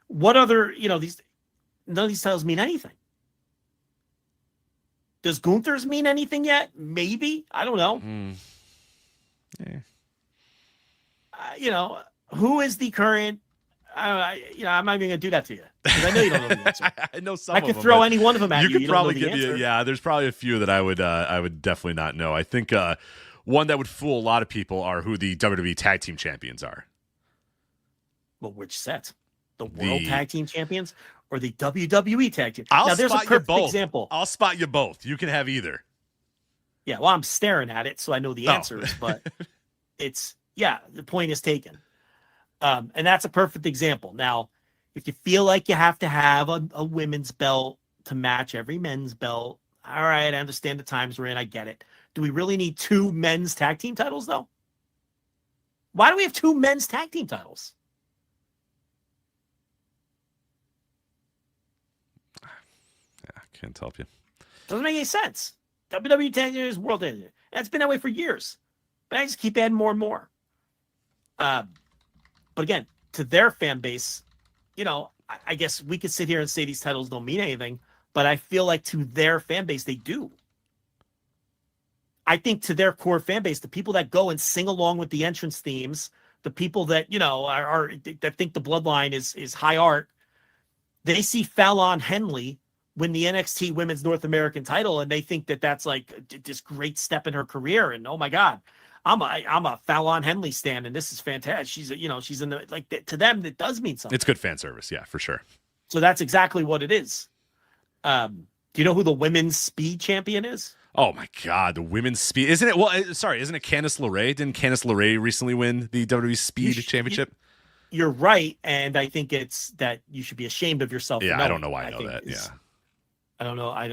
What other, none of these titles mean anything. Does Gunther's mean anything yet? Maybe. I don't know. Yeah. Who is the current, I'm not even going to do that to you. Because I know you don't know the answer. I know some I of could them, throw any one of them at you. You could probably give me there's probably a few that I would definitely not know. I think one that would fool a lot of people are who the WWE Tag Team Champions are. Well, which set? The World Tag Team Champions or the WWE Tag Team? Now, there's a perfect example. I'll spot you both. You can have either. Yeah, well, I'm staring at it, so I know the answers, but the point is taken. And that's a perfect example. Now, if you feel like you have to have a women's belt to match every men's belt, all right, I understand the times we're in. I get it. Do we really need 2 men's tag team titles, though? Why do we have 2 men's tag team titles? Yeah, can't help you. Doesn't make any sense. WWE Tag Team is World Tag Team. That's been that way for years. But I just keep adding more and more. But again, to their fan base, I guess we could sit here and say these titles don't mean anything, but I feel like to their fan base, they do. I think to their core fan base, the people that go and sing along with the entrance themes, the people that, that think the bloodline is high art, they see Fallon Henley win the NXT Women's North American title, and they think that that's like this great step in her career. And oh my God, I'm a Fallon Henley stan, and this is fantastic. She's in the, like, to them, it does mean something. It's good fan service, yeah, for sure. So that's exactly what it is. Do you know who the women's speed champion is? Oh my God, the women's speed, isn't it? Well, isn't it Candice LeRae? Didn't Candice LeRae recently win the WWE Speed Championship? You're right, and I think it's that you should be ashamed of yourself. Yeah, I don't know why I know that. Yeah. I don't know. I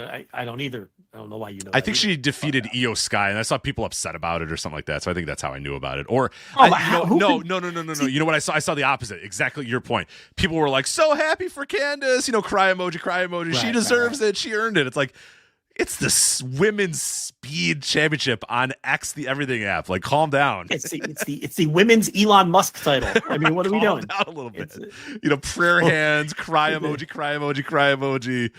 don't either. I don't know why you know. I think she defeated Io Sky, and I saw people upset about it or something like that. So I think that's how I knew about it. Or no. You know what? I saw the opposite. Exactly your point. People were like so happy for Candice. Cry emoji. She deserves it. She earned it. It's like, It's the women's speed championship on X the Everything app. Like, calm down. It's the women's Elon Musk title. I mean, what are we doing? Calm down a little bit. Prayer hands, cry emoji, cry emoji, cry emoji.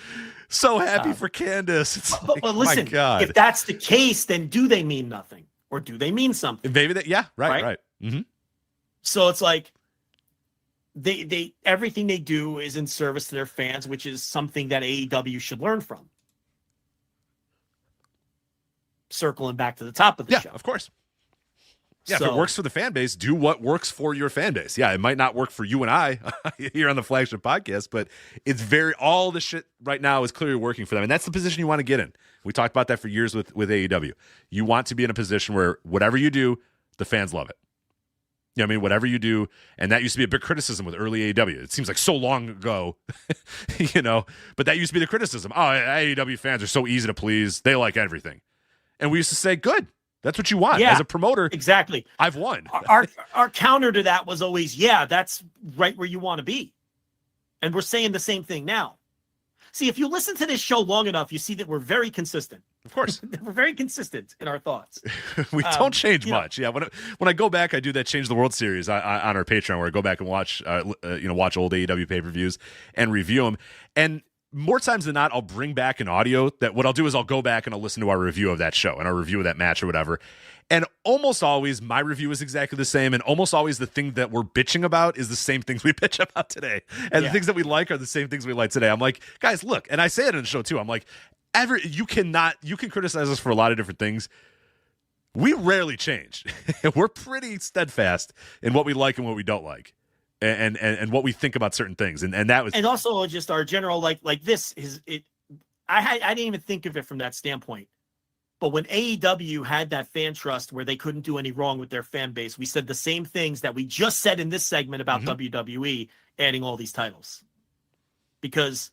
So happy for Candace. It's but listen, my God. If that's the case, then do they mean nothing, or do they mean something? Maybe that. Yeah, right. Mm-hmm. So it's like they everything they do is in service to their fans, which is something that AEW should learn from. Circling back to the top of the show. Yeah, of course. Yeah, so, if it works for the fan base, do what works for your fan base. Yeah, it might not work for you and I here on the Flagship podcast, but it's all the shit right now is clearly working for them. And that's the position you want to get in. We talked about that for years with AEW. You want to be in a position where whatever you do, the fans love it. You know what I mean? Whatever you do, and that used to be a big criticism with early AEW. It seems like so long ago, but that used to be the criticism. Oh, AEW fans are so easy to please. They like everything. And we used to say, good. That's what you want as a promoter. Exactly. I've won. Our counter to that was always, that's right where you want to be. And we're saying the same thing now. See, if you listen to this show long enough, you see that we're very consistent. Of course. We're very consistent in our thoughts. We don't change much. Yeah. When I go back, I do that Change the World series on our Patreon where I go back and watch old AEW pay-per-views and review them. And more times than not, I'll bring back an audio that what I'll do is I'll go back and I'll listen to our review of that show and our review of that match or whatever. And almost always my review is exactly the same. And almost always the thing that we're bitching about is the same things we bitch about today. And the things that we like are the same things we like today. I'm like, guys, look, and I say it in the show too. I'm like, you can criticize us for a lot of different things. We rarely change. We're pretty steadfast in what we like and what we don't like. And what we think about certain things, and that was, and also just our general like this is it. I didn't even think of it from that standpoint, but when AEW had that fan trust where they couldn't do any wrong with their fan base, we said the same things that we just said in this segment about WWE adding all these titles, because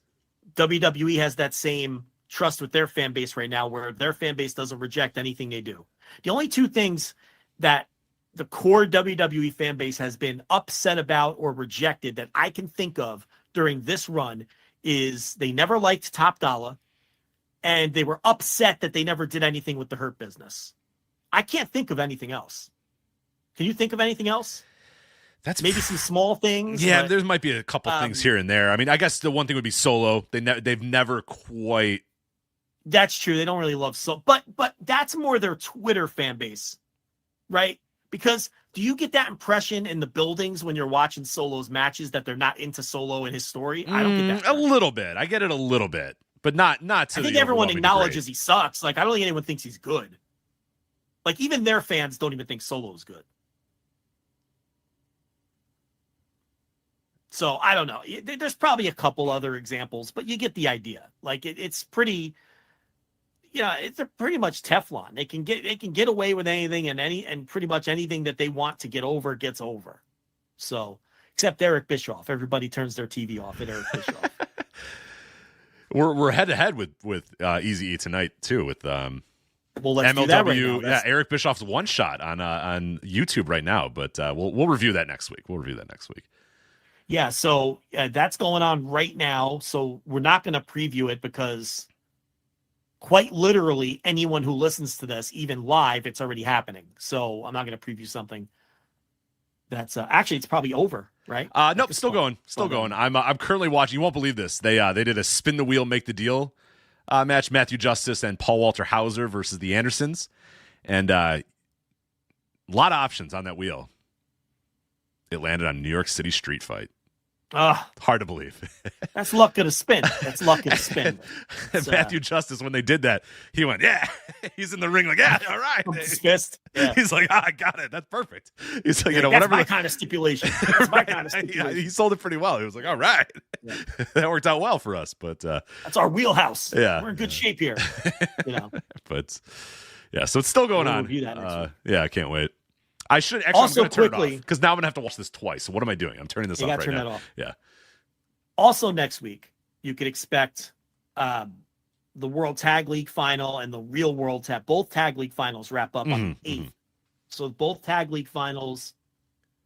WWE has that same trust with their fan base right now, where their fan base doesn't reject anything they do. The only two things that the core WWE fan base has been upset about or rejected that I can think of during this run is they never liked Top Dollar, and they were upset that they never did anything with the Hurt Business. I can't think of anything else. Can you think of anything else? That's maybe some small things. Yeah, but, there might be a couple things here and there. I mean, I guess the one thing would be Solo. They've never quite. That's true. They don't really love Solo, but that's more their Twitter fan base, right? Because do you get that impression in the buildings when you're watching Solo's matches that they're not into Solo and his story? I don't get that. A little bit. I get it a little bit, but not to I think everyone acknowledges he sucks. Like, I don't think anyone thinks he's good. Like, even their fans don't even think Solo's good. So, I don't know. There's probably a couple other examples, but you get the idea. Like, it's pretty... it's pretty much Teflon. They can get away with anything, and pretty much anything that they want to get over gets over. So, except Eric Bischoff, everybody turns their TV off at Eric Bischoff. We're head to head with Easy E tonight too with let's MLW. do that right now. Yeah, Eric Bischoff's one shot on YouTube right now, but we'll review that next week. Yeah, so that's going on right now. So we're not going to preview it because, quite literally, anyone who listens to this, even live, it's already happening. So I'm not going to preview something that's actually it's probably over, right? Nope, still going. I'm currently watching. You won't believe this. They did a spin the wheel, make the deal match. Matthew Justice and Paul Walter Hauser versus the Andersons, and a lot of options on that wheel. It landed on New York City Street Fight. Hard to believe. That's luck gonna spin. And Matthew Justice, when they did that, he went, yeah. He's in the ring like, yeah, all right. His fist. Yeah. He's like, I got it. That's perfect. He's like, that's whatever. my kind of stipulation. That's my kind of stipulation. Yeah, he sold it pretty well. He was like, all right. Yeah. That worked out well for us. But that's our wheelhouse. Yeah. We're in good shape here. But yeah, so it's still going on. Review that next week. Yeah, I can't wait. I should actually also I'm turn quickly it off because now I'm gonna have to watch this twice. So what am I doing? I'm turning this off right turn now. that off. Yeah. Also next week, you could expect the World Tag League final and the Real World Tag. Both Tag League finals wrap up on the 8th. So both Tag League finals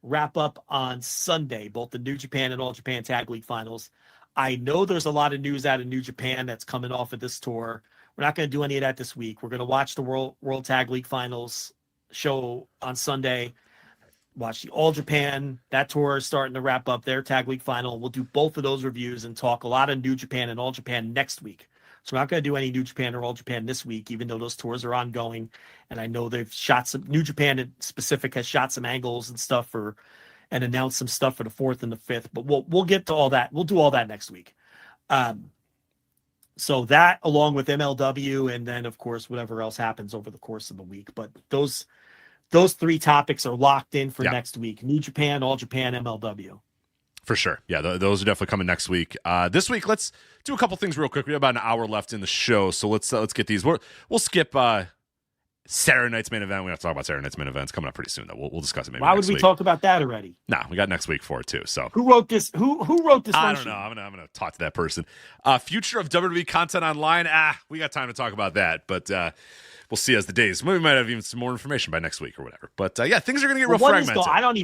wrap up on Sunday. Both the New Japan and All Japan Tag League finals. I know there's a lot of news out of New Japan that's coming off of this tour, We're not going to do any of that this week. We're going to watch the World Tag League Finals show on Sunday. Watch the All Japan. That tour is starting to wrap up their Tag League Final. We'll do both of those reviews and talk a lot of New Japan and All Japan next week. So we're not going to do any New Japan or All Japan this week, even though those tours are ongoing. And I know they've shot some, New Japan in specific has shot some angles and stuff and announced some stuff for the 4th and the 5th. But we'll get to all that. We'll do all that next week. So that, along with MLW, and then of course whatever else happens over the course of the week. But those 3 topics are locked in for next week: New Japan, All Japan, MLW. For sure. Yeah, those are definitely coming next week. This week, let's do a couple things real quick. We have about an hour left in the show, so let's get these. We'll skip Saturday night's main event. We have to talk about Saturday night's main event. It's coming up pretty soon, though. We'll discuss it maybe. Why would we talk about that already? No, we got next week for it too. So who wrote this? Who wrote this? I don't know. I'm gonna talk to that person. Future of WWE content online. We got time to talk about that, but we'll see as the days. We might have even some more information by next week or whatever. But yeah, things are gonna get real fragmented. I don't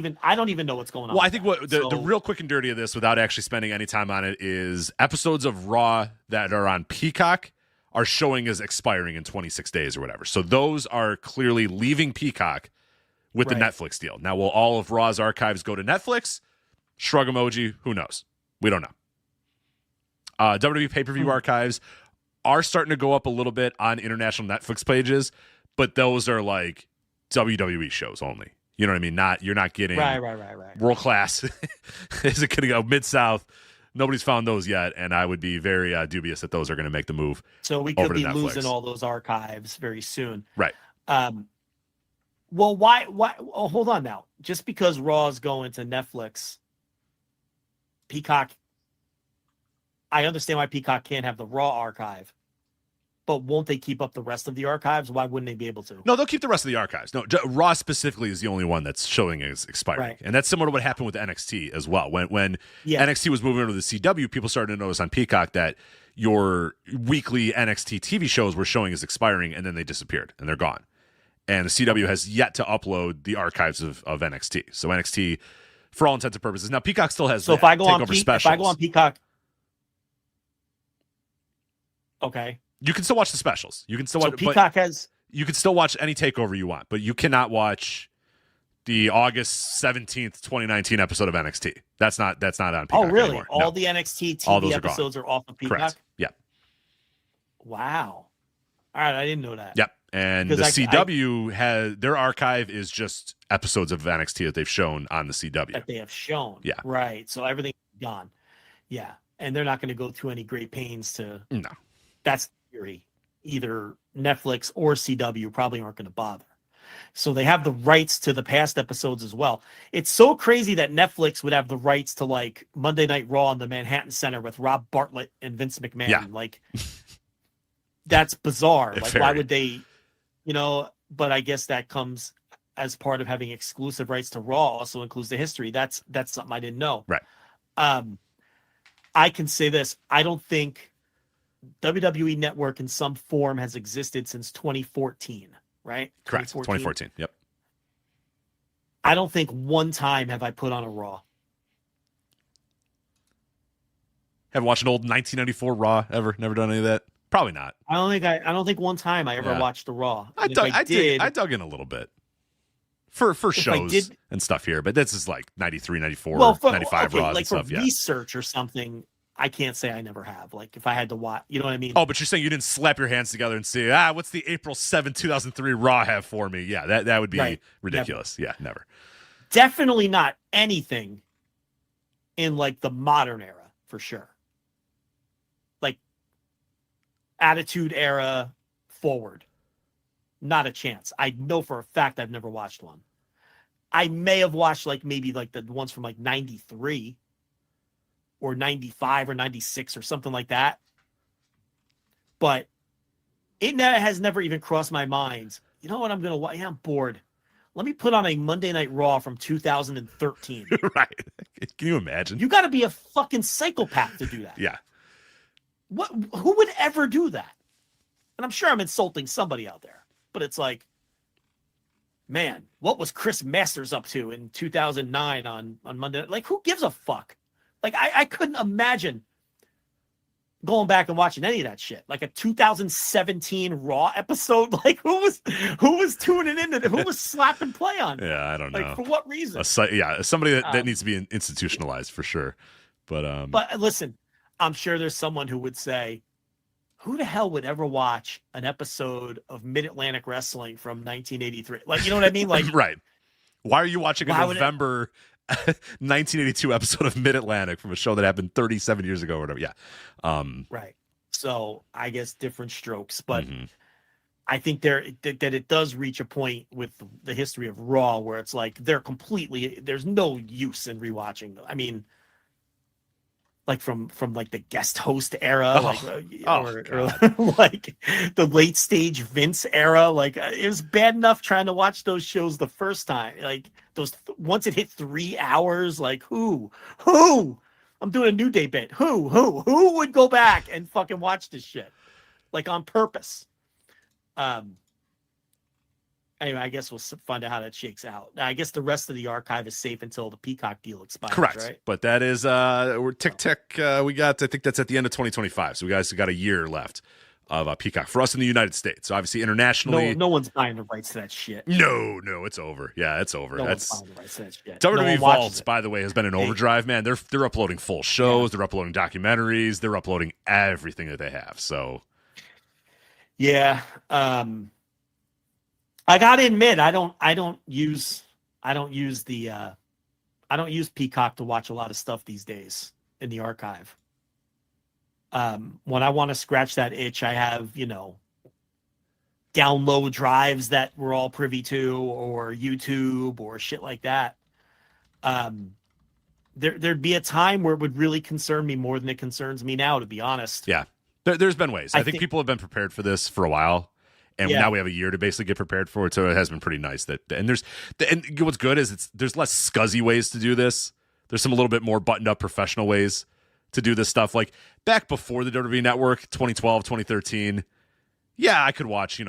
even know what's going on. Well, I think the real quick and dirty of this, without actually spending any time on it, is episodes of Raw that are on Peacock are showing as expiring in 26 days or whatever. So those are clearly leaving Peacock with the Netflix deal. Now, will all of Raw's archives go to Netflix? Shrug emoji. Who knows? We don't know. WWE pay-per-view archives are starting to go up a little bit on international Netflix pages, but those are like WWE shows only. You know what I mean? You're not getting world class. Is it going to go Mid-South? Nobody's found those yet, and I would be very dubious that those are going to make the move. So we could be losing all those archives very soon. Right. Well, why? Oh, hold on now. Just because Raw is going to Netflix, Peacock, I understand why Peacock can't have the Raw archive, but won't they keep up the rest of the archives? Why wouldn't they be able to? No, they'll keep the rest of the archives. No, Raw specifically is the only one that's showing as expiring. Right. And that's similar to what happened with NXT as well. When NXT was moving over to the CW, people started to notice on Peacock that your weekly NXT TV shows were showing as expiring, and then they disappeared, and they're gone. And the CW has yet to upload the archives of NXT. So NXT, for all intents and purposes, now Peacock still has. So if I go on Peacock, okay. You can still watch the specials. You can still watch. Peacock has. You can still watch any takeover you want, but you cannot watch the August 17th, 2019 episode of NXT. That's not on Peacock. Oh, really? Anymore. All the NXT TV episodes are off of Peacock. Correct. Yeah. Wow. All right, I didn't know that. Yep. And the CW has their archive is just episodes of NXT that they've shown on the CW. That they have shown. Yeah. Right. So everything's gone. Yeah. And they're not going to go through any great pains to. No. That's the theory. Either Netflix or CW probably aren't going to bother. So they have the rights to the past episodes as well. It's so crazy that Netflix would have the rights to like Monday Night Raw in the Manhattan Center with Rob Bartlett and Vince McMahon. Yeah. Like, that's bizarre. Like, Very. why would they, but I guess that comes as part of having exclusive rights to Raw also includes the history. That's something I didn't know. Right. I can say this. I don't think WWE Network in some form has existed since 2014, right? Correct. 2014. Yep. I don't think one time have I put on a Raw. Haven't watched an old 1994 Raw ever? Never done any of that? Probably not. I don't think one time I ever watched the Raw. I dug in a little bit for shows and stuff here, but this is like 93, 94, 95 Raws and stuff. Like for research or something, I can't say I never have. Like if I had to watch, you know what I mean? Oh, but you're saying you didn't slap your hands together and say, what's the April 7, 2003 Raw have for me? Yeah, that would be ridiculous. Never. Yeah, never. Definitely not anything in like the modern era for sure. Like Attitude Era forward. Not a chance. I know for a fact I've never watched one. I may have watched like maybe like the ones from like 93 or 95 or 96 or something like that. But it has never even crossed my mind. You know what I'm going to watch? Yeah, I'm bored. Let me put on a Monday Night Raw from 2013. Right. Can you imagine? You got to be a fucking psychopath to do that. Yeah. Who would ever do that? And I'm sure I'm insulting somebody out there, but it's like, man, what was Chris Masters up to in 2009 on Monday? Like, who gives a fuck? Like, I couldn't imagine going back and watching any of that shit. Like a 2017 Raw episode. Like who was tuning into who was slapping play on? Yeah, I don't know. Like for what reason? Somebody that needs to be institutionalized for sure. But listen, I'm sure there's someone who would say, who the hell would ever watch an episode of Mid-Atlantic Wrestling from 1983? Like, you know what I mean? Like, right. Why are you watching a November 1982 episode of Mid-Atlantic from a show that happened 37 years ago or whatever? Yeah. Right. So I guess different strokes, but I think that it does reach a point with the history of Raw where it's like there's no use in rewatching them. I mean, like from like the guest host era, or like the late stage Vince era. Like it was bad enough trying to watch those shows the first time. Like those once it hit 3 hours, like who? I'm doing a New Day bit. Who would go back and fucking watch this shit? Like on purpose. Anyway, I guess we'll find out how that shakes out. I guess the rest of the archive is safe until the Peacock deal expires. Correct. Right? But that is we're tick. We got, I think that's at the end of 2025. So we guys got a year left of Peacock for us in the United States. So obviously internationally, no one's buying the rights to that shit. No, it's over. Yeah, it's over. That's buying the rights to that shit. WWE Vaults, by the way, has been in overdrive. Man, they're uploading full shows. They're uploading documentaries. They're uploading everything that they have. So yeah. I gotta admit, I don't use Peacock to watch a lot of stuff these days in the archive. When I want to scratch that itch, I have, download drives that we're all privy to, or YouTube or shit like that. There'd be a time where it would really concern me more than it concerns me now, to be honest. Yeah, there's been ways. I think people have been prepared for this for a while. And now we have a year to basically get prepared for it, so it has been pretty nice. And what's good is there's less scuzzy ways to do this. There's some a little bit more buttoned up professional ways to do this stuff. Like back before the WWE Network, 2012, 2013, yeah, I could watch,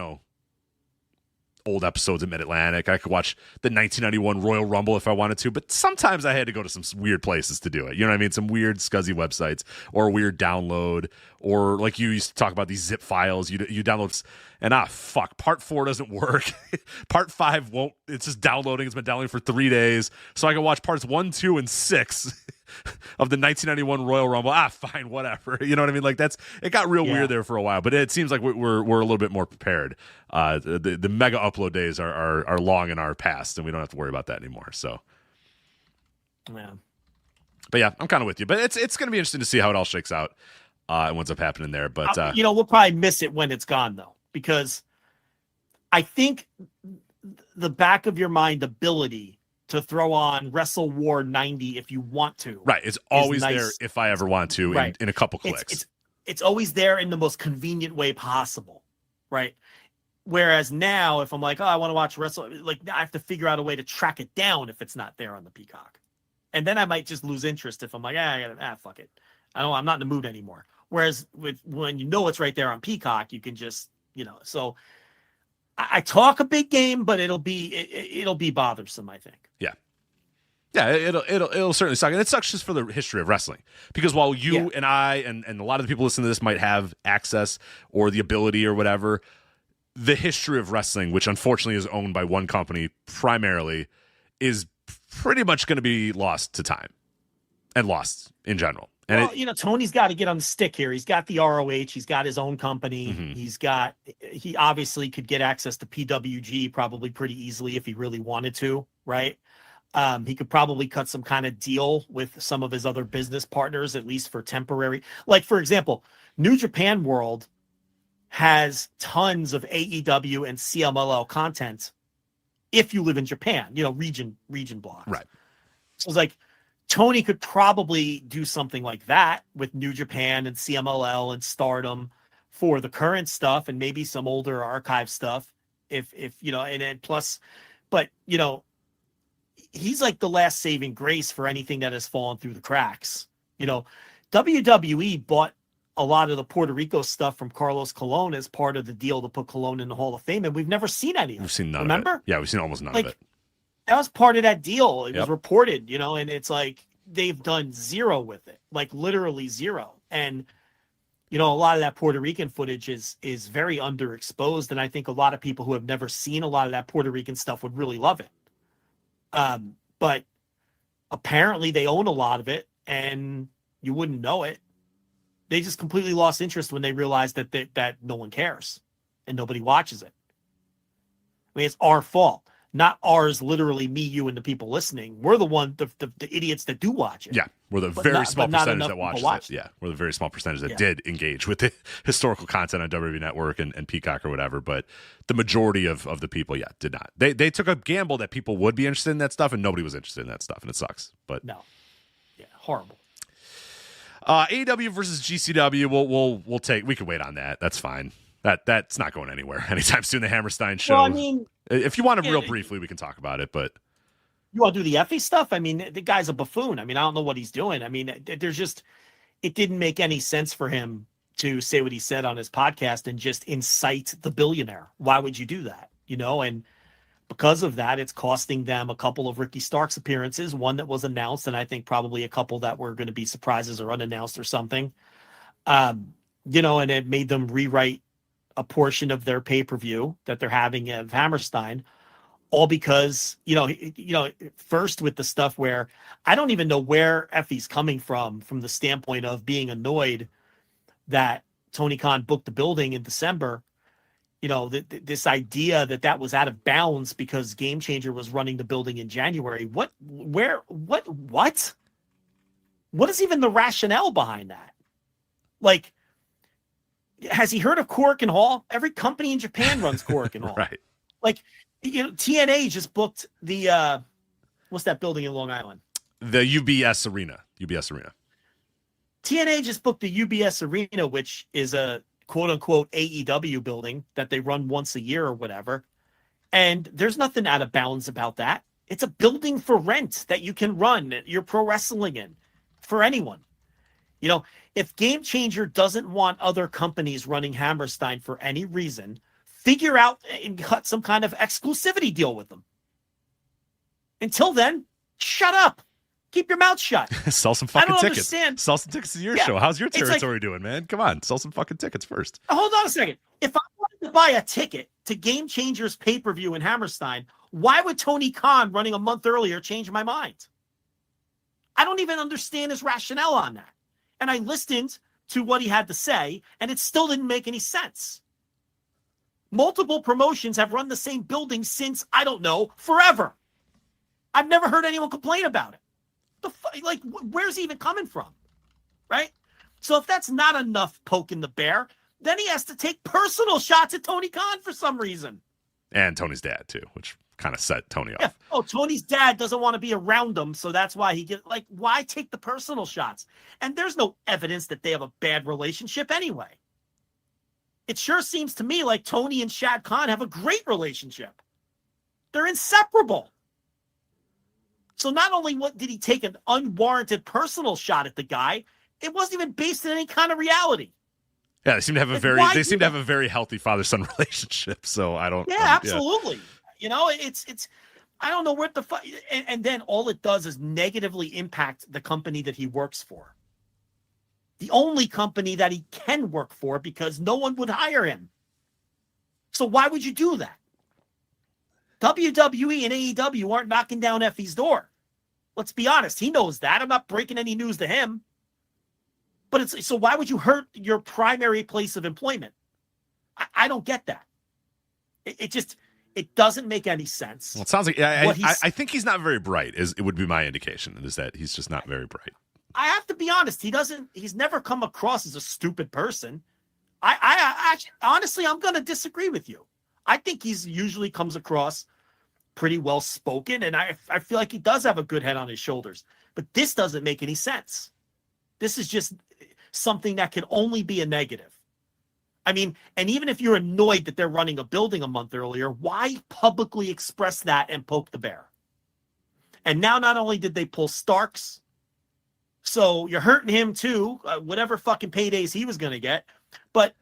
old episodes of Mid-Atlantic. I could watch the 1991 Royal Rumble if I wanted to, but sometimes I had to go to some weird places to do it. You know what I mean? Some weird scuzzy websites or a weird download, or like you used to talk about these zip files. You download, and fuck, part 4 doesn't work. Part 5 won't. It's just downloading. It's been downloading for 3 days, so I can watch parts 1, 2, and 6 of the 1991 Royal Rumble. Fine, whatever. You know what I mean? Like it got real weird there for a while, but it seems like we're a little bit more prepared. The mega upload days are long in our past, and we don't have to worry about that anymore. So, yeah. But yeah, I'm kind of with you. But it's going to be interesting to see how it all shakes out and what's up happening there. But we'll probably miss it when it's gone though, because I think the back of your mind ability to throw on Wrestle War 90 if you want to. Right. It's always nice. There if I ever want to in a couple clicks. It's always there in the most convenient way possible. Right. Whereas now, if I'm like, I want to watch Wrestle, like I have to figure out a way to track it down if it's not there on the Peacock. And then I might just lose interest if I'm like, fuck it. I'm not in the mood anymore. Whereas when it's right there on Peacock, you can just, so I talk a big game, but it'll be bothersome, I think. Yeah, it'll certainly suck, and it sucks just for the history of wrestling. Because while you and I and a lot of the people listening to this might have access or the ability or whatever, the history of wrestling, which unfortunately is owned by one company primarily, is pretty much going to be lost to time and lost in general. And well, Tony's got to get on the stick here. He's got the ROH. He's got his own company. Mm-hmm. He obviously could get access to PWG probably pretty easily if he really wanted to, right? He could probably cut some kind of deal with some of his other business partners, at least for temporary. Like, for example, New Japan World has tons of AEW and CMLL content if you live in Japan, region blocks. Right. So it's like, Tony could probably do something like that with New Japan and CMLL and Stardom for the current stuff and maybe some older archive stuff. If and then plus, but he's like the last saving grace for anything that has fallen through the cracks. WWE bought a lot of the Puerto Rico stuff from Carlos Colon as part of the deal to put Colon in the Hall of Fame, and we've never seen any of it. We've seen none Remember? of it. Yeah, we've seen almost none of it. That was part of that deal. It was reported, and it's like they've done zero with it, like literally zero. And a lot of that Puerto Rican footage is very underexposed, and I think a lot of people who have never seen a lot of that Puerto Rican stuff would really love it. But apparently they own a lot of it, and you wouldn't know it. They just completely lost interest when they realized that no one cares and nobody watches it. I mean, it's our fault, not ours. Literally, me, you, and the people listening. We're the idiots that do watch it. Yeah, we're the very small percentage that watched it. it. Yeah, we're the very small percentage that did engage with the historical content on WWE Network and Peacock or whatever. But the majority of the people, did not. They took a gamble that people would be interested in that stuff, and nobody was interested in that stuff, and it sucks. But no, horrible. AEW versus GCW. We'll take. We can wait on that. That's fine. That's not going anywhere anytime soon. The Hammerstein show. Well, I mean, if you want to real briefly, we can talk about it. But you want to do the Effie stuff? I mean, the guy's a buffoon. I mean, I don't know what he's doing. I mean, it didn't make any sense for him to say what he said on his podcast and just incite the billionaire. Why would you do that? And because of that, it's costing them a couple of Ricky Starks appearances, one that was announced, and I think probably a couple that were going to be surprises or unannounced or something. And it made them rewrite a portion of their pay-per-view that they're having of Hammerstein, all because, first with the stuff where I don't even know where Effie's coming from the standpoint of being annoyed that Tony Khan booked the building in December. This idea that was out of bounds because Game Changer was running the building in January. What is even the rationale behind that? Like, has he heard of Korakuen Hall? Every company in Japan runs Korakuen Hall. Right. Like, TNA just booked the, what's that building in Long Island? The UBS Arena. TNA just booked the UBS Arena, which is a quote-unquote AEW building that they run once a year or whatever. And there's nothing out of bounds about that. It's a building for rent that you can run your pro wrestling in for anyone. If Game Changer doesn't want other companies running Hammerstein for any reason, figure out and cut some kind of exclusivity deal with them. Until then, shut up. Keep your mouth shut. Sell some fucking tickets. Understand. Sell some tickets to your show. How's your territory doing, man? Come on, sell some fucking tickets first. Hold on a second. If I wanted to buy a ticket to Game Changers pay-per-view in Hammerstein, why would Tony Khan running a month earlier change my mind? I don't even understand his rationale on that. And I listened to what he had to say, and it still didn't make any sense. Multiple promotions have run the same building since, I don't know, forever. I've never heard anyone complain about it. Where's he even coming from? Right? So if that's not enough poking the bear, then he has to take personal shots at Tony Khan for some reason. And Tony's dad, too, which kind of set Tony off. Yeah. Oh, Tony's dad doesn't want to be around him, so that's why why take the personal shots? And there's no evidence that they have a bad relationship anyway. It sure seems to me like Tony and Shad Khan have a great relationship. They're inseparable. So not only did he take an unwarranted personal shot at the guy, it wasn't even based in any kind of reality. Yeah, they seem to have a very healthy father-son relationship. So I don't. Yeah, absolutely. It's I don't know where the fuck. And then all it does is negatively impact the company that he works for. The only company that he can work for, because no one would hire him. So why would you do that? WWE and AEW aren't knocking down Effie's door. Let's be honest. He knows that. I'm not breaking any news to him. But so why would you hurt your primary place of employment? I don't get that. It doesn't make any sense. Well, it sounds like I think he's not very bright. It would be my indication is that he's just not very bright. I have to be honest. He's never come across as a stupid person. I actually, honestly, I'm going to disagree with you. I think he's usually comes across pretty well spoken, and I feel like he does have a good head on his shoulders. But this doesn't make any sense. This is just something that can only be a negative. I mean, and even if you're annoyed that they're running a building a month earlier, why publicly express that and poke the bear? And now not only did they pull Starks, so you're hurting him too, whatever fucking paydays he was going to get, but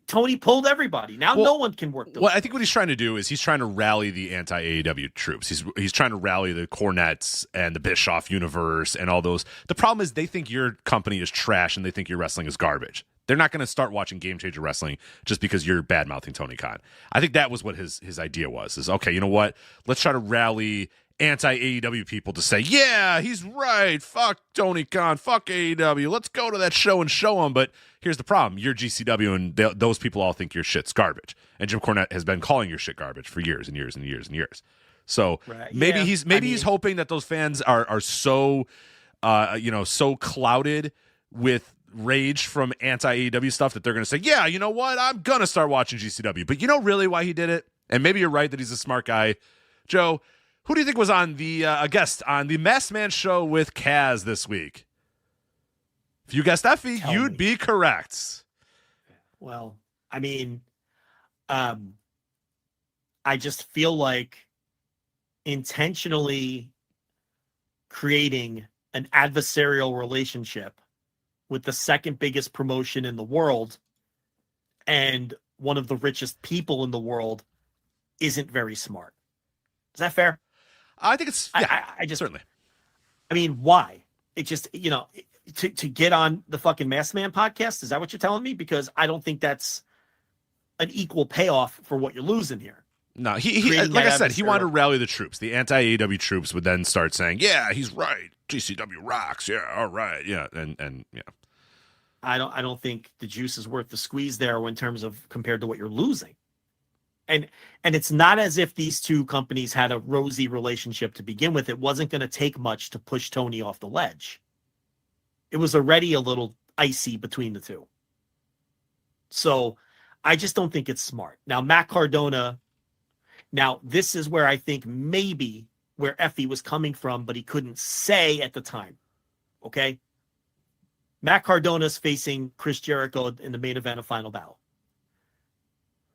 Tony pulled everybody. Now no one can work. Well, I think what he's trying to do is he's trying to rally the anti-AEW troops. He's trying to rally the Cornettes and the Bischoff universe and all those. The problem is they think your company is trash and they think your wrestling is garbage. They're not going to start watching Game Changer Wrestling just because you're bad mouthing Tony Khan. I think that was what his idea was. Is okay, you know what? Let's try to rally anti-AEW people to say, yeah, he's right. Fuck Tony Khan. Fuck AEW. Let's go to that show and show him. But here's the problem. You're GCW, and those people all think your shit's garbage. And Jim Cornette has been calling your shit garbage for years and years and years and years. So maybe he's hoping that those fans are so so clouded with rage from anti-AEW stuff that they're going to say, yeah, you know what? I'm going to start watching GCW. But you know really why he did it? And maybe you're right that he's a smart guy. Joe, who do you think was on a guest on the Masked Man show with Kaz this week? If you guessed Effie, you'd be correct. Well, I mean, I just feel like intentionally creating an adversarial relationship with the second biggest promotion in the world and one of the richest people in the world isn't very smart. Is that fair? I think it's, I just certainly. I mean, why? It just, to get on the fucking Masked Man podcast, is that what you're telling me? Because I don't think that's an equal payoff for what you're losing here. No, he like I said, he wanted to rally the troops. The anti-AEW troops would then start saying, yeah, he's right. GCW rocks. Yeah, all right. Yeah, and yeah. I don't think the juice is worth the squeeze there in terms of compared to what you're losing. And it's not as if these two companies had a rosy relationship to begin with. It wasn't going to take much to push Tony off the ledge. It was already a little icy between the two. So I just don't think it's smart. Now, Matt Cardona, this is where I think maybe where Effie was coming from, but he couldn't say at the time. Okay? Matt Cardona's facing Chris Jericho in the main event of Final Battle.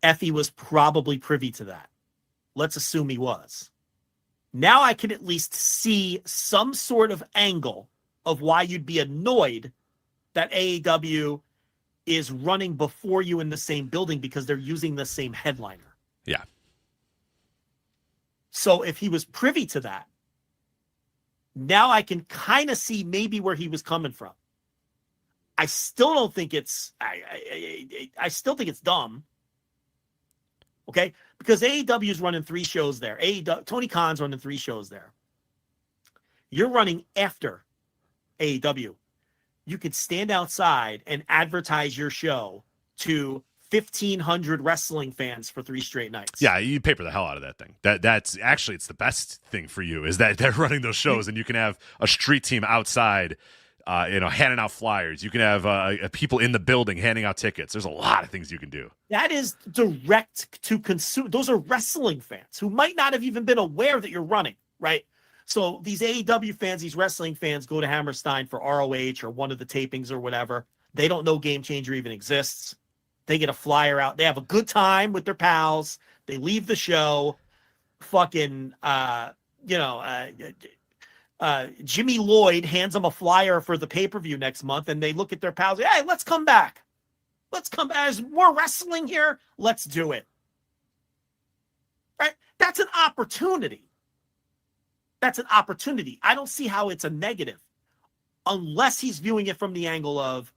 Effie was probably privy to that. Let's assume he was. Now I can at least see some sort of angle of why you'd be annoyed that AEW is running before you in the same building because they're using the same headliner. Yeah. So if he was privy to that, now I can kind of see maybe where he was coming from. I still don't think it's I still think it's dumb. Okay? Because AEW is running 3 shows there. Tony Khan's running 3 shows there. You're running after AEW. You could stand outside and advertise your show to 1,500 wrestling fans for 3 straight nights. Yeah, you paper the hell out of that thing. That's actually, it's the best thing for you is that they're running those shows and you can have a street team outside handing out flyers. You can have people in the building handing out tickets. There's a lot of things you can do. That is direct to consumer. Those are wrestling fans who might not have even been aware that you're running, right? So these AEW fans, these wrestling fans go to Hammerstein for ROH or one of the tapings or whatever. They don't know Game Changer even exists. They get a flyer out. They have a good time with their pals. They leave the show. Fucking, Jimmy Lloyd hands them a flyer for the pay-per-view next month, and they look at their pals. Hey, let's come back. Let's come back. There's more wrestling here. Let's do it. Right? That's an opportunity. That's an opportunity. I don't see how it's a negative unless he's viewing it from the angle of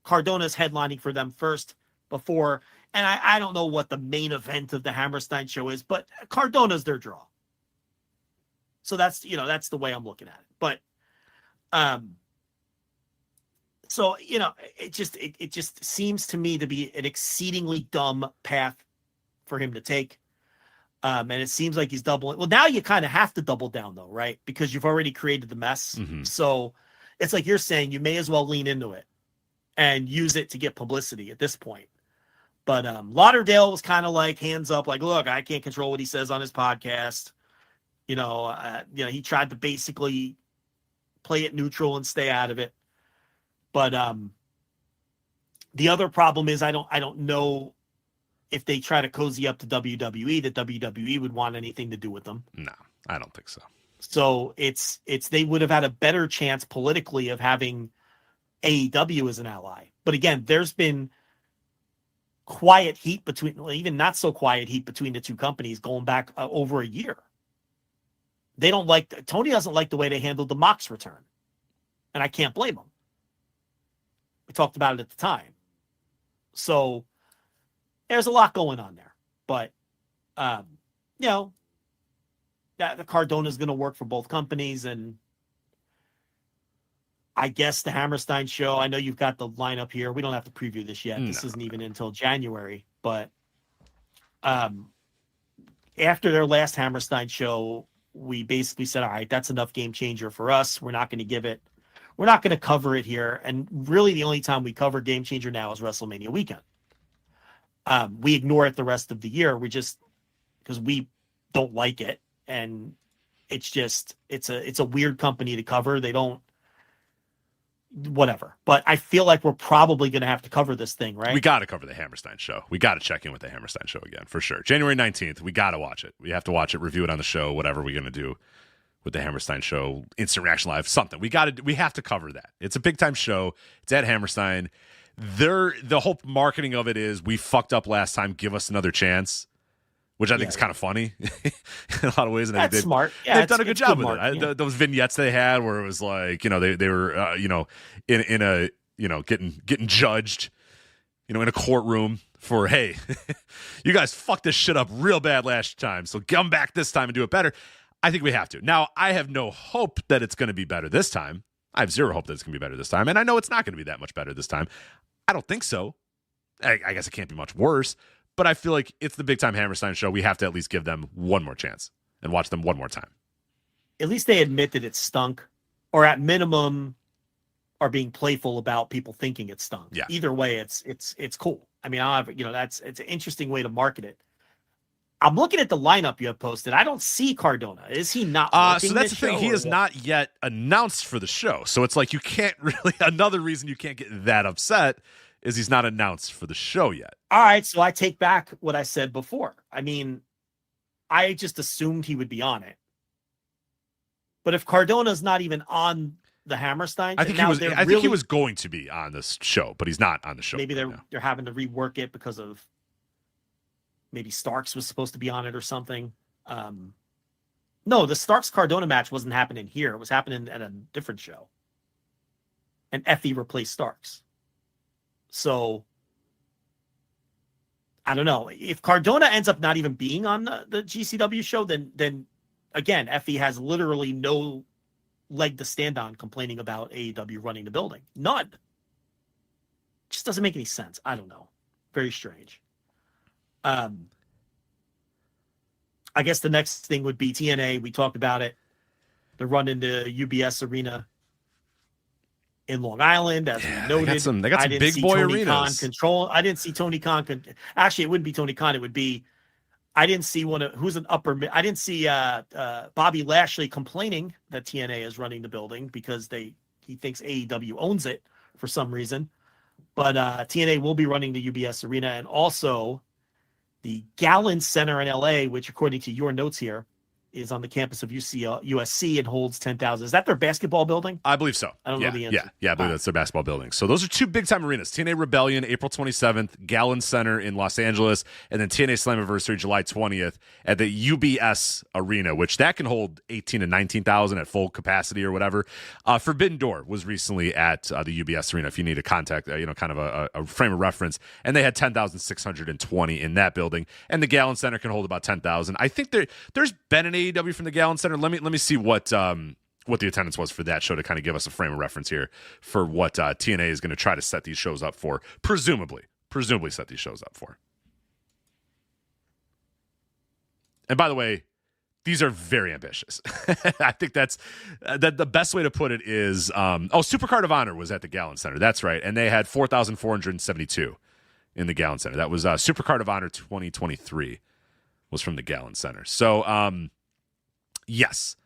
Cardona's headlining for them first before. And I don't know what the main event of the Hammerstein show is, but Cardona's their draw. So that's the way I'm looking at it. But, it just seems to me to be an exceedingly dumb path for him to take. And it seems like he's doubling. Well, now you kind of have to double down though, right? Because you've already created the mess. Mm-hmm. So it's like you're saying you may as well lean into it and use it to get publicity at this point. But Lauderdale was kind of like hands up, like, look, I can't control what he says on his podcast. He tried to basically play it neutral and stay out of it. But the other problem is I don't know if they try to cozy up to WWE, that WWE would want anything to do with them. No, I don't think so. So it's they would have had a better chance politically of having AEW as an ally. But again, there's been quiet heat even not so quiet heat between the two companies going back over a year. Tony doesn't like the way they handled the Mox return. And I can't blame him. We talked about it at the time. So there's a lot going on there. But, that the Cardona is going to work for both companies. And I guess the Hammerstein show, I know you've got the lineup here. We don't have to preview this yet. This isn't even until January. But after their last Hammerstein show, we basically said, all right, that's enough Game Changer for us. We're not going to cover it here. And really the only time we cover Game Changer now is WrestleMania weekend. We ignore it the rest of the year. We just, because we don't like it. And it's just, it's a weird company to cover. They don't, whatever. But I feel like we're probably going to have to cover this thing, right? We got to cover the Hammerstein show. We got to check in with the Hammerstein show again, for sure. January 19th, we got to watch it. We have to watch it, review it on the show, whatever we're going to do with the Hammerstein show, Instant Reaction Live, something. We have to cover that. It's a big time show. It's at Hammerstein. The whole marketing of it is, we fucked up last time, give us another chance, which I think is kind of funny in a lot of ways. And that's smart. Yeah, they've done a good job with it. Those vignettes they had where it was like, they were, in a, getting judged, in a courtroom for, hey, you guys fucked this shit up real bad last time, so come back this time and do it better. I think we have to. Now, I have no hope that it's going to be better this time. I have zero hope that it's going to be better this time, and I know it's not going to be that much better this time. I don't think so. I guess it can't be much worse. But I feel like it's the big time Hammerstein show. We have to at least give them one more chance and watch them one more time. At least they admit that it stunk, or at minimum are being playful about people thinking it stunk. Yeah. Either way, it's cool. I mean, it's an interesting way to market it. I'm looking at the lineup you have posted. I don't see Cardona. Is he not? So that's the thing. He is not yet announced for the show. So it's like you can't really. Another reason you can't get that upset is he's not announced for the show yet. All right, so I take back what I said before. I mean, I just assumed he would be on it. But if Cardona's not even on the Hammerstein, I think he was going to be on this show, but he's not on the show. Maybe they're having to rework it because of maybe Starks was supposed to be on it or something. No, the Starks Cardona match wasn't happening here. It was happening at a different show. And Effie replaced Starks. So I don't know. If Cardona ends up not even being on the GCW show, then again, Effie has literally no leg to stand on complaining about AEW running the building. None. Just doesn't make any sense. I don't know. Very strange. I guess the next thing would be TNA. We talked about it. They're running the UBS Arena in Long Island, as we noted. They got some big boy Tony arenas. Khan I didn't see Tony Khan. Actually, it wouldn't be Tony Khan. It would be. I didn't see I didn't see Bobby Lashley complaining that TNA is running the building because he thinks AEW owns it for some reason. But TNA will be running the UBS Arena, and also the Gallon Center in LA, which according to your notes here, is on the campus of USC and holds 10,000. Is that their basketball building? I believe so. I don't know the answer. Yeah, I believe that's their basketball building. So those are two big-time arenas. TNA Rebellion, April 27th, Gallon Center in Los Angeles, and then TNA Slammiversary, July 20th at the UBS Arena, which that can hold 18 to 19,000 at full capacity or whatever. Forbidden Door was recently at the UBS Arena, if you need a contact, kind of a frame of reference, and they had 10,620 in that building, and the Gallon Center can hold about 10,000. I think there's been an AEW from the Gallon Center. Let me see what the attendance was for that show to kind of give us a frame of reference here for what TNA is going to try to set these shows up for. Presumably set these shows up for. And by the way, these are very ambitious. I think that's the best way to put it is Supercard of Honor was at the Gallon Center. That's right, and they had 4,472 in the Gallon Center. That was Supercard of Honor 2023 was from the Gallon Center. So yes,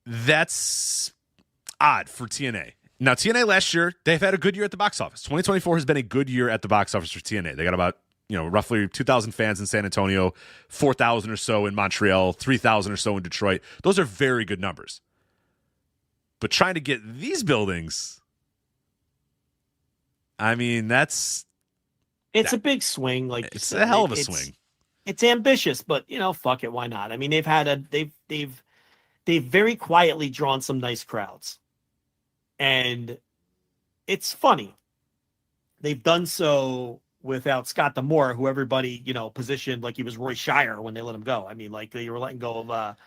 that's odd for TNA. Now, TNA last year, they've had a good year at the box office. 2024 has been a good year at the box office for TNA. They got about, roughly 2,000 fans in San Antonio, 4,000 or so in Montreal, 3,000 or so in Detroit. Those are very good numbers. But trying to get these buildings, I mean, it's a big swing. Like it's a hell of a swing. It's ambitious, but fuck it, why not? I mean, they've very quietly drawn some nice crowds, and it's funny. They've done so without Scott D'Amore, who everybody, positioned like he was Roy Shire when they let him go. I mean, like they were letting go of,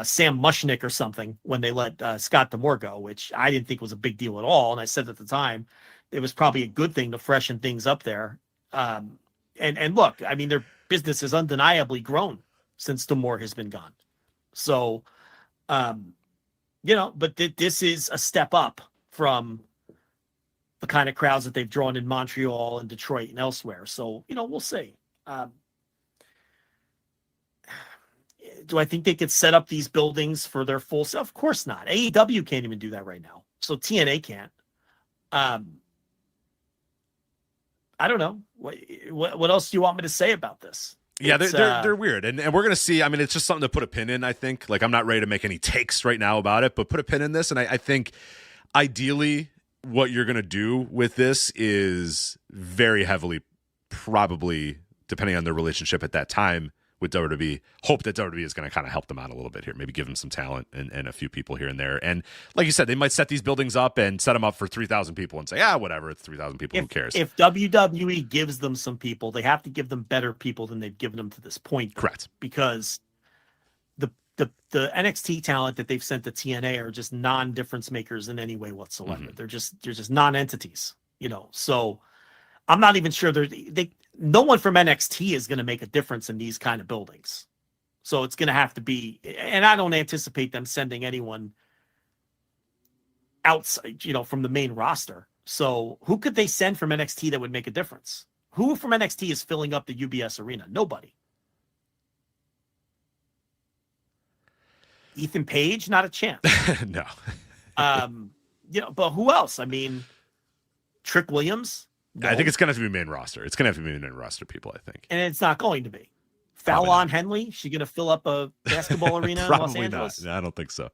Sam Mushnick or something when they let Scott D'Amore go, which I didn't think was a big deal at all. And I said at the time, it was probably a good thing to freshen things up there. And look, I mean, their business has undeniably grown since D'Amore has been gone. So, but this is a step up from the kind of crowds that they've drawn in Montreal and Detroit and elsewhere. So, we'll see. Do I think they could set up these buildings for their full self? Of course not. AEW can't even do that right now. So TNA can't. I don't know. What else do you want me to say about this? Yeah, they're weird. And we're going to see. I mean, it's just something to put a pin in, I think. Like, I'm not ready to make any takes right now about it, but put a pin in this. And I think ideally what you're going to do with this is very heavily, probably, depending on their relationship at that time with WWE, hope that WWE is going to kind of help them out a little bit here, maybe give them some talent and a few people here and there. And like you said, they might set these buildings up and set them up for 3,000 people and say, whatever, it's 3,000 people, who cares? If WWE gives them some people, they have to give them better people than they've given them to this point. Correct. Because the NXT talent that they've sent to TNA are just non-difference makers in any way whatsoever. Mm-hmm. They're just non-entities, So I'm not even sure no one from NXT is going to make a difference in these kind of buildings. So it's going to have to be, and I don't anticipate them sending anyone outside, from the main roster. So who could they send from NXT that would make a difference? Who from NXT is filling up the UBS arena? Nobody. Ethan Page, not a chance. No. But who else? I mean, Trick Williams. No. I think it's going to have to be main roster. It's going to have to be main roster people, I think. And it's not going to be. Fallon Henley, she going to fill up a basketball arena in Los Angeles? Not. No, I don't think so.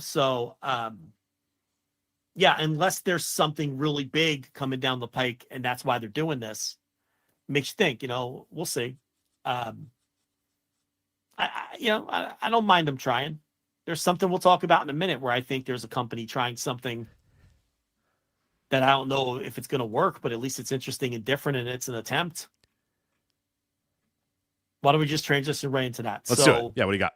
So, unless there's something really big coming down the pike, and that's why they're doing this, makes you think, we'll see. I don't mind them trying. There's something we'll talk about in a minute where I think there's a company trying something that I don't know if it's going to work, but at least it's interesting and different, and it's an attempt. Why don't we just transition right into that? Let's do it. Yeah, what do you got?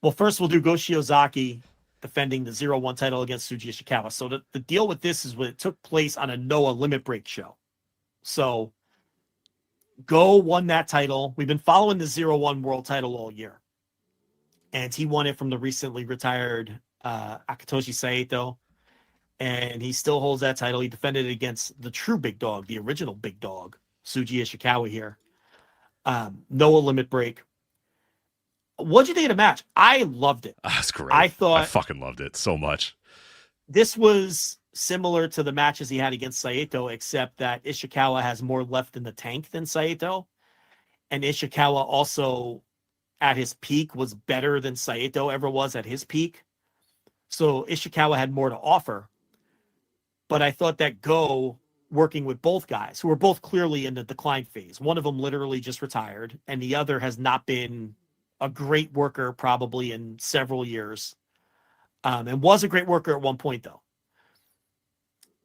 Well, first we'll do Go Shiozaki defending the ZERO1 title against Shuji Ishikawa. So the deal with this is when it took place on a Noah Limit Break show. So Go won that title. We've been following the ZERO1 world title all year. And he won it from the recently retired Akitoshi Saito. And he still holds that title. He defended it against the true big dog, the original big dog, Shuji Ishikawa here. Noah Limit Break. What'd you think of the match? I loved it. That's great. I fucking loved it so much. This was similar to the matches he had against Saito, except that Ishikawa has more left in the tank than Saito. And Ishikawa also, at his peak, was better than Saito ever was at his peak. So Ishikawa had more to offer. But I thought that Go, working with both guys, who were both clearly in the decline phase, one of them literally just retired, and the other has not been a great worker probably in several years, and was a great worker at one point, though.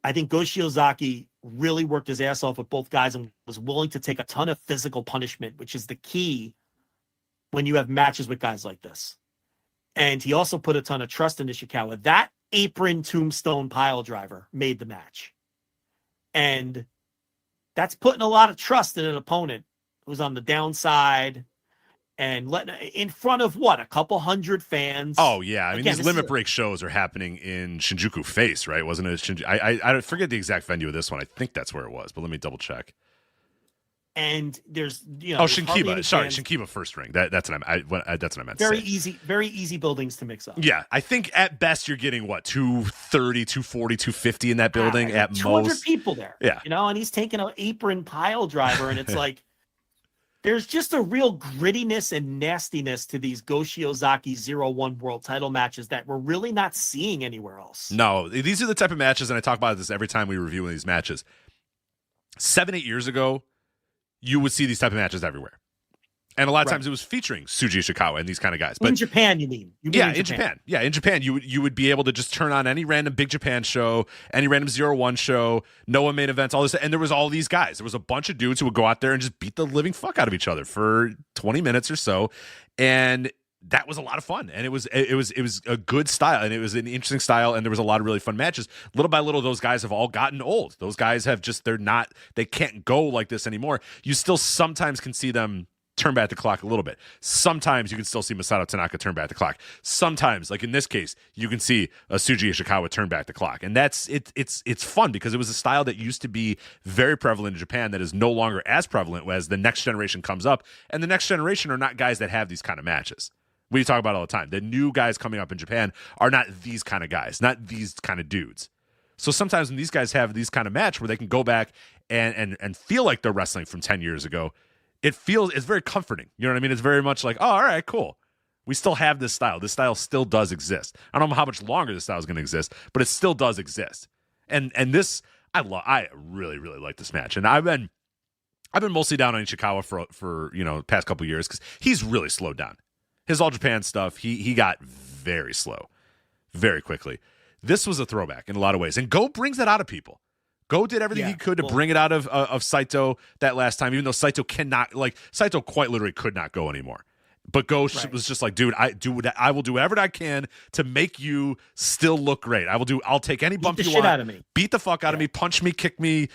I think Go Shiozaki really worked his ass off with both guys and was willing to take a ton of physical punishment, which is the key when you have matches with guys like this. And he also put a ton of trust in Ishikawa. That apron tombstone pile driver made the match. And that's putting a lot of trust in an opponent who's on the downside and letting in front of a couple hundred fans. Oh yeah, I mean, these Limit Break shows are happening in Shinjuku Face, right? Wasn't it Shinjuku? I forget the exact venue of this one. I think that's where it was, but let me double check. And there's Shinkiba. Sorry, Shinkiba First Ring. That's what I meant. Very easy buildings to mix up. Yeah, I think at best you're getting 230, 240, 250 in that building at 200 most. people there. Yeah, and he's taking an apron pile driver, and it's like there's just a real grittiness and nastiness to these Go Shiozaki 0-1 world title matches that we're really not seeing anywhere else. No, these are the type of matches, and I talk about this every time we review these matches. 7-8 years ago, you would see these type of matches everywhere. And a lot of times it was featuring Shuji Ishikawa and these kind of guys. But in Japan, you mean? Yeah, in Japan. Yeah, in Japan, you would be able to just turn on any random Big Japan show, any random ZERO1 show, Noah main events, all this, and there was all these guys. There was a bunch of dudes who would go out there and just beat the living fuck out of each other for 20 minutes or so, and that was a lot of fun. And it was a good style, and it was an interesting style, and there was a lot of really fun matches. Little by little, those guys have all gotten old. Those guys have just they can't go like this anymore. You still sometimes can see them turn back the clock a little bit. Sometimes you can still see Masato Tanaka turn back the clock. Sometimes, like in this case, you can see a Shuji Ishikawa turn back the clock. And that's it's fun because it was a style that used to be very prevalent in Japan that is no longer as prevalent as the next generation comes up. And the next generation are not guys that have these kind of matches. We talk about all the time. The new guys coming up in Japan are not these kind of guys, not these kind of dudes. So sometimes when these guys have these kind of match where they can go back and feel like they're wrestling from 10 years ago, it's very comforting. You know what I mean? It's very much like, oh, all right, cool. We still have this style. This style still does exist. I don't know how much longer this style is going to exist, but it still does exist. And this, I really, really like this match. And I've been mostly down on Ishikawa for past couple years because he's really slowed down. His All Japan stuff, he got very slow, very quickly. This was a throwback in a lot of ways. And Go brings that out of people. Go did everything he could to bring it out of Saito that last time, even though Saito Saito quite literally could not go anymore. But Go was just like, dude, I will do whatever I can to make you still look great. I'll take any bump you want. Out of me. Beat the fuck out of me, punch me, kick me,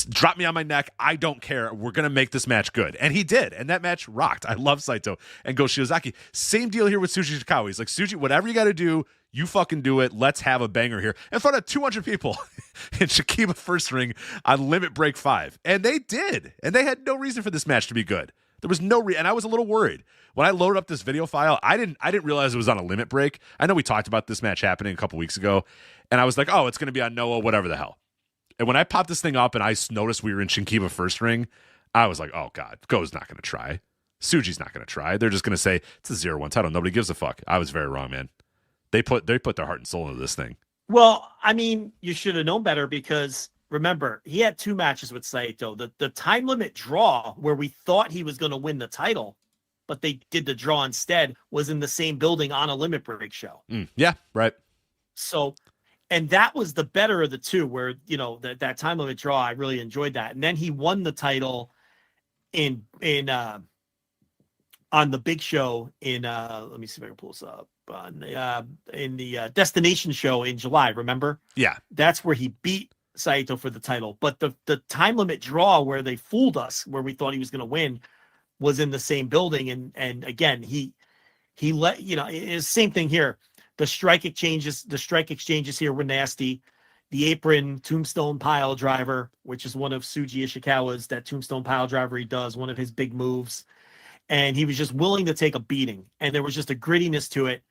drop me on my neck. I don't care. We're going to make this match good. And he did. And that match rocked. I love Saito and Go Shiozaki. Same deal here with Shuji Ishikawa. He's like, Shuji, whatever you got to do, you fucking do it. Let's have a banger here in front of 200 people in Shikiba First Ring on Limit Break 5. And they did. And they had no reason for this match to be good. There was no and I was a little worried. When I loaded up this video file, I didn't realize it was on a limit break. I know we talked about this match happening a couple weeks ago, and I was like, oh, it's going to be on Noah, whatever the hell. And when I popped this thing up and I noticed we were in Shikiba First Ring, I was like, oh, God, Go's not going to try. Shuji's not going to try. They're just going to say, it's a 0-1 title. Nobody gives a fuck. I was very wrong, man. They put their heart and soul into this thing. Well, I mean, you should have known better because remember, he had 2 matches with Saito. The time limit draw where we thought he was going to win the title, but they did the draw instead, was in the same building on a limit break show. Yeah, right. So, and that was the better of the two where, that time limit draw, I really enjoyed that. And then he won the title on the big show in, let me see if I can pull this up, in the Destination show in July, remember? Yeah. That's where he beat Saito for the title. But the time limit draw where they fooled us, where we thought he was going to win, was in the same building. And again, he let, it's the same thing here. The strike exchanges here were nasty. The apron tombstone pile driver, which is one of Shuji Ishikawa's, that tombstone pile driver he does, one of his big moves. And he was just willing to take a beating. And there was just a grittiness to it.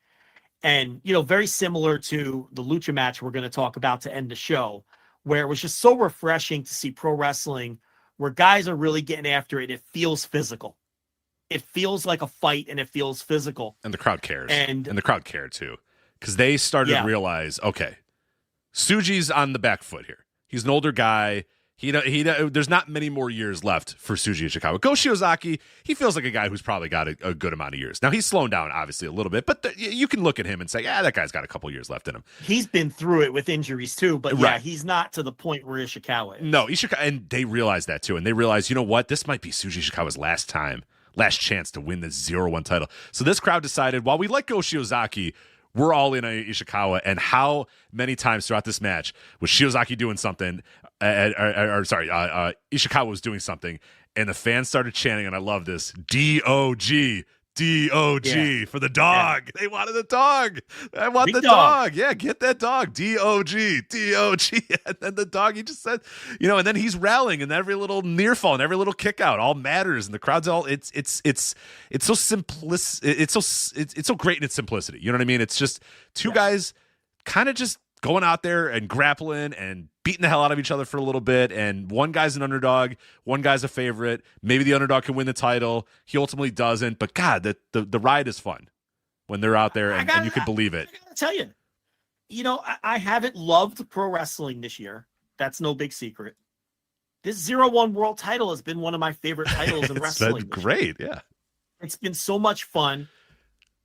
And, very similar to the Lucha match we're going to talk about to end the show, where it was just so refreshing to see pro wrestling where guys are really getting after it. It feels physical. It feels like a fight, and it feels physical. And the crowd cares. And the crowd cared, too. Because they started to realize, okay, Shuji's on the back foot here. He's an older guy. There's not many more years left for Shuji Ishikawa. Go Shiozaki, he feels like a guy who's probably got a good amount of years. Now, he's slowing down, obviously, a little bit, but you can look at him and say, that guy's got a couple years left in him. He's been through it with injuries, too, but he's not to the point where Ishikawa is. No, and they realized that, too, and they realized, you know what, this might be Shuji Ishikawa's last chance to win the 0-1 title. So this crowd decided, while we let go Shiozaki, we're all in on Ishikawa. And how many times throughout this match was Shiozaki doing something, Ishikawa was doing something, and the fans started chanting, and I love this, D-O-G, D-O-G for the dog. Yeah. They wanted the dog. I want the dog. Yeah, get that dog. D-O-G, D-O-G. And then the dog, he just said, and then he's rallying, and every little near fall and every little kick out all matters, and the crowd's all it's so simplistic. It's so great in its simplicity. You know what I mean? It's just two guys kind of just going out there and grappling and beating the hell out of each other for a little bit, and one guy's an underdog, one guy's a favorite. Maybe the underdog can win the title. He ultimately doesn't, but God, the ride is fun when they're out there and you can believe it. I gotta tell you, I haven't loved pro wrestling this year. That's no big secret. This 0-1 world title has been one of my favorite titles in wrestling. That's great, yeah. It's been so much fun.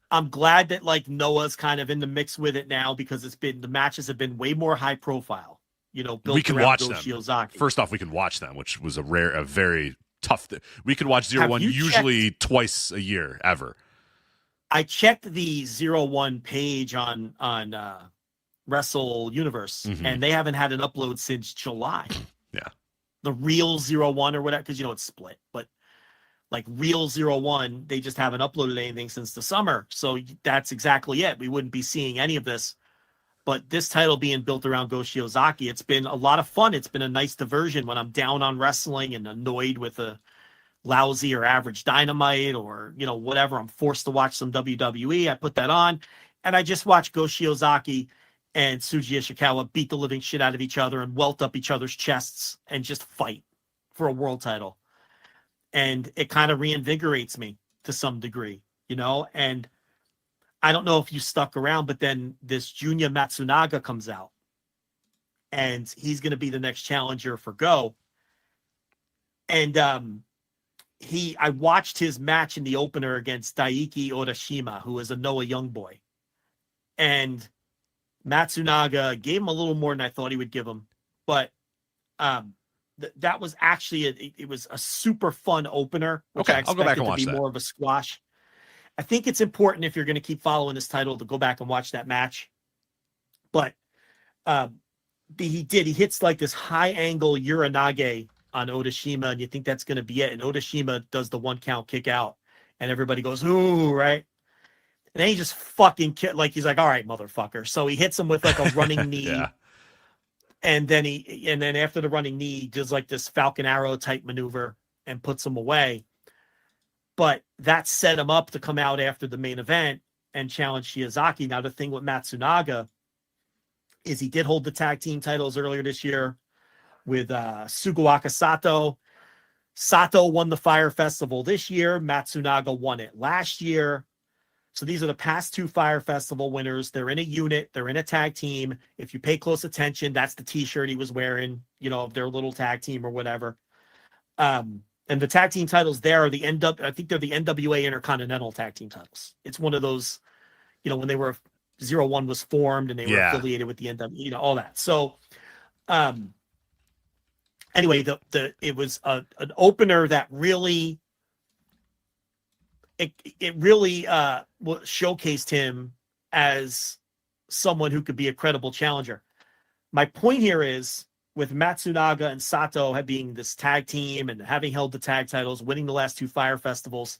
I'm glad that like Noah's kind of in the mix with it now because the matches have been way more high profile. Built we can around watch Go them. Shiozaki. First off, we can watch them, which was a very tough. We could watch ZERO1 you usually twice a year ever. I checked the ZERO1 page on Wrestle Universe, and they haven't had an upload since July. Yeah, the real ZERO1 or whatever, because it's split, but like real ZERO1, they just haven't uploaded anything since the summer. So that's exactly it. We wouldn't be seeing any of this. But this title being built around Go Shiozaki, it's been a lot of fun. It's been a nice diversion when I'm down on wrestling and annoyed with a lousy or average Dynamite or, whatever. I'm forced to watch some WWE. I put that on and I just watch Go Shiozaki and Shuji Ishikawa beat the living shit out of each other and welt up each other's chests and just fight for a world title. And it kind of reinvigorates me to some degree, and I don't know if you stuck around, but then this Junya Matsunaga comes out and he's going to be the next challenger for Go. And I watched his match in the opener against Daiki Odashima, who is a Noah young boy. And Matsunaga gave him a little more than I thought he would give him. But that was actually, it was a super fun opener, which I I'll go back expected and watch to be that. more of a squash. I think it's important if you're going to keep following this title to go back and watch that match. But he hits like this high angle Uranage on Odashima, and you think that's going to be it. And Odashima does the 1 count kick out, and everybody goes, ooh, right? And then he just fucking he's like, all right, motherfucker. So he hits him with like a running knee. Yeah. And then after the running knee, he does like this Falcon Arrow type maneuver and puts him away. But that set him up to come out after the main event and challenge Shiozaki. Now, the thing with Matsunaga is he did hold the tag team titles earlier this year with Sugawaka Sato. Sato won the Fire Festival this year. Matsunaga won it last year. So these are the past 2 Fire Festival winners. They're in a unit. They're in a tag team. If you pay close attention, that's the T-shirt he was wearing, of their little tag team or whatever. And the tag team titles there are I think they're the NWA Intercontinental tag team titles. It's one of those, when they were ZERO1 was formed and they were affiliated with the NWA, all that. So, anyway, it was an opener that really, it really showcased him as someone who could be a credible challenger. My point here is, with Matsunaga and Sato being this tag team and having held the tag titles, winning the last 2 Fire Festivals,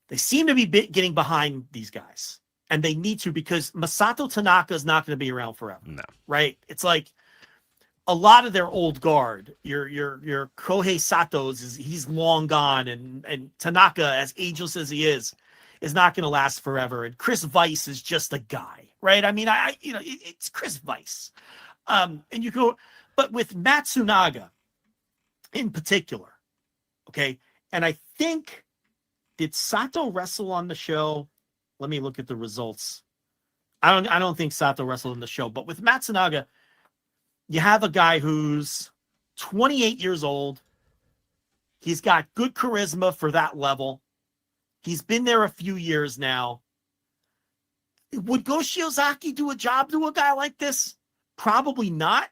they seem to be getting behind these guys. And they need to, because Masato Tanaka is not going to be around forever. No. Right? It's like a lot of their old guard, your Kohei Sato's, he's long gone. And Tanaka, as ageless as he is not going to last forever. And Chris Weiss is just a guy, right? I mean, it's Chris Weiss. And you go, but with Matsunaga in particular, okay. And I think, did Sato wrestle on the show? Let me look at the results. I don't think Sato wrestled on the show, but with Matsunaga, you have a guy who's 28 years old. He's got good charisma for that level. He's been there a few years now. Would Go Shiozaki do a job to a guy like this? Probably not.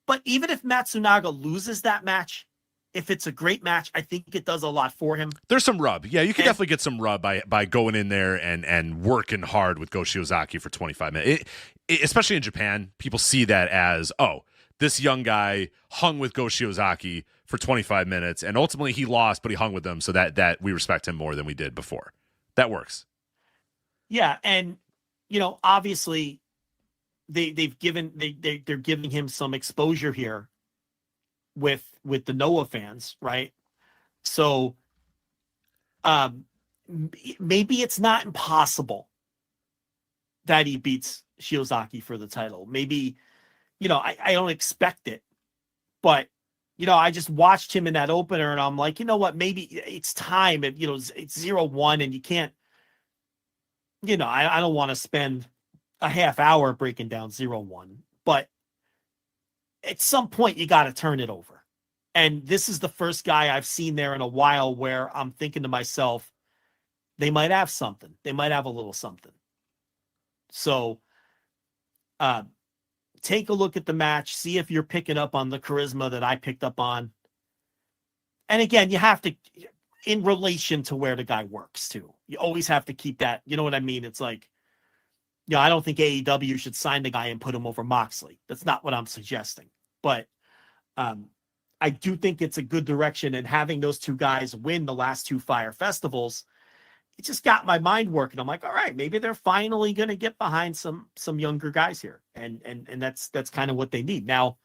But even if Matsunaga loses that match, if it's a great match, I think it does a lot for him. There's some rub. Yeah, you can definitely get some rub by going in there and working hard with Go Shiozaki for 25 minutes. Especially in Japan, people see that as, oh, this young guy hung with Go Shiozaki for 25 minutes, and ultimately he lost, but he hung with them, so that we respect him more than we did before. That works. Yeah, and obviously they're giving him some exposure here with the Noah fans, right? So maybe it's not impossible that he beats Shiozaki for the title. Maybe, I don't expect it, but I just watched him in that opener and I'm like, you know what, maybe it's time. It's 0-1 and you can't, I don't want to spend a half hour breaking down 0-1, but at some point you got to turn it over. And this is the first guy I've seen there in a while where I'm thinking to myself, they might have something. They might have a little something. So take a look at the match, see if you're picking up on the charisma that I picked up on. And again, you have to, in relation to where the guy works too. You always have to keep that, you know what I mean? It's like, I don't think AEW should sign the guy and put him over Moxley. That's not what I'm suggesting. But I do think it's a good direction, and having those two guys win the last two Fire Festivals, it just got my mind working. I'm like, all right, maybe they're finally going to get behind some younger guys here. And that's kind of what they need. Now,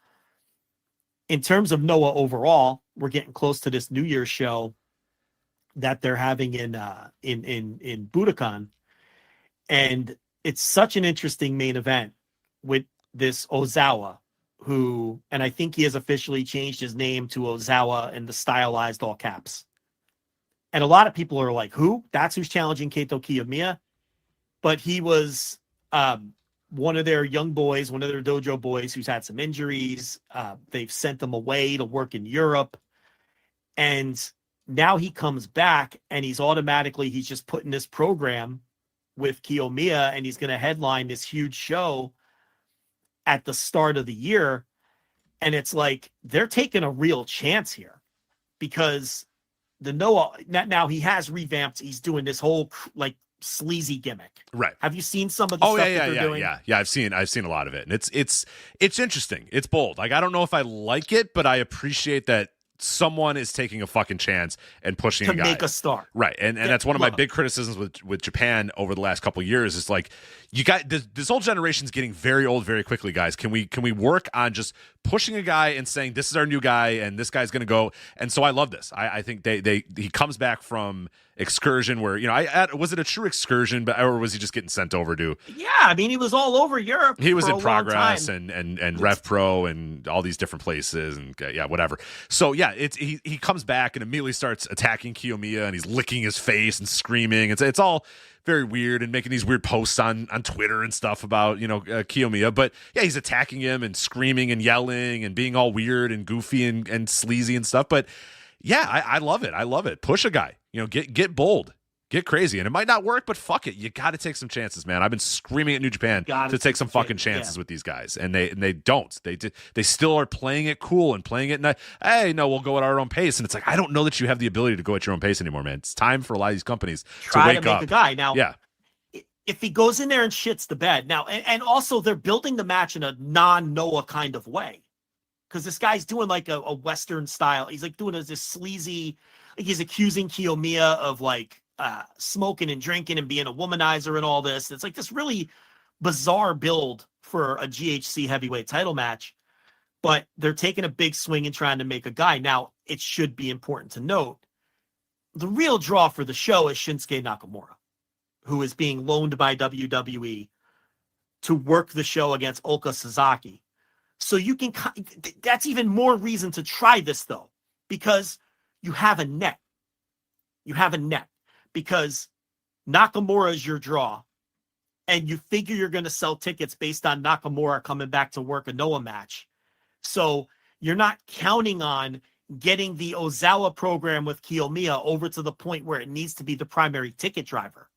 in terms of Noah overall, we're getting close to this New Year's show that they're having in Budokan. And it's such an interesting main event with this Ozawa, who, and I think he has officially changed his name to Ozawa in the stylized all caps. And a lot of people are like, who? That's who's challenging Kaito Kiyomiya. But he was one of their young boys, one of their dojo boys who's had some injuries. They've sent him away to work in Europe. And now he comes back and he's just put in this program with Kiyomiya, and he's going to headline this huge show at the start of the year. And it's like, they're taking a real chance here, because the Noah, now he has revamped. He's doing this whole like sleazy gimmick. Right. Have you seen some of the stuff that they're doing? Yeah. I've seen a lot of it, and it's interesting. It's bold. Like, I don't know if I like it, but I appreciate that someone is taking a fucking chance and pushing to a guy. make a star. Right. And that's one of my big criticisms with Japan over the last couple of years. Is like, you got this whole generation's getting very old very quickly, guys. Can we work on just pushing a guy and saying, this is our new guy and this guy's going to go? And so I love this. I think he comes back from excursion where, was it a true excursion, or was he just getting sent over to? Yeah. I mean, he was all over Europe. He was in Progress and Rev Pro and all these different places and whatever. So yeah, he comes back and immediately starts attacking Kiyomiya, and he's licking his face and screaming. It's all very weird, and making these weird posts on Twitter and stuff about, Kiyomiya. But yeah, he's attacking him and screaming and yelling and being all weird and goofy and sleazy and stuff. But yeah, I love it. I love it. Push a guy, get bold, get crazy. And it might not work, but fuck it. You got to take some chances, man. I've been screaming at New Japan to take some fucking chances with these guys. And they don't. They still are playing it cool and playing it. Hey, no, we'll go at our own pace. And it's like, I don't know that you have the ability to go at your own pace anymore, man. It's time for a lot of these companies to wake up. A guy. Now, if he goes in there and shits the bed now, and also they're building the match in a non-Noah kind of way, because this guy's doing like a Western style. He's like doing this sleazy, like he's accusing Kiyomiya of like smoking and drinking and being a womanizer and all this. It's like this really bizarre build for a GHC heavyweight title match, but they're taking a big swing and trying to make a guy. Now, it should be important to note, the real draw for the show is Shinsuke Nakamura, who is being loaned by WWE to work the show against Oka Sasaki. So you can, that's even more reason to try this though, because you have a net. You have a net because Nakamura is your draw, and you figure you're going to sell tickets based on Nakamura coming back to work a Noah match. So you're not counting on getting the Ozawa program with Kiyomiya over to the point where it needs to be the primary ticket driver.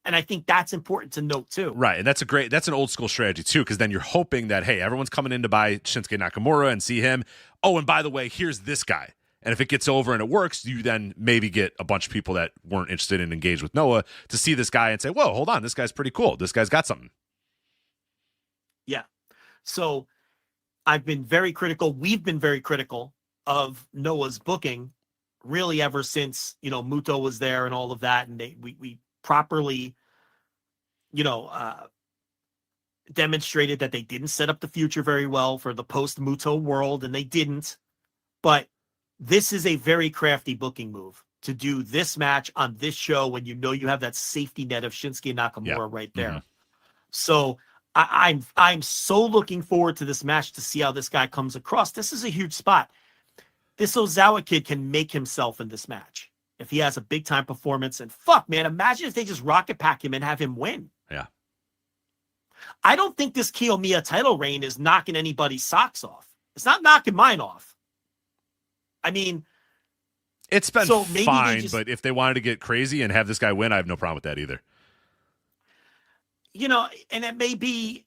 And I think that's important to note too. Right. And that's an old school strategy too, because then you're hoping that, hey, everyone's coming in to buy Shinsuke Nakamura and see him. Oh, and by the way, here's this guy. And if it gets over and it works, you then maybe get a bunch of people that weren't interested in engaged with Noah to see this guy and say, whoa, hold on, this guy's pretty cool. This guy's got something. Yeah. So I've been very critical. We've been very critical of Noah's booking really ever since, Muto was there and all of that. And we properly, demonstrated that they didn't set up the future very well for the post-Muto world, and they didn't. But this is a very crafty booking move to do this match on this show when you have that safety net of Shinsuke Nakamura right there. Mm-hmm. So I'm so looking forward to this match to see how this guy comes across. This is a huge spot. This Ozawa kid can make himself in this match if he has a big time performance. And fuck, man, imagine if they just rocket pack him and have him win. Yeah. I don't think this Kiyomiya title reign is knocking anybody's socks off. It's not knocking mine off. I mean, it's been so maybe fine, but if they wanted to get crazy and have this guy win, I have no problem with that either. And it may be,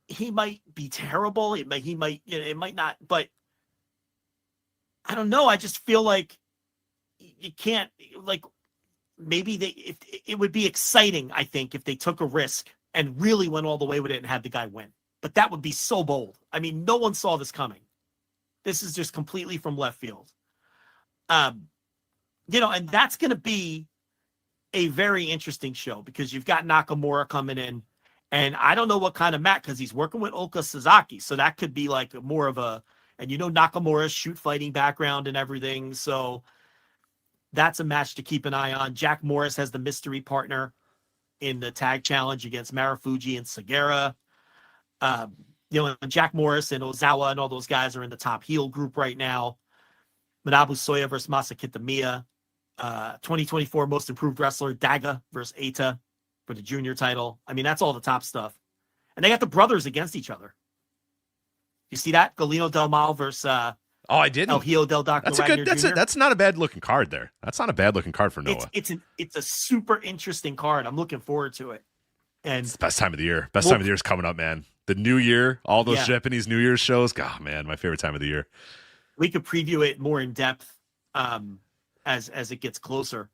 he might be terrible. It might not, but I don't know. I just feel like you can't, like, maybe if it would be exciting, I think, if they took a risk and really went all the way with it and had the guy win. But that would be so bold. I mean, no one saw this coming. This is just completely from left field. And that's going to be a very interesting show because you've got Nakamura coming in, and I don't know what kind of match, because he's working with Oka Sasaki. So that could be like more of and Nakamura's shoot fighting background and everything. So that's a match to keep an eye on. Jack Morris has the mystery partner in the tag challenge against Marufuji and Segura. Jack Morris and Ozawa and all those guys are in the top heel group right now. Manabu Soya versus Masa Kitamiya. 2024 Most Improved Wrestler Daga versus Eita for the junior title. I mean, that's all the top stuff. And they got the brothers against each other. You see that? Galeno Del Mal versus I didn't. El Hijo del Dr. That's Wagner a good. Jr. That's not a bad looking card there. That's not a bad looking card for Noah. It's a super interesting card. I'm looking forward to it. And it's the best time of the year. Best time of the year is coming up, man. The New Year, all those Japanese New Year's shows. God, man, my favorite time of the year. We could preview it more in depth as it gets closer.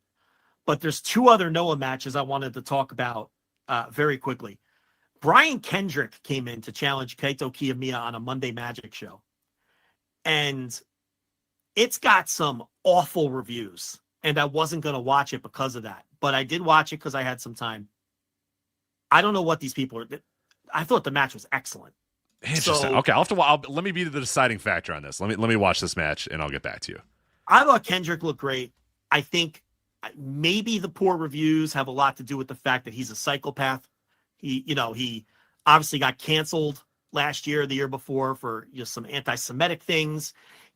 But there's two other Noah matches I wanted to talk about very quickly. Brian Kendrick came in to challenge Kaito Kiyomiya on a Monday Magic show. And it's got some awful reviews. And I wasn't going to watch it because of that. But I did watch it because I had some time. I don't know what these people are. I thought the match was excellent. Interesting. So, okay, let me be the deciding factor on this. Let me watch this match and I'll get back to you. I thought Kendrick looked great. I think maybe the poor reviews have a lot to do with the fact that he's a psychopath. He obviously got canceled last year, the year before, for some anti-Semitic things.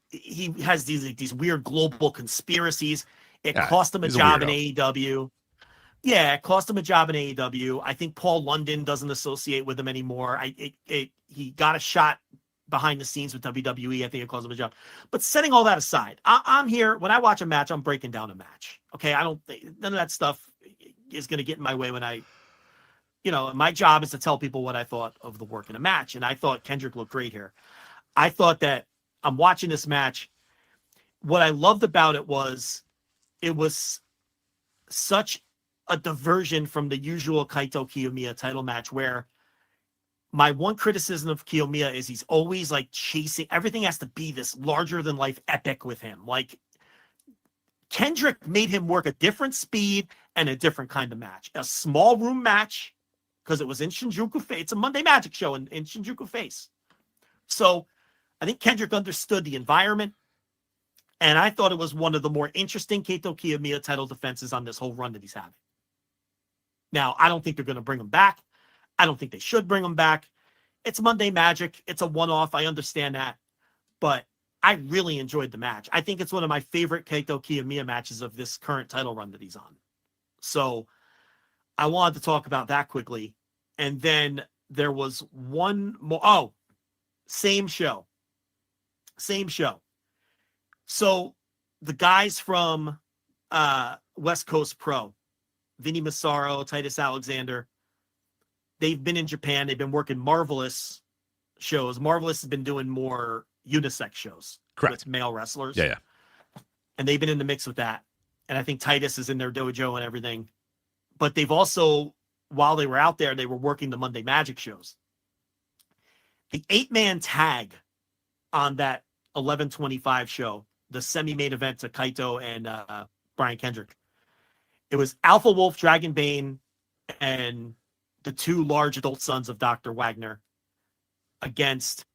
He has these weird global conspiracies. It cost him a job in AEW. Yeah, it cost him a job in AEW. I think Paul London doesn't associate with him anymore. He got a shot behind the scenes with WWE. I think it cost him a job. But setting all that aside, I'm here. When I watch a match, I'm breaking down a match. Okay, I don't think none of that stuff is going to get in my way when my job is to tell people what I thought of the work in a match. And I thought Kendrick looked great here. I thought that I'm watching this match. What I loved about it was such a diversion from the usual Kaito Kiyomiya title match, where my one criticism of Kiyomiya is he's always like chasing. Everything has to be this larger than life epic with him. Like, Kendrick made him work a different speed and a different kind of match. A small room match, because it was in Shinjuku Face. It's a Monday Magic show in Shinjuku Face. So I think Kendrick understood the environment. And I thought it was one of the more interesting Kaito Kiyomiya title defenses on this whole run that he's having. Now, I don't think they're going to bring him back. I don't think they should bring him back. It's Monday Magic. It's a one-off. I understand that. But I really enjoyed the match. I think it's one of my favorite Kaito Kiyomiya matches of this current title run that he's on. So I wanted to talk about that quickly. And then there was one more. Oh, same show. Same show. So the guys from West Coast Pro, Vinny Massaro, Titus Alexander, they've been in Japan. They've been working Marvelous shows. Marvelous has been doing more unisex shows. Correct. With male wrestlers. Yeah. And they've been in the mix with that. And I think Titus is in their dojo and everything. But they've also, while they were out there, they were working the Monday Magic shows. The 8-man tag on that 11:25 show, the semi-main event to Kaito and Brian Kendrick, it was Alpha Wolf, Dragon Bane, and the two large adult sons of Dr. Wagner against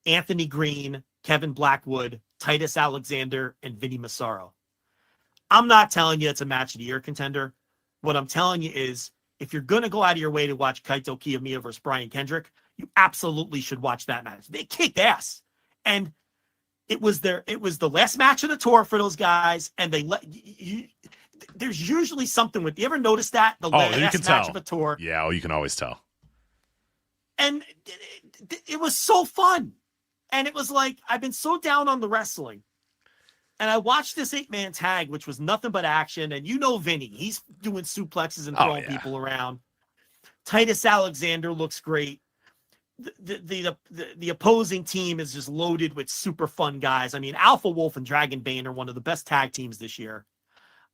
Anthony Green, Kevin Blackwood, Titus Alexander, and Vinny Massaro. I'm not telling you it's a match of the year contender. What I'm telling you is, if you're going to go out of your way to watch Kaito Kiyomiya versus Brian Kendrick, you absolutely should watch that match. They kicked ass. And it was the last match of the tour for those guys. And they let you, there's usually something with, you ever notice that? The last match of a tour. Yeah, you can always tell. And it was so fun. And it was like, I've been so down on the wrestling. And I watched this 8-man tag, which was nothing but action. And Vinny, he's doing suplexes and throwing people around. Titus Alexander looks great. The opposing team is just loaded with super fun guys. I mean, Alpha Wolf and Dragon Bane are one of the best tag teams this year.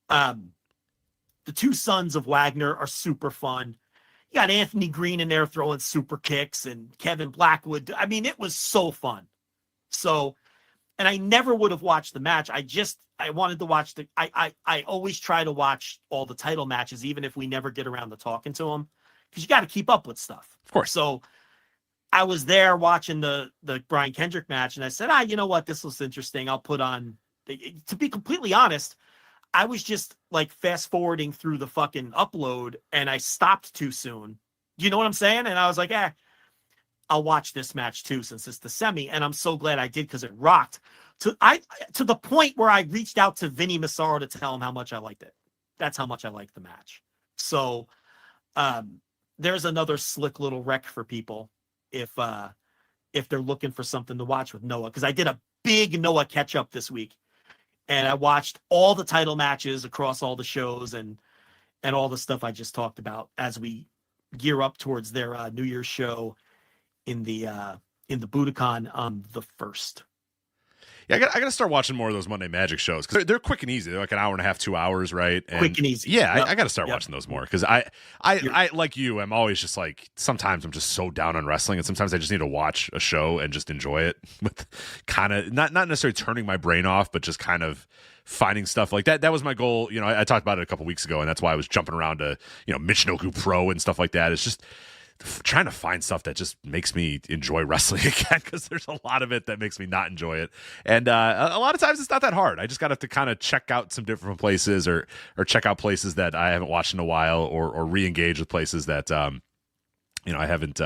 The two sons of Wagner are super fun. You got Anthony Green in there throwing super kicks and Kevin Blackwood. I mean, it was so fun. So, and I never would have watched the match. I wanted to watch I always try to watch all the title matches, even if we never get around to talking to them, because you got to keep up with stuff. Of course. So I was there watching the Brian Kendrick match, and I said, you know what? This looks interesting. I'll put on, to be completely honest, I was just like fast forwarding through the fucking upload and I stopped too soon. You know what I'm saying? And I was like, I'll watch this match too, since it's the semi. And I'm so glad I did, because it rocked to the point where I reached out to Vinny Massaro to tell him how much I liked it. That's how much I liked the match. So there's another slick little rec for people if they're looking for something to watch with Noah, because I did a big Noah catch up this week, and I watched all the title matches across all the shows and all the stuff I just talked about as we gear up towards their New Year's show in the Budokan on the 1st. Yeah, I got to start watching more of those Monday Magic shows, because they're quick and easy. They're like an hour and a half, 2 hours, right? Quick and easy. Yeah, I got to start watching those more, because I like you, I'm always just like, sometimes I'm just so down on wrestling, and sometimes I just need to watch a show and just enjoy it with kind of not necessarily turning my brain off, but just kind of finding stuff like that. That was my goal. I talked about it a couple weeks ago, and that's why I was jumping around to Michinoku Pro and stuff like that. It's just trying to find stuff that just makes me enjoy wrestling again, because there's a lot of it that makes me not enjoy it, and a lot of times it's not that hard. I just got to kind of check out some different places, or check out places that I haven't watched in a while, or re-engage with places that I haven't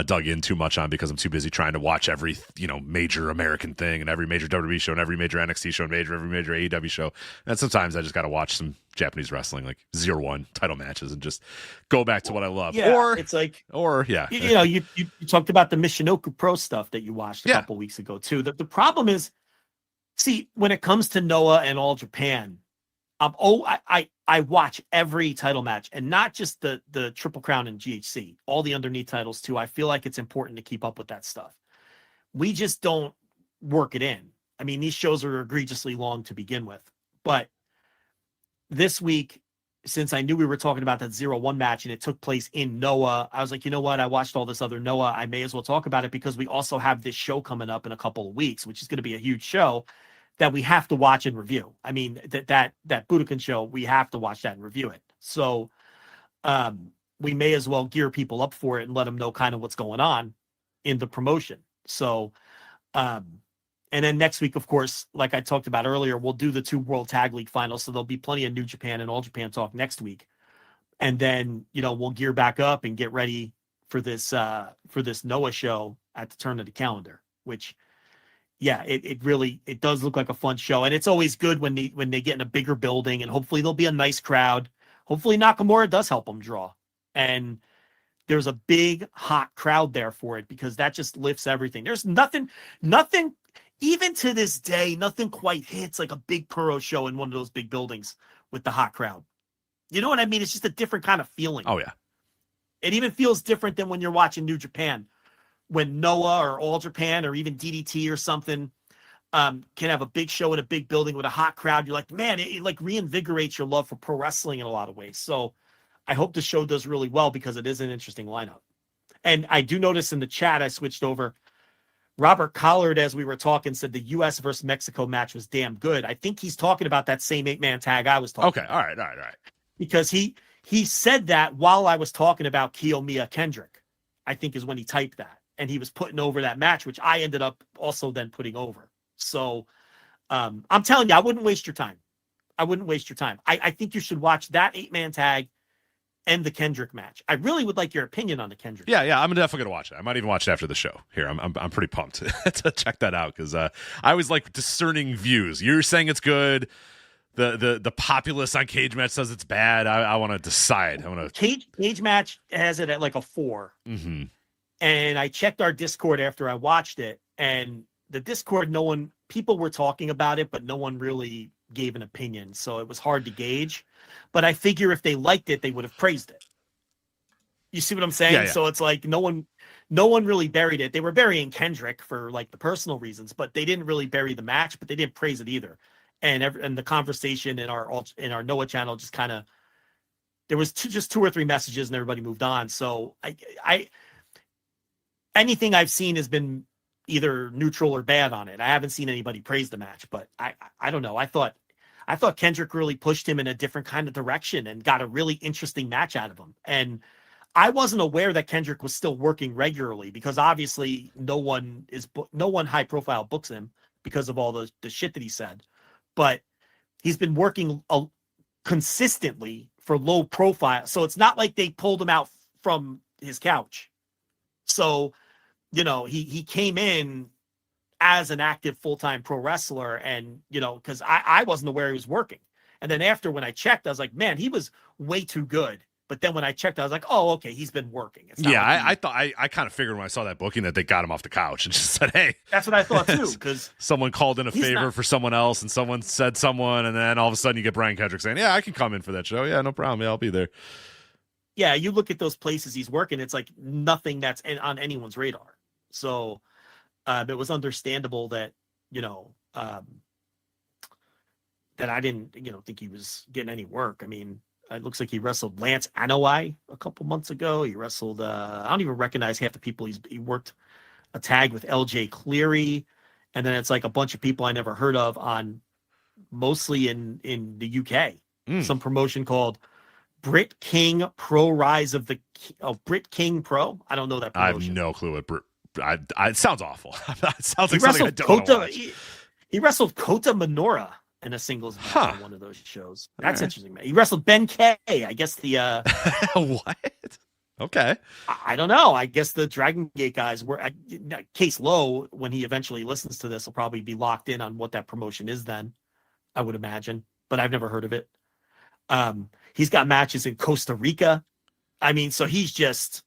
dug in too much on, because I'm too busy trying to watch every major American thing, and every major WWE show, and every major NXT show, and every major AEW show. And sometimes I just got to watch some Japanese wrestling, like ZERO1 title matches, and just go back to what I love. Yeah, or it's like, you talked about the Michinoku Pro stuff that you watched a couple weeks ago too. The problem is, see, when it comes to Noah and All Japan, I watch every title match, and not just the Triple Crown and GHC, all the underneath titles too. I feel like it's important to keep up with that stuff. We just don't work it in. I mean, these shows are egregiously long to begin with, but this week, since I knew we were talking about that 0-1 match and it took place in Noah, I was like, you know what? I watched all this other Noah. I may as well talk about it, because we also have this show coming up in a couple of weeks, which is going to be a huge show that we have to watch and review. I mean, that Budokan show, we have to watch that and review it. So we may as well gear people up for it and let them know kind of what's going on in the promotion. So, and then next week, of course, like I talked about earlier, we'll do the 2 World Tag League finals. So there'll be plenty of New Japan and All Japan talk next week. And then, we'll gear back up and get ready for this Noah show at the turn of the calendar, which, yeah, it really does look like a fun show. And it's always good when they get in a bigger building, and hopefully there'll be a nice crowd. Hopefully Nakamura does help them draw. And there's a big hot crowd there for it, because that just lifts everything. There's nothing, even to this day, nothing quite hits like a big Puro show in one of those big buildings with the hot crowd. You know what I mean? It's just a different kind of feeling. Oh, yeah. It even feels different than when you're watching New Japan, when Noah or All Japan or even DDT or something can have a big show in a big building with a hot crowd. You're like, man, it like reinvigorates your love for pro wrestling in a lot of ways. So I hope the show does really well, because it is an interesting lineup. And I do notice in the chat, I switched over. Robert Collard, as we were talking, said the U.S. versus Mexico match was damn good. I think he's talking about that same 8-man tag I was talking about. Okay, all right. Because he said that while I was talking about Kiyomiya Kendrick, I think is when he typed that. And he was putting over that match, which I ended up also then putting over. So I'm telling you, I wouldn't waste your time. I think you should watch that 8-man tag and the Kendrick match. I really would like your opinion on the Kendrick. Yeah, I'm definitely gonna watch it. I might even watch it after the show. Here, I'm pretty pumped to check that out, because I always like discerning views. You're saying it's good. The populace on Cage Match says it's bad. I want to decide. Cage Match has it at like a 4. Mm-hmm. And I checked our Discord after I watched it, and the Discord, no one people were talking about it, but no one really gave an opinion. So it was hard to gauge. But I figure if they liked it, they would have praised it. You see what I'm saying? Yeah. So it's like no one really buried it. They were burying Kendrick for like the personal reasons, but they didn't really bury the match, but they didn't praise it either. And the conversation in our Noah channel just kind of, there was just 2 or 3 messages and everybody moved on. So I anything I've seen has been either neutral or bad on it. I haven't seen anybody praise the match, but I don't know. I thought Kendrick really pushed him in a different kind of direction and got a really interesting match out of him. And I wasn't aware that Kendrick was still working regularly because obviously no one high profile books him because of all the shit that he said, but he's been working consistently for low profile. So it's not like they pulled him out from his couch. So, you know, he came in as an active full-time pro wrestler and, you know, cause I wasn't aware he was working. And then after, when I checked, I was like, man, he was way too good. But then when I checked, I was like, oh, okay, he's been working. It's not I thought I kind of figured when I saw that booking that they got him off the couch and just said, hey. That's what I thought too, because someone called in a favor for someone else and someone said someone, and then all of a sudden you get Brian Kendrick saying, yeah, I can come in for that show. Yeah, no problem. Yeah, I'll be there. Yeah, you look at those places he's working, it's like nothing that's on anyone's radar. So it was understandable that, you know, that I didn't, you know, think he was getting any work. I mean, it looks like he wrestled Lance Anoa'i a couple months ago. He wrestled, I don't even recognize half the people. He worked a tag with LJ Cleary. And then it's like a bunch of people I never heard of on mostly in the UK. Some promotion called Brit King Pro Rise of the Brit King Pro. I don't know that promotion. I have no clue what it sounds awful. It sounds like he something I don't want to watch. He wrestled Kota Minoura in a singles match on one of those shows. That's interesting, man. He wrestled Ben Kay. I guess the what? Okay. I don't know. I guess the Dragon Gate guys were Case Low, when he eventually listens to this, will probably be locked in on what that promotion is then, I would imagine. But I've never heard of it. He's got matches in Costa Rica. I mean, so he's just,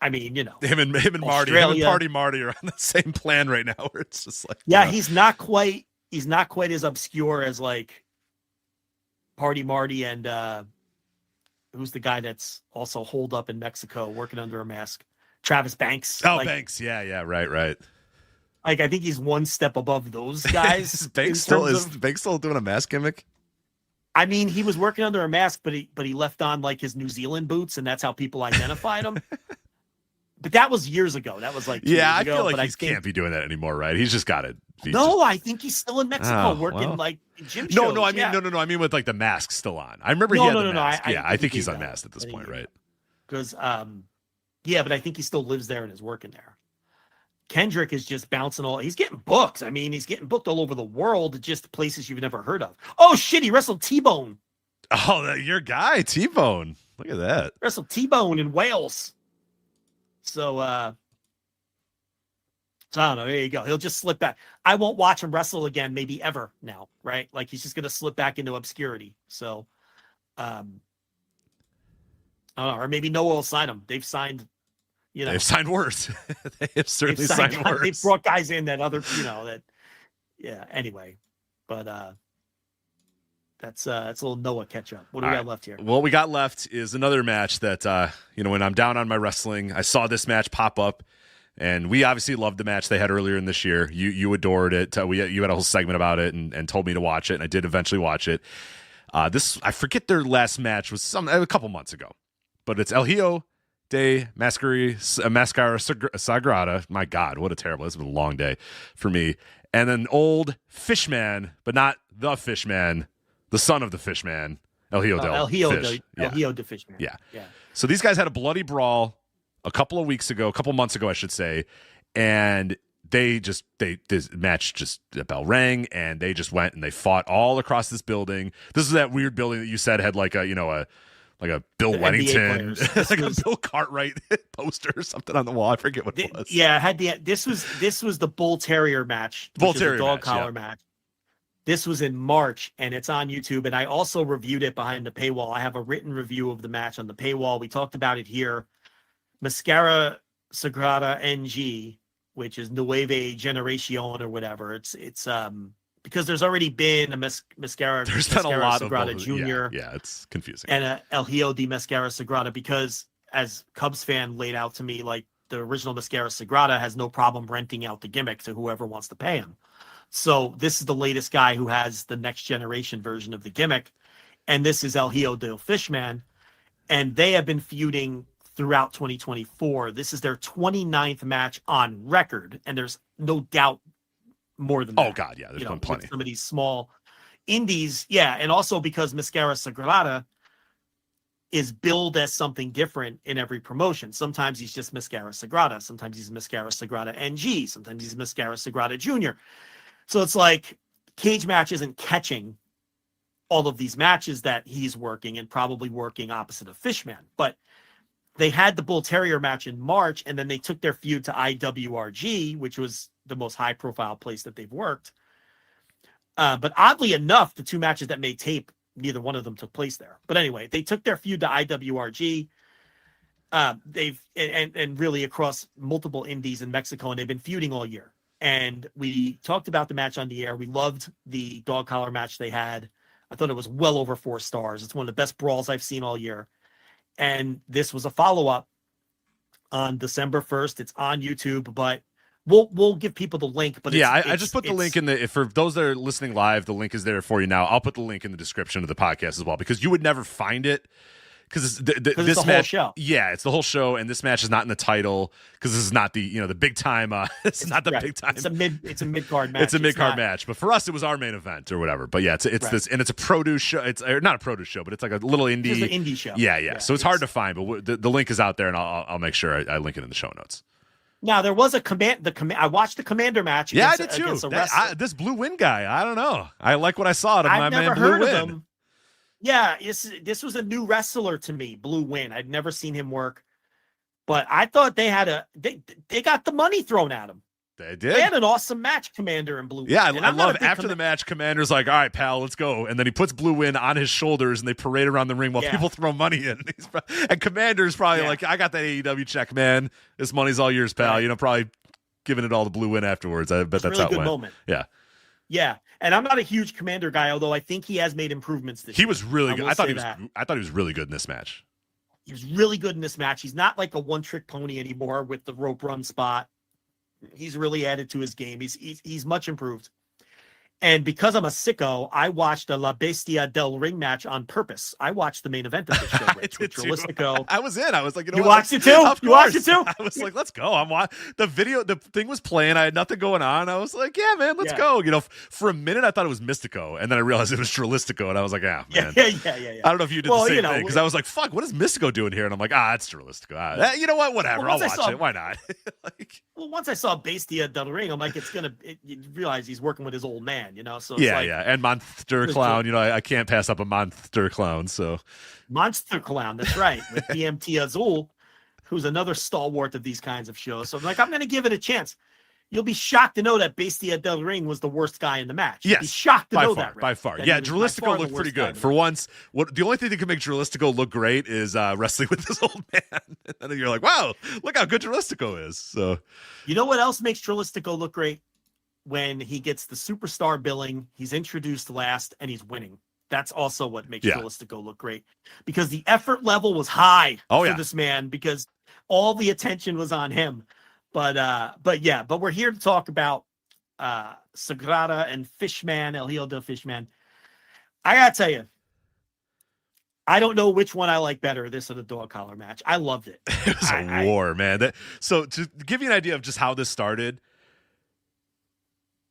I mean, you know, him and Marty, him and Party Marty are on the same plan right now where it's just like, yeah, he's not quite as obscure as like Party Marty and who's the guy that's also holed up in Mexico working under a mask? Travis Banks. Oh, like, Banks. Yeah. Right. Like, I think he's one step above those guys. Banks still doing a mask gimmick? I mean, he was working under a mask, but he left on like his New Zealand boots, and that's how people identified him. But that was years ago. That was like 2 years ago, feel like he can't be doing that anymore, right? He's just got it. I think he's still in Mexico working like gym shows. No, I mean with like the mask still on. I remember he had the mask. I think he's unmasked at this point, right? Because but I think he still lives there and is working there. Kendrick is just bouncing he's getting booked. I mean, he's getting booked all over the world, just places you've never heard of. Oh shit, he wrestled T-Bone. Oh, your guy, T-Bone. Look at that. Wrestled T-Bone in Wales. So I don't know. There you go. He'll just slip back. I won't watch him wrestle again, maybe ever now, right? Like he's just going to slip back into obscurity. So, I don't know. Or maybe Noah will sign him. They've signed, you know. They've signed worse. They have certainly signed worse. They've brought guys in that other, you know, that, yeah, anyway. But that's a little Noah catch up. What do we got left here? What we got left is another match that, when I'm down on my wrestling, I saw this match pop up, and we obviously loved the match they had earlier in this year. You adored it. You had a whole segment about it and told me to watch it, and I did eventually watch it. I forget their last match was a couple months ago, but it's El Hijo de Mascara Sagrada. My God, what a terrible! It's been a long day for me. And then old Fishman, but not the Fishman. The son of the Fishman, El Hijo de Fishman. Yeah. So these guys had a bloody brawl a couple months ago, I should say, and this match just the bell rang, and they just went and they fought all across this building. This is that weird building that you said had like a Bill Wennington, like a Bill Cartwright poster or something on the wall. I forget what it was. Yeah, this was the Bull Terrier match, dog collar match. This was in March, and it's on YouTube, and I also reviewed it behind the paywall. I have a written review of the match on the paywall. We talked about it here. Mascara Sagrada NG which is Nueve Generacion or whatever. It's because there's already been a Mascara. There's been a lot Sagrada of Jr. Yeah, it's confusing. And a El Hijo de Mascara Sagrada, because as Cubs fan laid out to me, like the original Mascara Sagrada has no problem renting out the gimmick to whoever wants to pay him. So this is the latest guy who has the next generation version of the gimmick. And this is El Hijo del Fishman. And they have been feuding throughout 2024. This is their 29th match on record. And there's no doubt more than that. Oh, God, yeah. There's been plenty. Some of these small indies. Yeah. And also because Mascara Sagrada is billed as something different in every promotion. Sometimes he's just Mascara Sagrada. Sometimes he's Mascara Sagrada NG. Sometimes he's Mascara Sagrada Jr. So it's like Cage Match isn't catching all of these matches that he's working and probably working opposite of Fishman. But they had the Bull Terrier match in March, and then they took their feud to IWRG, which was the most high-profile place that they've worked. But oddly enough, the two matches that made tape, neither one of them took place there. But anyway, they took their feud to IWRG. They've and really across multiple indies in Mexico, and they've been feuding all year. And we talked about the match on the air. We loved the dog collar match they had. I thought it was well over 4 stars. It's one of the best brawls I've seen all year. And this was a follow-up on December 1st. It's on YouTube, but we'll give people the link. But yeah, I just put the link in the, for those that are listening live, the link is there for you now. I'll put the link in the description of the podcast as well, because you would never find it. Because this the match, whole show. Yeah, it's the whole show, and this match is not in the title because this is not the the big time. It's not the big time. It's a mid card match. It's a mid card match, but for us, it was our main event or whatever. But yeah, it's right. this, and it's a produce show. It's not a produce show, but it's like a little indie. It's an indie show. Yeah. So it's hard to find, but the link is out there, and I'll make sure I link it in the show notes. Now there was a I watched the Commander match. Yeah, I did too. This Blue Win guy, I don't know. I like what I saw out of my man Blue Win. Yeah, this was a new wrestler to me, Blue Win. I'd never seen him work, but I thought they got the money thrown at him. They did. They had an awesome match, Commander and Blue Win. Yeah, I love after the match, Commander's like, all right, pal, let's go. And then he puts Blue Win on his shoulders and they parade around the ring while people throw money in. And Commander's probably like, I got that AEW check, man. This money's all yours, pal. Right. Probably giving it all to Blue Win afterwards. I bet that's really how it went. Moment. Yeah. Yeah. And I'm not a huge Commander guy, although I think he has made improvements this year. He was really good. I thought he was really good in this match. He was really good in this match. He's not like a one-trick pony anymore with the rope run spot. He's really added to his game. He's much improved. And because I'm a sicko, I watched a La Bestia del Ring match on purpose. I watched the main event of the show, Rich, with Dralistico. I was in. I was like, you watched it too? You watched it too? I was like, let's go. I'm watching the video. The thing was playing. I had nothing going on. I was like, yeah, man, let's go. For a minute, I thought it was Mystico, and then I realized it was Dralistico, and I was like, man. Yeah. I don't know if you did the same thing, because I was like, fuck, what is Mystico doing here? And I'm like, it's Dralistico. You know what? Whatever. I'll watch it. Why not? Once I saw Bestia del Ring, I'm like, you realize he's working with his old man, So it's and Monster Clown. I can't pass up a Monster Clown. So Monster Clown, that's right, with DMT Azul, who's another stalwart of these kinds of shows. So I'm like, I'm going to give it a chance. You'll be shocked to know that Bestia del Ring was the worst guy in the match. Yes, be shocked to know that. By far. Yeah, Dralistico looked pretty good. For once, the only thing that can make Dralistico look great is wrestling with this old man. And then you're like, wow, look how good Dralistico is. So, you know what else makes Dralistico look great? When he gets the superstar billing, he's introduced last, and he's winning. That's also what makes Dralistico look great, because the effort level was high for this man, because all the attention was on him. But we're here to talk about Sagrada and Fishman, El Hijo del Fishman. I gotta tell you, I don't know which one I like better, this or the dog collar match. I loved it. It was a war, man. So to give you an idea of just how this started,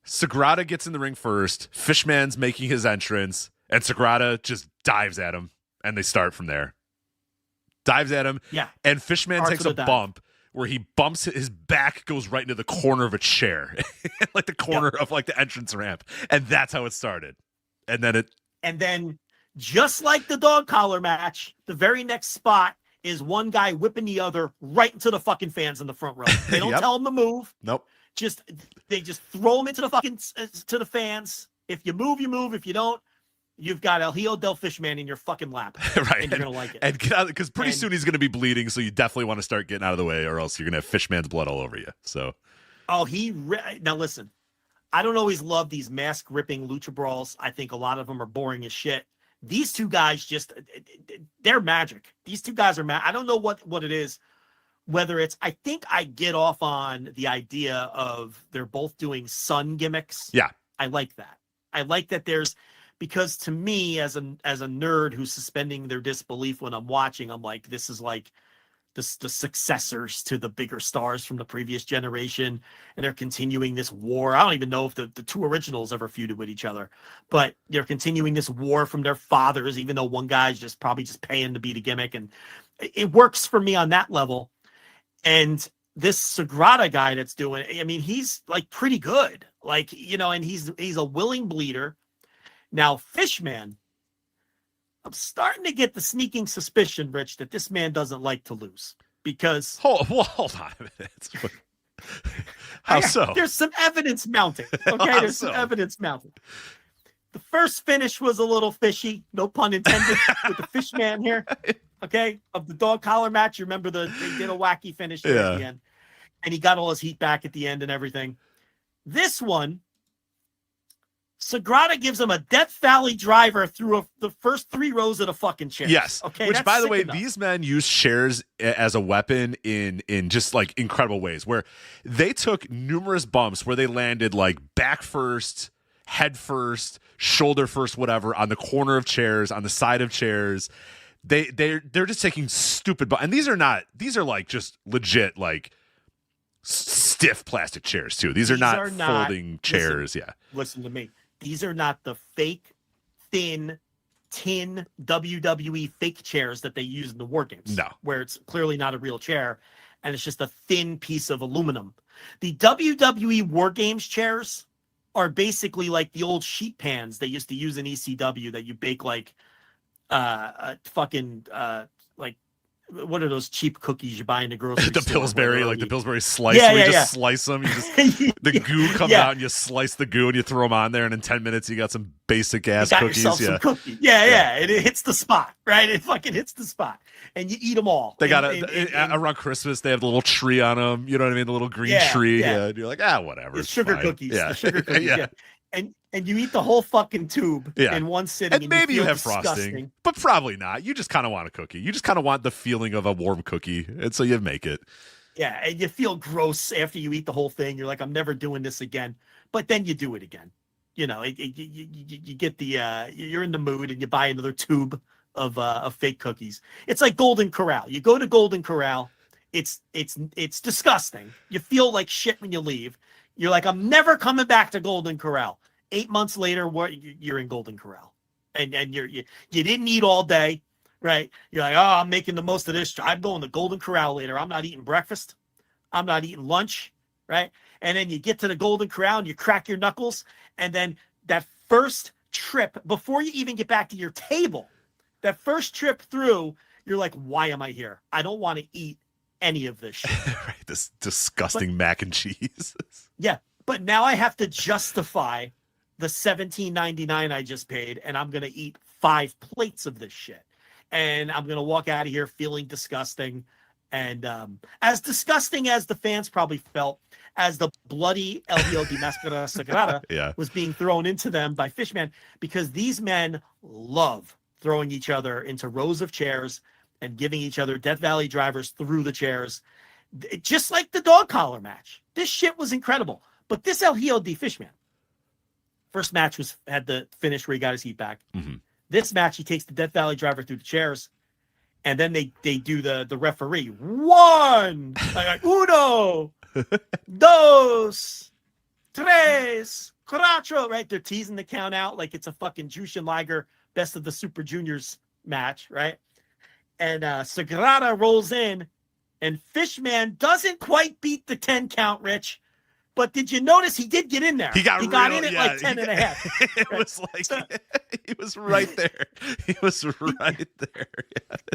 Sagrada gets in the ring first. Fishman's making his entrance, and Sagrada just dives at him, and they start from there. Dives at him, and Fishman takes a bump where he bumps, his back goes right into the corner of a chair, like the corner of the entrance ramp, and that's how it started. And then just like the dog collar match, the very next spot is one guy whipping the other right into the fucking fans in the front row. They don't tell him to move. Nope. They just throw him into the fucking to the fans. If you move, you move. If you don't, you've got El Hijo del Fishman in your fucking lap. Right. And you're going to like it. And get out, because pretty soon he's going to be bleeding, so you definitely want to start getting out of the way, or else you're going to have Fishman's blood all over you. So. Oh, now listen. I don't always love these mask ripping lucha brawls. I think a lot of them are boring as shit. These two guys they're magic. These two guys are I don't know what it is, whether it's, I think I get off on the idea of they're both doing sun gimmicks. Yeah. I like that. I like that because to me as a nerd who's suspending their disbelief when I'm watching, I'm like, this is like the successors to the bigger stars from the previous generation, and they're continuing this war. I don't even know if the two originals ever feuded with each other, but they're continuing this war from their fathers, even though one guy's probably just paying to be the gimmick, and it works for me on that level. And this Sagrada guy that's doing, I mean, he's like pretty good, like, you know, and he's a willing bleeder. Now, Fishman, I'm starting to get the sneaking suspicion, Rich, that this man doesn't like to lose because. Hold on a minute. How so? There's some evidence mounting. Okay, there's some evidence mounting. The first finish was a little fishy, no pun intended, with the Fishman here. Okay, of the dog collar match. You remember they did a wacky finish at the end, and he got all his heat back at the end and everything. This one. Sagrada gives him a Death Valley driver through the first 3 rows of the fucking chairs. Yes. Okay. Which, by the way, enough. These men use chairs as a weapon in just like incredible ways, where they took numerous bumps where they landed like back first, head first, shoulder first, whatever, on the corner of chairs, on the side of chairs. They're just taking stupid bumps. And these are like just legit like stiff plastic chairs too. These are not folding chairs. Listen to me. These are not the fake, thin, tin WWE fake chairs that they use in the War Games. No. Where it's clearly not a real chair, and it's just a thin piece of aluminum. The WWE War Games chairs are basically like the old sheet pans they used to use in ECW that you bake like like what are those cheap cookies you buy in the grocery store? The Pillsbury, like the Pillsbury slice, you just slice them. You just the goo comes out and you slice the goo and you throw them on there, and in 10 minutes you got some basic ass cookies. Some cookies. It hits the spot, right? It fucking hits the spot, and you eat them all. They got around Christmas. They have the little tree on them. You know what I mean? The little green tree. Yeah. And you're like, whatever. It's sugar fine. cookies. The sugar cookies. And you eat the whole fucking tube in one sitting. And maybe you have frosting, but probably not. You just kind of want a cookie. You just kind of want the feeling of a warm cookie, and so you make it. Yeah, and you feel gross after you eat the whole thing. You're like, I'm never doing this again. But then you do it again. You know, you get you're in the mood, and you buy another tube of fake cookies. It's like Golden Corral. You go to Golden Corral. It's disgusting. You feel like shit when you leave. You're like, I'm never coming back to Golden Corral. 8 months later, you're in Golden Corral, and you didn't eat all day, right? You're like, I'm making the most of this. I'm going to Golden Corral later. I'm not eating breakfast. I'm not eating lunch, right? And then you get to the Golden Corral and you crack your knuckles, and then that first trip before you even get back to your table, that first trip through, you're like, why am I here? I don't want to eat any of this shit. Right, this disgusting mac and cheese. Yeah, but now I have to justify the $17.99 I just paid, and I'm going to eat 5 plates of this shit. And I'm going to walk out of here feeling disgusting. And as disgusting as the fans probably felt as the bloody El Hijo de Mascara Sagrada was being thrown into them by Fishman, because these men love throwing each other into rows of chairs and giving each other Death Valley drivers through the chairs. Just like the dog collar match. This shit was incredible. But this El Hijo de Fishman, first match had the finish where he got his heat back. Mm-hmm. This match, he takes the Death Valley driver through the chairs, and then they do the referee. 1, like, uno, dos, tres, cuatro, right? They're teasing the count out like it's a fucking Jushin Liger Best of the Super Juniors match, right? And Sagrada rolls in, and Fishman doesn't quite beat the 10 count, Rich. But did you notice he did get in there? He got in it like 10 and a half. It was like, he was right there. He was right there.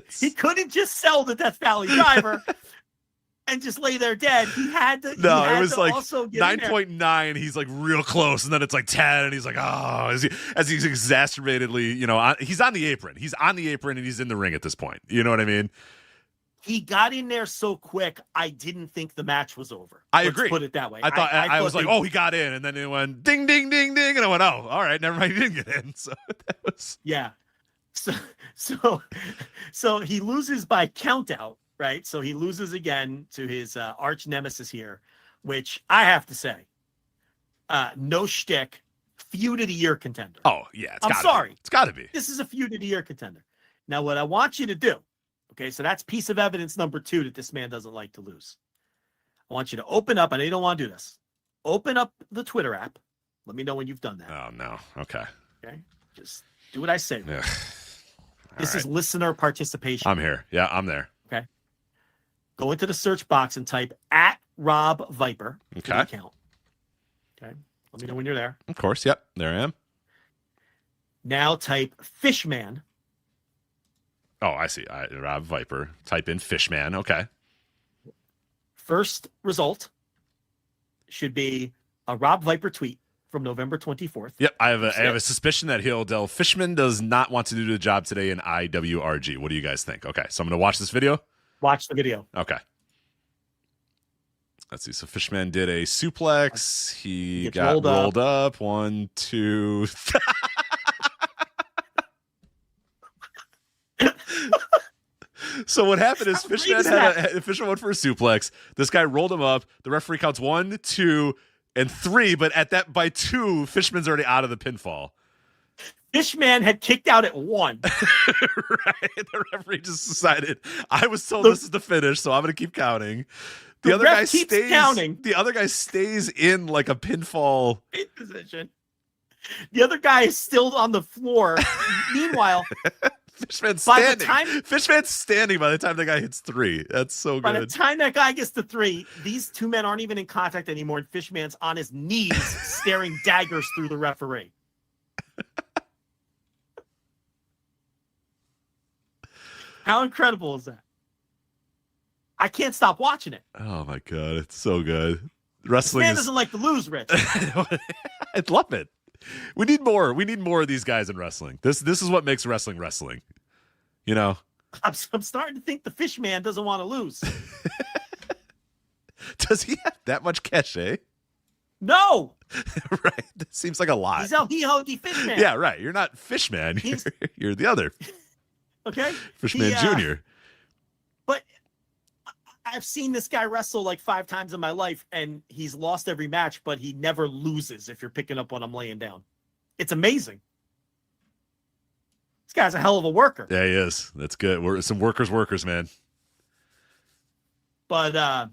Yes. He couldn't just sell the Death Valley driver and just lay there dead. He had to. No, it was like 9.9. He's like real close, and then it's like 10, and he's like, as he's exacerbatedly, he's on the apron. He's on the apron, and he's in the ring at this point. You know what I mean? He got in there so quick, I didn't think the match was over. I Let's agree. put it that way. I thought I was like, oh, he got in, and then it went ding, ding, ding, ding, and I went, oh, all right, never mind, he didn't get in. So that was So he loses by countout, right? So he loses again to his arch nemesis here, which I have to say, no shtick, feud of the year contender. Oh yeah, I'm sorry, it's got to be. This is a feud of the year contender. Now, what I want you to do. Okay, so that's piece of evidence number 2 that this man doesn't like to lose. I want you to open up, I know you don't want to do this. Open up the Twitter app. Let me know when you've done that. Oh, no. Okay. Okay, just do what I say. Yeah. This is listener participation. I'm here. Yeah, I'm there. Okay. Go into the search box and type @RobViper. Okay. Account. Okay. Let me know when you're there. Of course. Yep. There I am. Now type Fishman. Oh, I see. Rob Viper. Type in Fishman. Okay. First result should be a Rob Viper tweet from November 24th. Yep. I have a suspicion that Hijo del Fishman does not want to do the job today in IWRG. What do you guys think? Okay. So I'm going to watch this video. Watch the video. Okay. Let's see. So Fishman did a suplex. He got rolled up. 1, 2. So what happened is Fishman went for a suplex. This guy rolled him up. The referee counts 1, 2, and 3. But by 2, Fishman's already out of the pinfall. Fishman had kicked out at 1. Right. The referee just decided, I was told this is the finish, so I'm going to keep counting. The other guy stays counting. The other guy stays in like a pinfall position. The other guy is still on the floor. Meanwhile, Fishman's standing. Fishman's standing by the time the guy hits 3. That's so good. By the time that guy gets to 3, these two men aren't even in contact anymore, and Fishman's on his knees staring daggers through the referee. How incredible is that? I can't stop watching it. Oh my god, it's so good. Wrestling doesn't like to lose, Rich. I love it. We need more. We need more of these guys in wrestling. This is what makes wrestling wrestling. You know? I'm starting to think the Fishman doesn't want to lose. Does he have that much cachet? No. Right. That seems like a lot. He's El Hijo de Fishman. Yeah, right. You're not Fishman. You're the other. Okay. Fishman Jr. But I've seen this guy wrestle like 5 times in my life, and he's lost every match, but he never loses if you're picking up what I'm laying down. It's amazing. This guy's a hell of a worker. Yeah, he is. That's good. We're some workers, man. But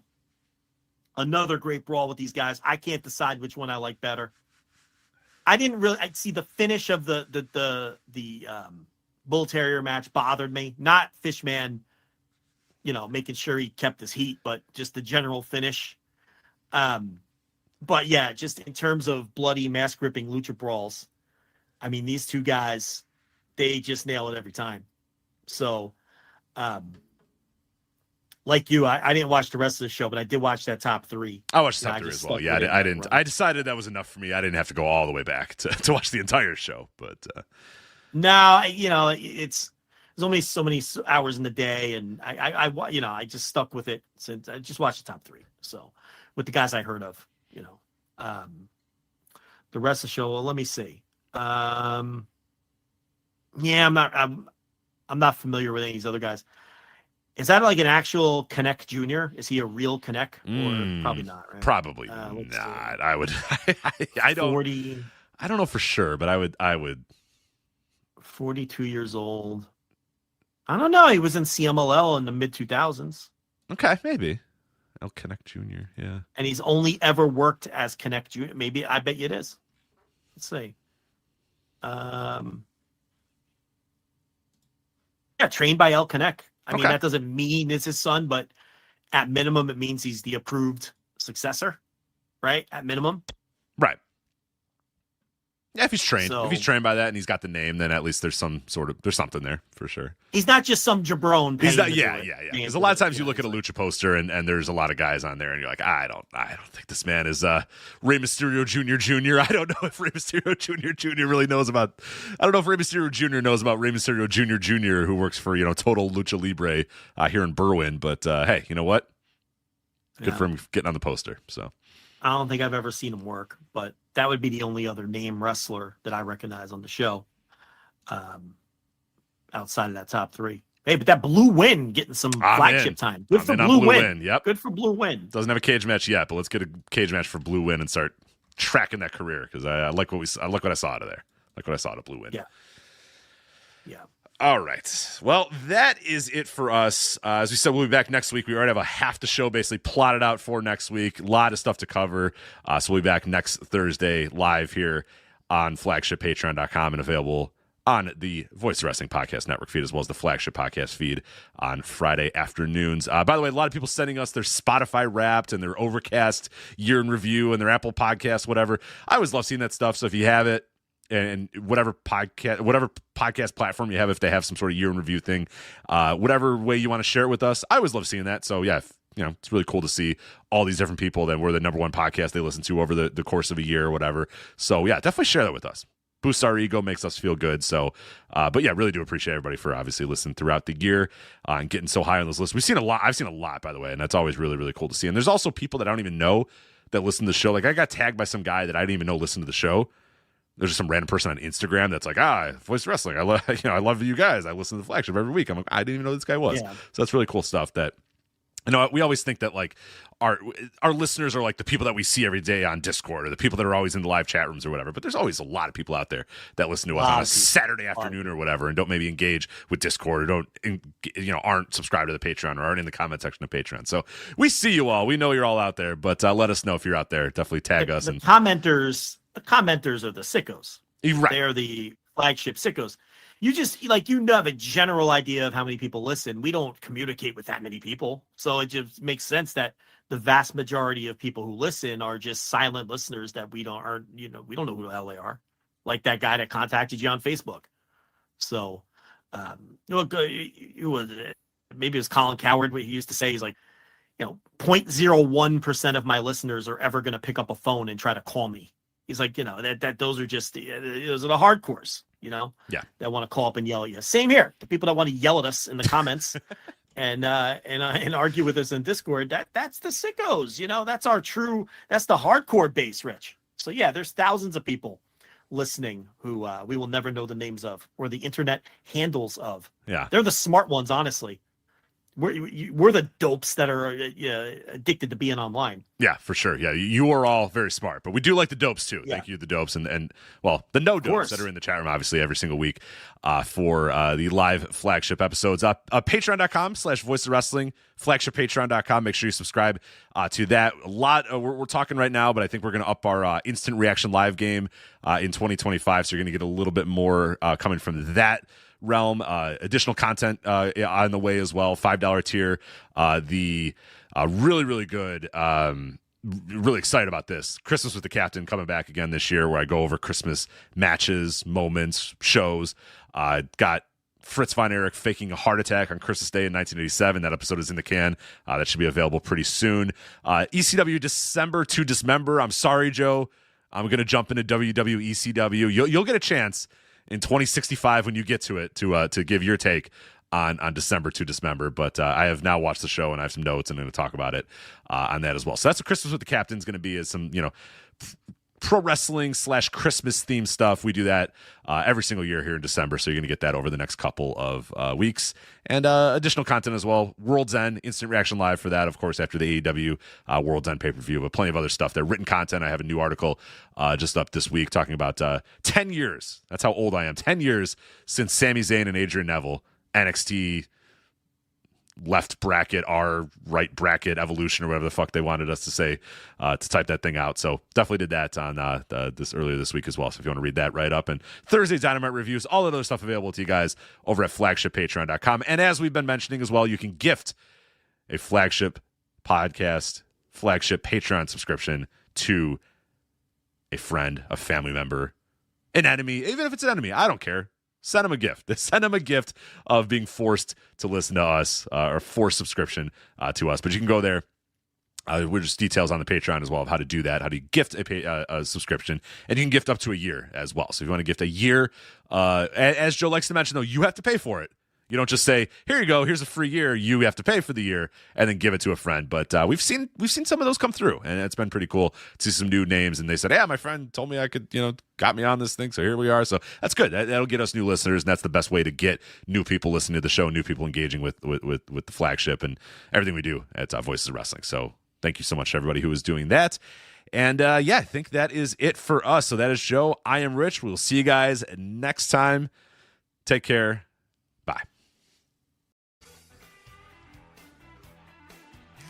another great brawl with these guys. I can't decide which one I like better. I see the finish of the Bull Terrier match bothered me. Not Fishman, making sure he kept his heat, but just the general finish. But yeah, just in terms of bloody mask gripping lucha brawls, I mean, these two guys, they just nail it every time. So, like you, I didn't watch the rest of the show, but I did watch that top 3. I watched the top 3 as well. Yeah, I didn't. I decided that was enough for me. I didn't have to go all the way back to watch the entire show. But no, there's only so many hours in the day, and I just stuck with it since I just watched the top 3. So with the guys I heard of, the rest of the show. Well, let me see. Yeah, I'm not familiar with any of these other guys. Is that like an actual Connect Jr.? Is he a real Connect? Or probably not, right? Probably not. I would. I don't. 40. I don't know for sure, but I would. 42 years old. I don't know. He was in CMLL in the mid 2000s. Okay, maybe. El Connect Jr. Yeah. And he's only ever worked as Connect Jr. Maybe. I bet you it is. Let's see. Yeah, trained by El Connect. I mean, that doesn't mean it's his son, but at minimum, it means he's the approved successor, right? At minimum. Right. Yeah, if he's trained, So- if he's trained by that and he's got the name, then at least there's something there for sure. He's not just some jabron. He's not, paying to yeah. do it. Because a lot of times you look at a lucha poster and there's a lot of guys on there, and you're like, I don't think this man is Rey Mysterio Jr. I don't know if Rey Mysterio Jr. really knows about. I don't know if Rey Mysterio Jr. knows about Rey Mysterio Jr., who works for Total Lucha Libre here in Berwyn. But hey, you know what? Good for him getting on the poster. So I don't think I've ever seen him work, but that would be the only other name wrestler that I recognize on the show, outside of that top three. Hey, but that Blue Win getting some flagship time. Good for Blue Win. Yep. Good for Blue Win. Doesn't have a cage match yet, but let's get a cage match for Blue Win and start tracking that career, because I like what I saw out of there. Like what I saw out of Blue Win. Yeah. Yeah. All right. Well, that is it for us. As we said, we'll be back next week. We already have half the show basically plotted out for next week. A lot of stuff to cover. So we'll be back next Thursday live here on flagshippatreon.com and available on the Voice of Wrestling Podcast Network feed, as well as the Flagship Podcast feed on Friday afternoons. By the way, a lot of people sending us their Spotify Wrapped and their Overcast year in review and their Apple Podcast, whatever. I always love seeing that stuff. So if you have it, and whatever podcast platform you have, if they have some sort of year in review thing, whatever way you want to share it with us, I always love seeing that. So yeah, it's really cool to see all these different people that we're the number one podcast they listen to over the course of a year or whatever. So yeah, definitely share that with us. Boosts our ego, makes us feel good. So, but yeah, really do appreciate everybody for obviously listening throughout the year and getting so high on those lists. I've seen a lot, by the way, and that's always really, really cool to see. And there's also people that I don't even know that listen to the show. Like I got tagged by some guy that I didn't even know listened to the show. There's just some random person on Instagram that's like, Voice of Wrestling. I love you guys. I listen to the Flagship every week. I'm like, I didn't even know this guy was. Yeah. So that's really cool stuff that, we always think that like our listeners are like the people that we see every day on Discord or the people that are always in the live chat rooms or whatever. But there's always a lot of people out there that listen to us on a Saturday afternoon or whatever and don't maybe engage with Discord or aren't subscribed to the Patreon or aren't in the comment section of Patreon. So we see you all. We know you're all out there, but let us know if you're out there. Definitely tag us. The commenters are the sickos. Right. They're the Flagship sickos. You just have a general idea of how many people listen. We don't communicate with that many people. So it just makes sense that the vast majority of people who listen are just silent listeners that we don't know who the hell they are. Like that guy that contacted you on Facebook. So, who was it? Maybe it was Colin Coward. What he used to say, he's like, 0.01% of my listeners are ever going to pick up a phone and try to call me. He's like, that those are just those are the hardcores, that want to call up and yell at you. Same here. The people that want to yell at us in the comments and argue with us in Discord, that's the sickos. That's the hardcore base, Rich. So yeah, there's thousands of people listening who we will never know the names of or the internet handles of. Yeah, they're the smart ones, honestly. We're the dopes that are addicted to being online. Yeah, for sure. Yeah, you are all very smart, but we do like the dopes too. Yeah. Thank you, the dopes, and the no dopes that are in the chat room, obviously every single week for the live Flagship episodes. Patreon.com/Voice of Wrestling, FlagshipPatreon.com. Make sure you subscribe to that. A lot we're talking right now, but I think we're going to up our instant reaction live game in 2025. So you're going to get a little bit more coming from that realm. Additional content on the way as well. $5 tier. The really, really good. Really excited about this. Christmas with the Captain coming back again this year, where I go over Christmas matches, moments, shows. Got Fritz Von Erich faking a heart attack on Christmas Day in 1987. That episode is in the can. That should be available pretty soon. ECW December to Dismember. I'm sorry, Joe. I'm going to jump into WWECW. You'll get a chance in 2065 when you get to it to give your take on December to Dismember. But I have now watched the show and I have some notes and I'm going to talk about it on that as well. So that's what Christmas with the Captain is going to be, is some pro wrestling / Christmas themed stuff. We do that every single year here in December, so you're going to get that over the next couple of weeks. And additional content as well. World's End, instant reaction live for that, of course, after the AEW World's End pay-per-view, but plenty of other stuff there. Written content. I have a new article just up this week talking about 10 years. That's how old I am. 10 years since Sami Zayn and Adrian Neville, NXT left bracket, our right bracket evolution, or whatever the fuck they wanted us to say, to type that thing out. So definitely did that on this earlier this week as well. So if you want to read that, right up. And Thursday Dynamite reviews, all of those stuff available to you guys over at flagshippatreon.com. And as we've been mentioning as well, you can gift a Flagship podcast, Flagship Patreon subscription to a friend, a family member, an enemy, even if it's an enemy, I don't care. Send them a gift. Send them a gift of being forced to listen to us or forced subscription to us. But you can go there. We're just details on the Patreon as well of how to do that, how to gift a subscription, and you can gift up to a year as well. So if you want to gift a year, as Joe likes to mention, though, you have to pay for it. You don't just say, "Here you go, here's a free year." You have to pay for the year and then give it to a friend. But we've seen some of those come through, and it's been pretty cool to see some new names. And they said, "Yeah, my friend told me I could, got me on this thing, so here we are." So that's good. That'll get us new listeners, and that's the best way to get new people listening to the show, new people engaging with the flagship and everything we do at Voices of Wrestling. So thank you so much to everybody who is doing that. And I think that is it for us. So that is Joe. I am Rich. We'll see you guys next time. Take care. Bye.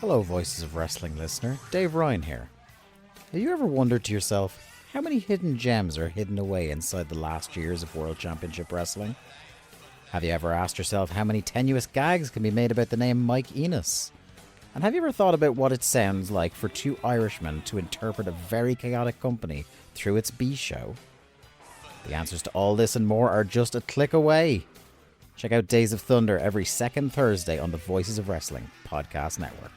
Hello, Voices of Wrestling listener. Dave Ryan here. Have you ever wondered to yourself how many hidden gems are hidden away inside the last years of World Championship Wrestling? Have you ever asked yourself how many tenuous gags can be made about the name Mike Enos? And have you ever thought about what it sounds like for two Irishmen to interpret a very chaotic company through its B show? The answers to all this and more are just a click away. Check out Days of Thunder every second Thursday on the Voices of Wrestling Podcast Network.